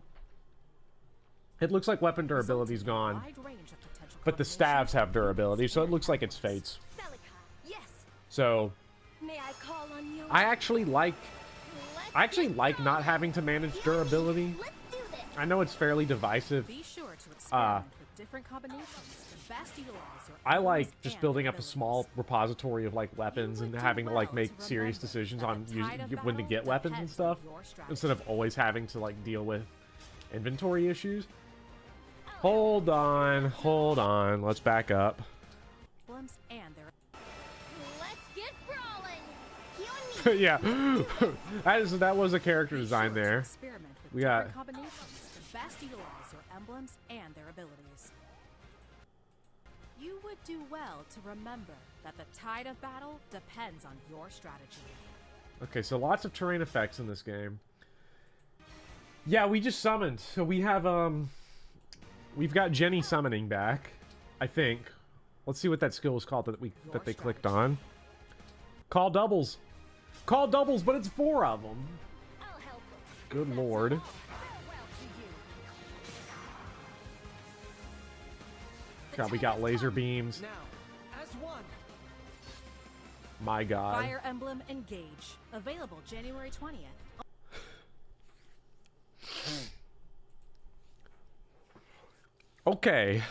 weapon durability's resulting in a gone, wide range of potential but the combinations staves have of durability, so it and looks like it's emblems. Fates. Celica, yes. So May May I call on you? I actually like Let's get not having to manage brawling. durability. Let's do this. I know it's fairly divisive. Be sure to experiment with different combinations to best utilize your I emblems like just and building up a abilities. small repository of like weapons and having to like make serious decisions on when to get weapons and stuff, instead of always having to like deal with inventory issues. Hold on, let's back up. Emblems and their Let's get brawling. You and me. Yeah, that was a character design there. experiment with We got- different combinations to best utilize your emblems and their abilities. You would do well to remember that the tide of battle depends on your strategy. Okay, so lots of terrain effects in this game. Yeah, we just summoned. So we have we've got Jenny summoning back, I think. Let's see what that skill is called that they clicked on. Call doubles. Call doubles, but it's 4 of them. I'll help them. Good lord. Farewell to you. God, we got laser beams. Now, as one. My god. Fire Emblem Engage, available January 20th. Okay.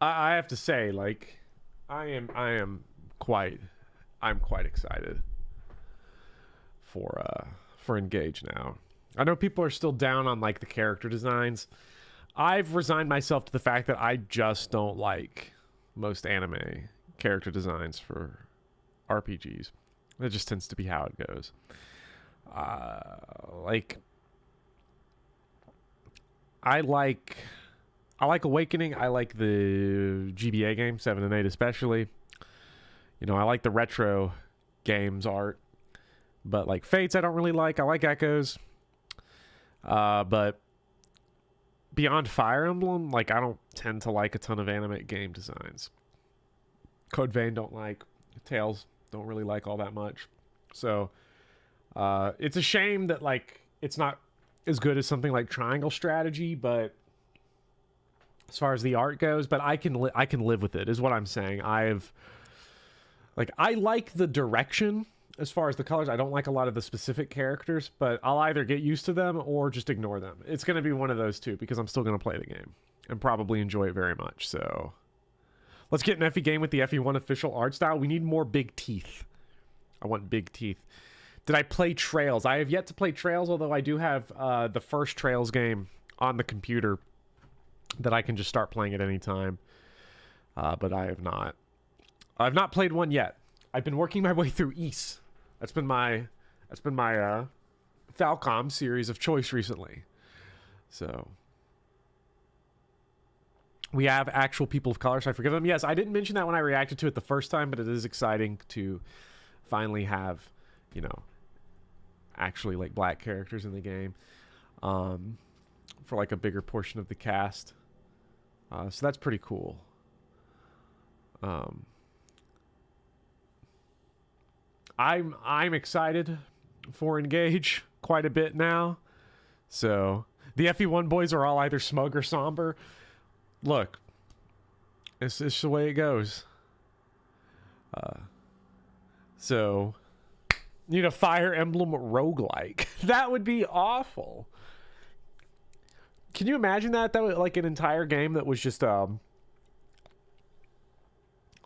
I have to say, like, I'm quite excited for Engage now. I know people are still down on like the character designs. I've resigned myself to the fact that I just don't like most anime character designs for RPGs. That just tends to be how it goes. Like, I like Awakening. I like the GBA game 7 and 8 especially. You know, I like the retro games art, but like Fates I don't really like. I like Echoes, but beyond Fire Emblem, like, I don't tend to like a ton of anime game designs. Code Vein don't like. Tales don't really like all that much. So it's a shame that like it's not as good as something like Triangle Strategy, but as far as the art goes, but I can live with it is what I'm saying. I like the direction as far as the colors. I don't like a lot of the specific characters, but I'll either get used to them or just ignore them. It's going to be one of those two because I'm still going to play the game and probably enjoy it very much. So let's get an FE game with the FE1 official art style. We need more big teeth. I want big teeth. Did I play Trails? I have yet to play Trails, although I do have the first Trails game on the computer that I can just start playing at any time. But I have not. I've not played one yet. I've been working my way through Ys. That's been my Falcom series of choice recently. So we have actual people of color, so I forgive them. Yes, I didn't mention that when I reacted to it the first time, but it is exciting to finally have, you know, actually like black characters in the game, for like a bigger portion of the cast. So that's pretty cool. I'm excited for Engage quite a bit now. So the FE1 boys are all either smug or somber. Look, it's just the way it goes. So need a Fire Emblem roguelike. That would be awful. Can you imagine that? That was like an entire game that was just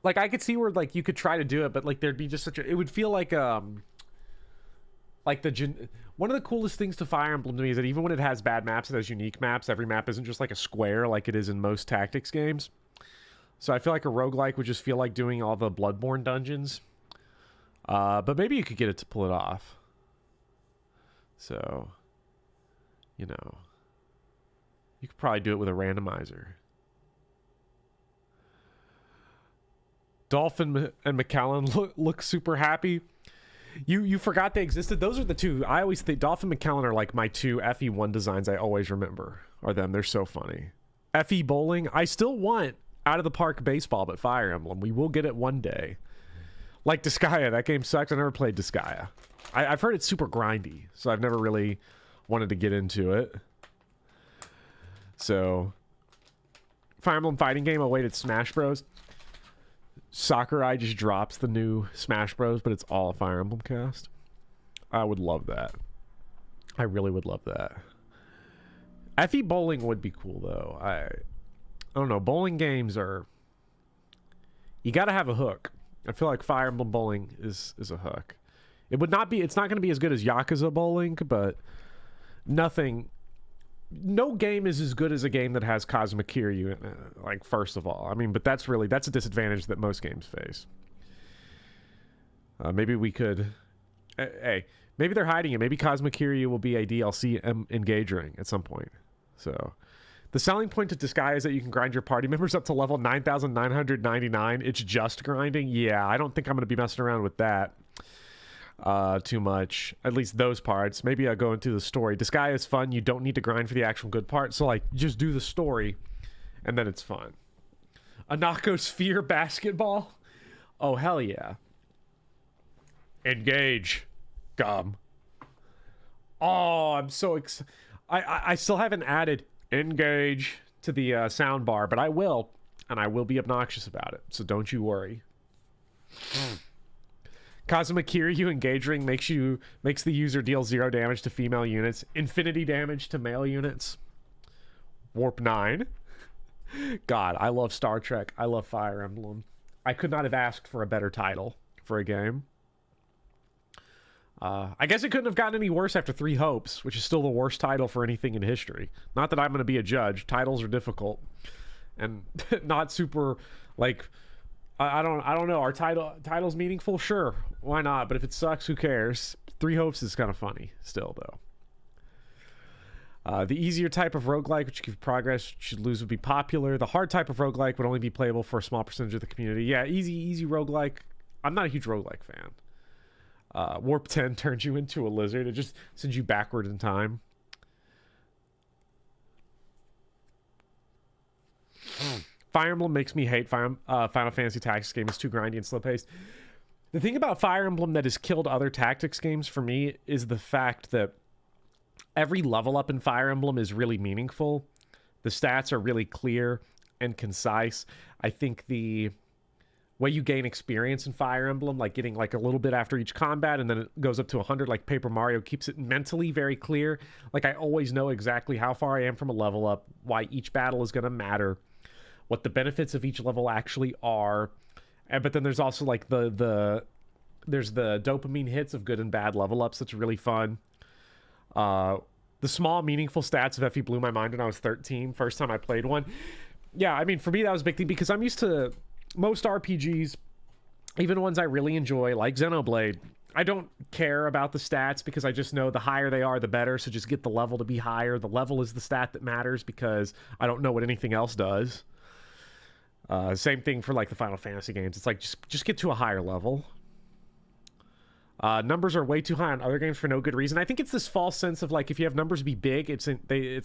like, I could see where like you could try to do it, but like there'd be just such a, it would feel like one of the coolest things to Fire Emblem to me is that even when it has bad maps, it has unique maps. Every map isn't just like a square like it is in most tactics games. So I feel like a roguelike would just feel like doing all the Bloodborne dungeons. But maybe you could get it to pull it off. So, you know, you could probably do it with a randomizer. Dolphin and McAllen look super happy. You forgot they existed. Those are the two. I always think Dolphin and McAllen are like my two FE1 designs I always remember are them. They're so funny. FE Bowling. I still want Out of the Park Baseball, but Fire Emblem. We will get it one day. Like Disgaea. That game sucks. I never played Disgaea. I've heard it's super grindy, so I've never really wanted to get into it. So, Fire Emblem fighting game awaited Smash Bros. Sakurai just drops the new Smash Bros, but it's all a Fire Emblem cast. I would love that. I really would love that. FE bowling would be cool though. I don't know. Bowling games are. You got to have a hook. I feel like Fire Emblem bowling is a hook. It would not be. It's not going to be as good as Yakuza bowling, but nothing. No game is as good as a game that has Cosmic Kiryu in it, like, first of all. I mean, but that's a disadvantage that most games face. Maybe we could... Hey, maybe they're hiding it. Maybe Cosmic Kiryu will be a DLC Engage ring at some point. So, the selling point to Disgaea is that you can grind your party members up to level 9,999. It's just grinding? Yeah, I don't think I'm going to be messing around with that. Too much, at least those parts. Maybe I'll go into the story. Disgaea is fun. You don't need to grind for the actual good part, so like just do the story and then it's fun. Anako Sphere basketball, oh hell yeah. Engage gum. Oh, I'm so excited. I still haven't added Engage to the sound bar, but I will, and I will be obnoxious about it, so don't you worry. Cosmic Kiryu Engage Ring makes the user deal 0 damage to female units, infinity damage to male units. Warp 9. God, I love Star Trek. I love Fire Emblem. I could not have asked for a better title for a game. I guess it couldn't have gotten any worse after 3 Hopes, which is still the worst title for anything in history. Not that I'm going to be a judge. Titles are difficult and not super like. I don't know. Are titles meaningful? Sure, why not? But if it sucks, who cares? 3 Hopes is kind of funny still, though. The easier type of roguelike, which gives progress, should lose, would be popular. The hard type of roguelike would only be playable for a small percentage of the community. Yeah, easy roguelike. I'm not a huge roguelike fan. Warp 10 turns you into a lizard. It just sends you backward in time. Fire Emblem makes me hate Final Fantasy Tactics game. It's too grindy and slow-paced. The thing about Fire Emblem that has killed other tactics games for me is the fact that every level up in Fire Emblem is really meaningful. The stats are really clear and concise. I think the way you gain experience in Fire Emblem, like getting like a little bit after each combat and then it goes up to 100 like Paper Mario, keeps it mentally very clear. Like I always know exactly how far I am from a level up, why each battle is going to matter, what the benefits of each level actually are. But then there's also like there's the dopamine hits of good and bad level ups. That's really fun. The small meaningful stats of FE blew my mind when I was 13. First time I played one. Yeah, I mean, for me that was a big thing because I'm used to most RPGs, even ones I really enjoy, like Xenoblade. I don't care about the stats because I just know the higher they are, the better. So just get the level to be higher. The level is the stat that matters because I don't know what anything else does. Same thing for like the Final Fantasy games. It's like just get to a higher level. Numbers are way too high on other games for no good reason. I think it's this false sense of like if you have numbers be big, it's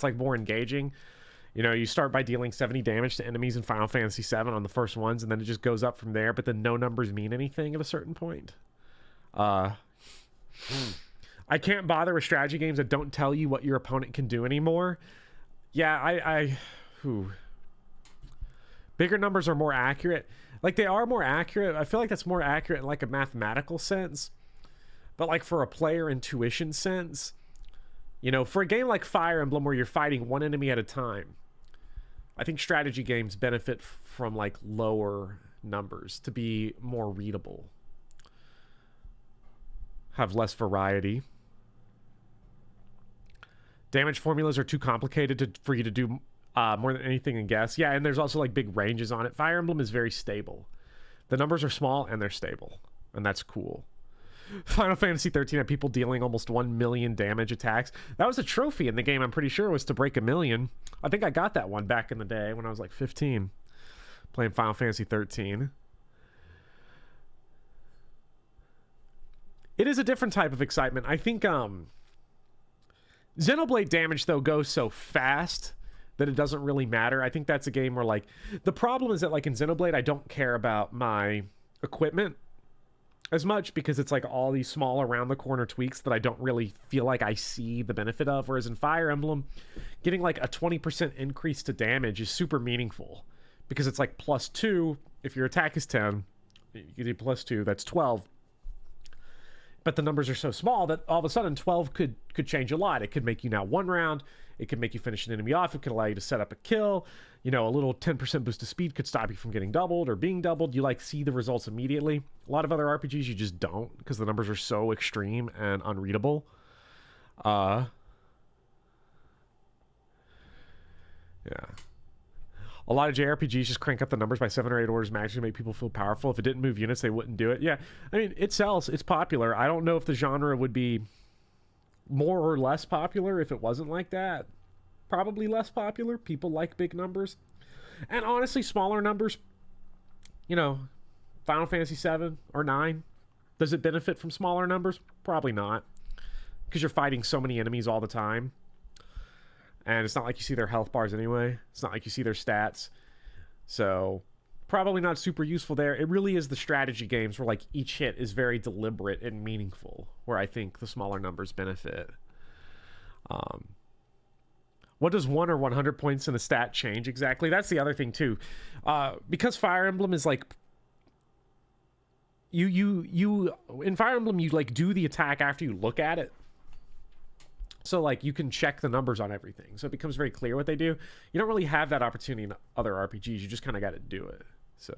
like more engaging. You know, you start by dealing 70 damage to enemies in Final Fantasy VII on the first ones, and then it just goes up from there. But then no numbers mean anything at a certain point. I can't bother with strategy games that don't tell you what your opponent can do anymore. Yeah, bigger numbers are more accurate. Like, they are more accurate. I feel like that's more accurate in, like, a mathematical sense. But, like, for a player intuition sense, you know, for a game like Fire Emblem where you're fighting one enemy at a time, I think strategy games benefit from, like, lower numbers to be more readable. Have less variety. Damage formulas are too complicated for you to do more than anything and guess. Yeah, and there's also like big ranges on it. Fire Emblem is very stable. The numbers are small and they're stable, and that's cool. Final Fantasy 13 had people dealing almost 1 million damage attacks. That was a trophy in the game, I'm pretty sure, was to break 1 million. I think I got that one back in the day when I was like 15 playing Final Fantasy 13. It is a different type of excitement. I think Xenoblade damage though goes so fast that it doesn't really matter. I think that's a game where, like, the problem is that, like, in Xenoblade, I don't care about my equipment. as much because it's like all these small around the corner tweaks that I don't really feel like I see the benefit of. Whereas in Fire Emblem, getting like a 20% increase to damage is super meaningful because it's like +2. If your attack is 10, you do +2, that's 12. But the numbers are so small that all of a sudden 12 could change a lot. It could make you now 1 round. It could make you finish an enemy off. It could allow you to set up a kill. You know, a little 10% boost to speed could stop you from getting doubled or being doubled. You like see the results immediately. A lot of other RPGs you just don't because the numbers are so extreme and unreadable. Yeah. A lot of JRPGs just crank up the numbers by 7 or 8 orders max to make people feel powerful. If it didn't move units, they wouldn't do it. Yeah, I mean, it sells. It's popular. I don't know if the genre would be more or less popular if it wasn't like that. Probably less popular. People like big numbers. And honestly, smaller numbers, you know, Final Fantasy 7 or 9, does it benefit from smaller numbers? Probably not. Because you're fighting so many enemies all the time. And it's not like you see their health bars anyway. It's not like you see their stats. So probably not super useful there. It really is the strategy games where like each hit is very deliberate and meaningful, where I think the smaller numbers benefit. What does 1 or 100 points in a stat change exactly? That's the other thing too. Because Fire Emblem is like you in Fire Emblem you like do the attack after you look at it. So, like, you can check the numbers on everything. So it becomes very clear what they do. You don't really have that opportunity in other RPGs. You just kind of got to do it. So,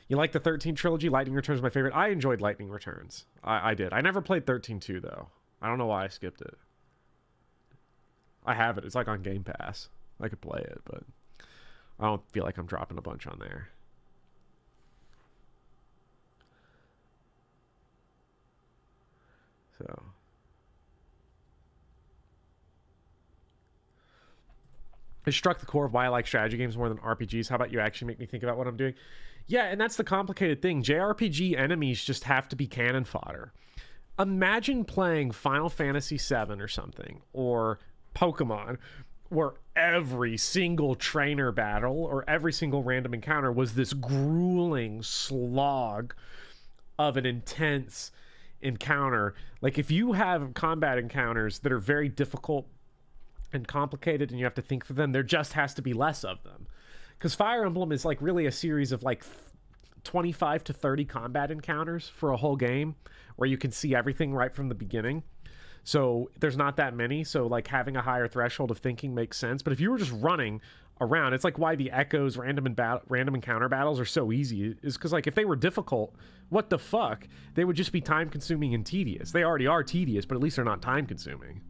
you like the 13 trilogy? Lightning Returns is my favorite. I enjoyed Lightning Returns. I did. I never played 13-2, though. I don't know why I skipped it. I have it. It's, like, on Game Pass. I could play it, but I don't feel like I'm dropping a bunch on there. So... it struck the core of why I like strategy games more than RPGs. How about you actually make me think about what I'm doing? Yeah, and that's the complicated thing. JRPG enemies just have to be cannon fodder. Imagine playing Final Fantasy VII or something, or Pokemon, where every single trainer battle or every single random encounter was this grueling slog of an intense encounter. Like, if you have combat encounters that are very difficult and complicated and you have to think through them, there just has to be less of them, because Fire Emblem is like really a series of like 25 to 30 combat encounters for a whole game where you can see everything right from the beginning. So there's not that many, so like having a higher threshold of thinking makes sense. But if you were just running around, it's like why the Echoes random encounter battles are so easy, is because like if they were difficult, what the fuck, they would just be time consuming and tedious. They already are tedious, but at least they're not time consuming.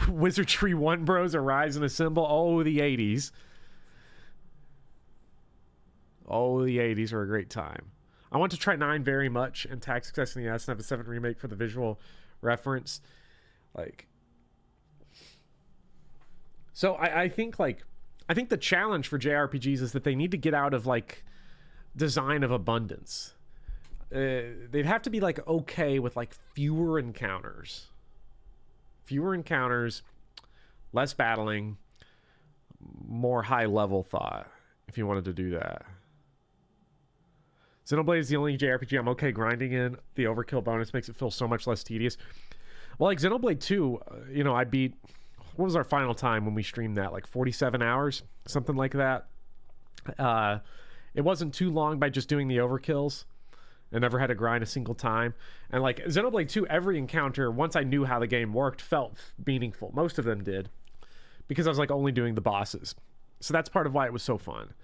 Wizardry 1 bros arise and assemble. Oh, the 80s. Oh, the 80s are a great time. I want to try 9 very much and Tax Success in the S and have a 7 remake for the visual reference. Like, so I think the challenge for JRPGs is that they need to get out of like design of abundance. They'd have to be like okay with like fewer encounters. Fewer encounters, less battling, more high-level thought, if you wanted to do that. Xenoblade is the only JRPG I'm okay grinding in. The overkill bonus makes it feel so much less tedious. Well, like Xenoblade 2, you know, I beat... what was our final time when we streamed that? Like 47 hours? Something like that. It wasn't too long by just doing the overkills. I never had to grind a single time. And like Xenoblade 2, every encounter, once I knew how the game worked, felt meaningful. Most of them did. Because I was like only doing the bosses. So that's part of why it was so fun.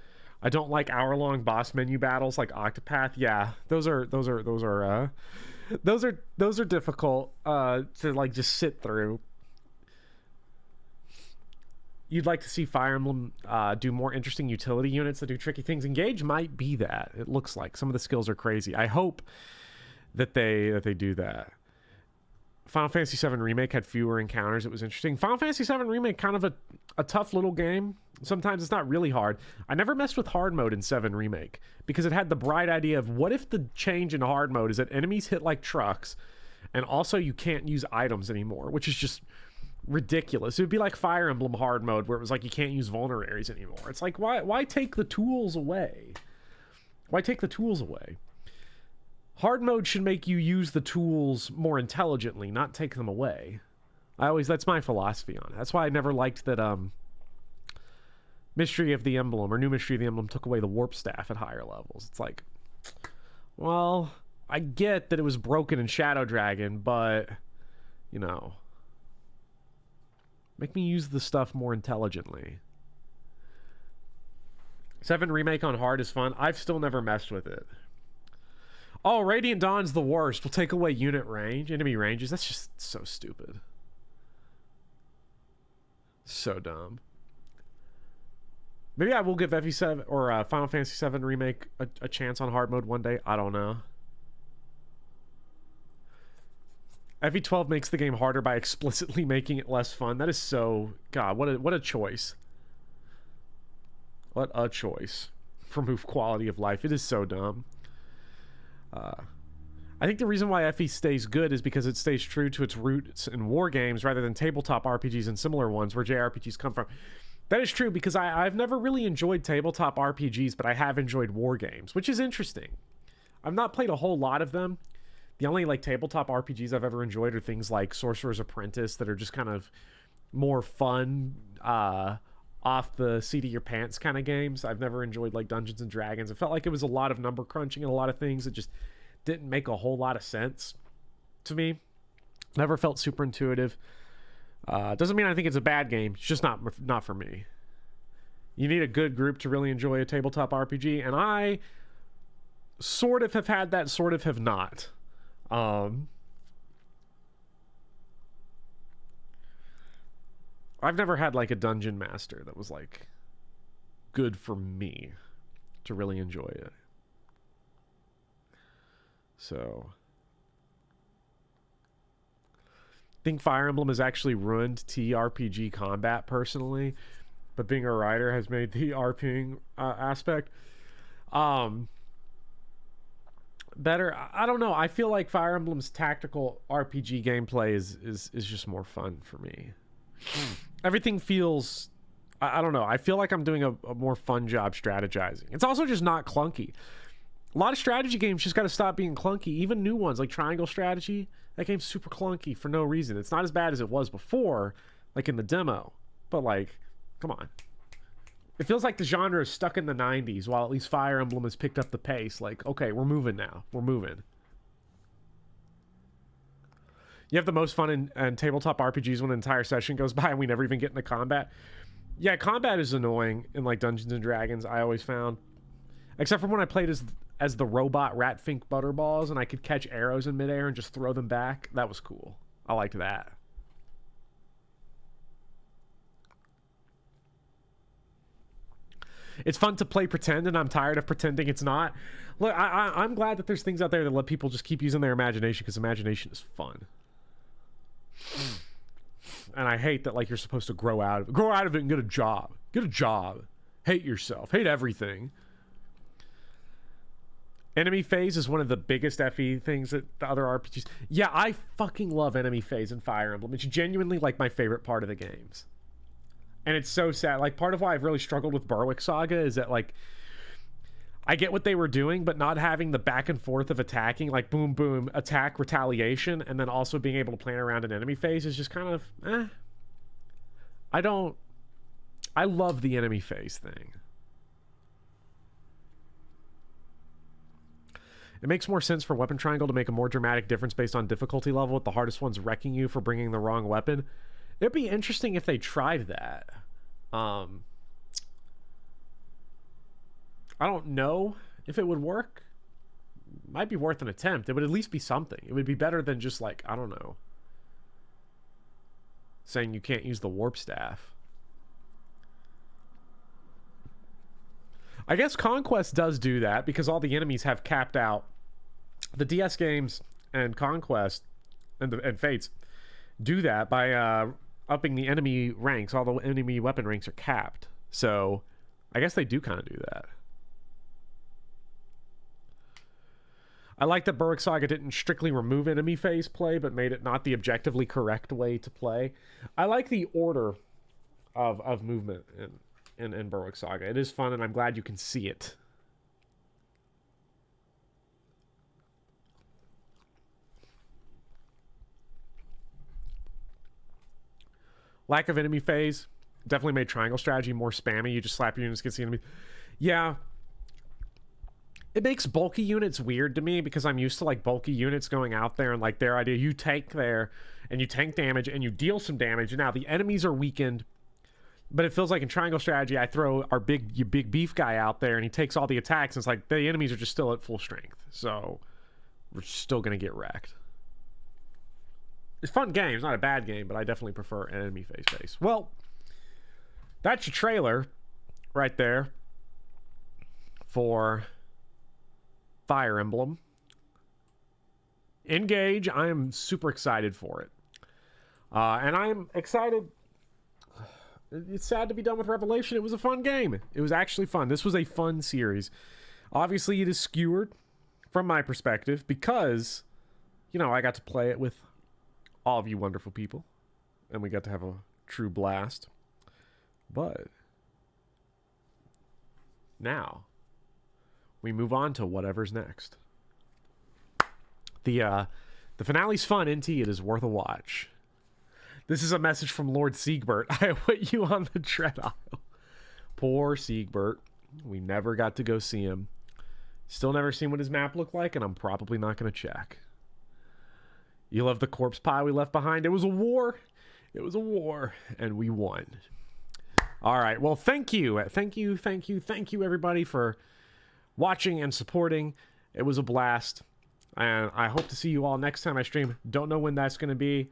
I don't like hour-long boss menu battles like Octopath. Yeah, those are difficult to like just sit through. You'd like to see Fire Emblem do more interesting utility units that do tricky things. Engage might be that. It looks like some of the skills are crazy. I hope that they do that. Final Fantasy VII Remake had fewer encounters. It was interesting. Final Fantasy VII Remake, kind of a tough little game. Sometimes it's not really hard. I never messed with hard mode in 7 Remake because it had the bright idea of what if the change in hard mode is that enemies hit like trucks and also you can't use items anymore, which is just ridiculous. It would be like Fire Emblem hard mode where it was like you can't use vulneraries anymore. It's like, why take the tools away? Why take the tools away? Hard mode should make you use the tools more intelligently, not take them away. That's my philosophy on it. That's why I never liked that Mystery of the Emblem or New Mystery of the Emblem took away the warp staff at higher levels. It's like, well, I get that it was broken in Shadow Dragon, but, you know, make me use the stuff more intelligently. 7 Remake on hard is fun. I've still never messed with it. Oh, Radiant Dawn's the worst. We'll take away unit range, enemy ranges. That's just so stupid. So dumb. Maybe I will give FE7 or Final Fantasy 7 Remake a chance on hard mode one day. I don't know. FE12 makes the game harder by explicitly making it less fun. That is so... God, what a choice. What a choice. For move quality of life. It is so dumb. I think the reason why FE stays good is because it stays true to its roots in war games rather than tabletop RPGs and similar ones where JRPGs come from. That is true because I've never really enjoyed tabletop RPGs, but I have enjoyed war games, which is interesting. I've not played a whole lot of them. The only like tabletop RPGs I've ever enjoyed are things like Sorcerer's Apprentice that are just kind of more fun, off the seat of your pants kind of games. I've never enjoyed like Dungeons and Dragons. It felt like it was a lot of number crunching and a lot of things that just didn't make a whole lot of sense to me. Never felt super intuitive. Doesn't mean I think it's a bad game. It's just not for me. You need a good group to really enjoy a tabletop RPG, and I sort of have had that, sort of have not. I've never had like a dungeon master that was like good for me to really enjoy it. So I think Fire Emblem has actually ruined TRPG combat personally, but being a writer has made the RPing aspect better. I don't know. I feel like Fire Emblem's tactical RPG gameplay is just more fun for me. Everything feels, I don't know. I feel like I'm doing a more fun job strategizing. It's also just not clunky. A lot of strategy games just got to stop being clunky. Even new ones like Triangle Strategy, that game's super clunky for no reason. It's not as bad as it was before, like in the demo. But like, come on. It feels like the genre is stuck in the 90s, while at least Fire Emblem has picked up the pace. Like, okay, we're moving now. We're moving. You have the most fun in tabletop RPGs when an entire session goes by and we never even get into combat. Yeah, combat is annoying in like Dungeons and Dragons, I always found. Except for when I played as the robot Ratfink Butterballs and I could catch arrows in midair and just throw them back. That was cool. I liked that. It's fun to play pretend, and I'm tired of pretending it's not. Look, I'm glad that there's things out there that let people just keep using their imagination, because imagination is fun. And I hate that like you're supposed to grow out of it and get a job. Get a job. Hate yourself. Hate everything. Enemy phase is one of the biggest FE things that the other RPGs... Yeah, I fucking love enemy phase in Fire Emblem. It's genuinely like my favorite part of the games. And it's so sad. Like, part of why I've really struggled with Berwick Saga is that, like, I get what they were doing, but not having the back and forth of attacking, like, boom, boom, attack, retaliation, and then also being able to plan around an enemy phase is just kind of, I love the enemy phase thing. It makes more sense for Weapon Triangle to make a more dramatic difference based on difficulty level, with the hardest ones wrecking you for bringing the wrong weapon. It'd be interesting if they tried that. I don't know if it would work. Might be worth an attempt. It would at least be something. It would be better than just like, I don't know, saying you can't use the warp staff. I guess Conquest does do that because all the enemies have capped out. The DS games and Conquest and Fates do that by upping the enemy ranks. All the enemy weapon ranks are capped. So I guess they do kind of do that. I like that Berwick Saga didn't strictly remove enemy phase play, but made it not the objectively correct way to play. I like the order of movement in Berwick Saga. It is fun, and I'm glad you can see it. Lack of enemy phase definitely made triangle strategy more spammy. You just slap your units against the enemy. Yeah. It makes bulky units weird to me because I'm used to like bulky units going out there and like their idea, you tank there and you tank damage and you deal some damage. And now the enemies are weakened, but it feels like in triangle strategy, I throw our big beef guy out there and he takes all the attacks. And it's like the enemies are just still at full strength. So we're still going to get wrecked. It's a fun game. It's not a bad game, but I definitely prefer enemy face. Well, that's your trailer right there for Fire Emblem Engage. I am super excited for it. And I'm excited. It's sad to be done with Revelation. It was a fun game. It was actually fun. This was a fun series. Obviously, it is skewered from my perspective because, you know, I got to play it with all of you wonderful people. And we got to have a true blast. But now we move on to whatever's next. The finale's fun, NT. It is worth a watch. This is a message from Lord Siegbert. I put you on the tread aisle. Poor Siegbert. We never got to go see him. Still never seen what his map looked like, and I'm probably not going to check. You love the corpse pile we left behind? It was a war. It was a war, and we won. All right. Well, thank you. Thank you, everybody, for watching and supporting. It was a blast. And I hope to see you all next time I stream. Don't know when that's going to be.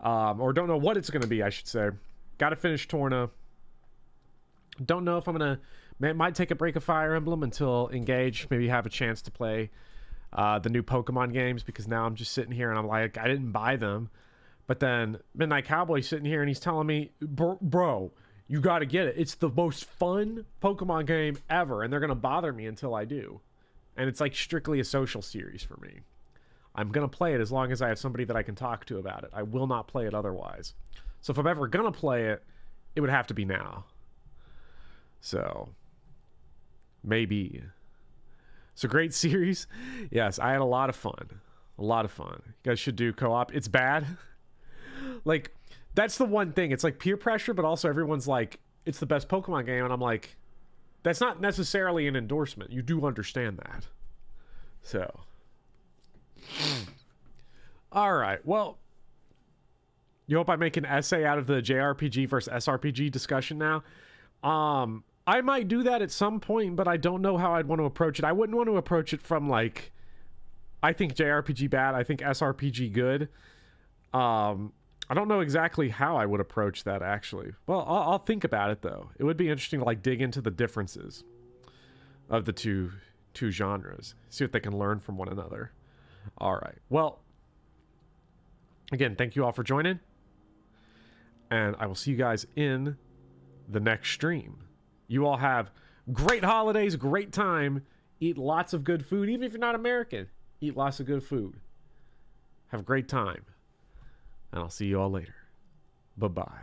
Or don't know what it's going to be, I should say. Got to finish Torna. Don't know if I'm going to... Might take a break of Fire Emblem until Engage. Maybe have a chance to play the new Pokemon games. Because now I'm just sitting here and I'm like, I didn't buy them. But then Midnight Cowboy's sitting here and he's telling me, bro, you got to get it. It's the most fun Pokemon game ever. And they're going to bother me until I do. And it's like strictly a social series for me. I'm going to play it as long as I have somebody that I can talk to about it. I will not play it otherwise. So if I'm ever going to play it, it would have to be now. So, maybe. It's a great series. Yes, I had a lot of fun. A lot of fun. You guys should do co-op. It's bad. Like, that's the one thing. It's like peer pressure, but also everyone's like, it's the best Pokemon game. And I'm like, that's not necessarily an endorsement. You do understand that. So... all right, well, you hope I make an essay out of the JRPG versus SRPG discussion now. I might do that at some point, but I don't know how I'd want to approach it. I wouldn't want to approach it from like, I think JRPG bad, I think SRPG good. I don't know exactly how I would approach that, actually. Well, I'll think about it, though. It would be interesting to like dig into the differences of the two genres, see what they can learn from one another. All right. Well, again, thank you all for joining. And I will see you guys in the next stream. You all have great holidays, great time. Eat lots of good food. Even if you're not American, eat lots of good food. Have a great time. And I'll see you all later. Bye-bye.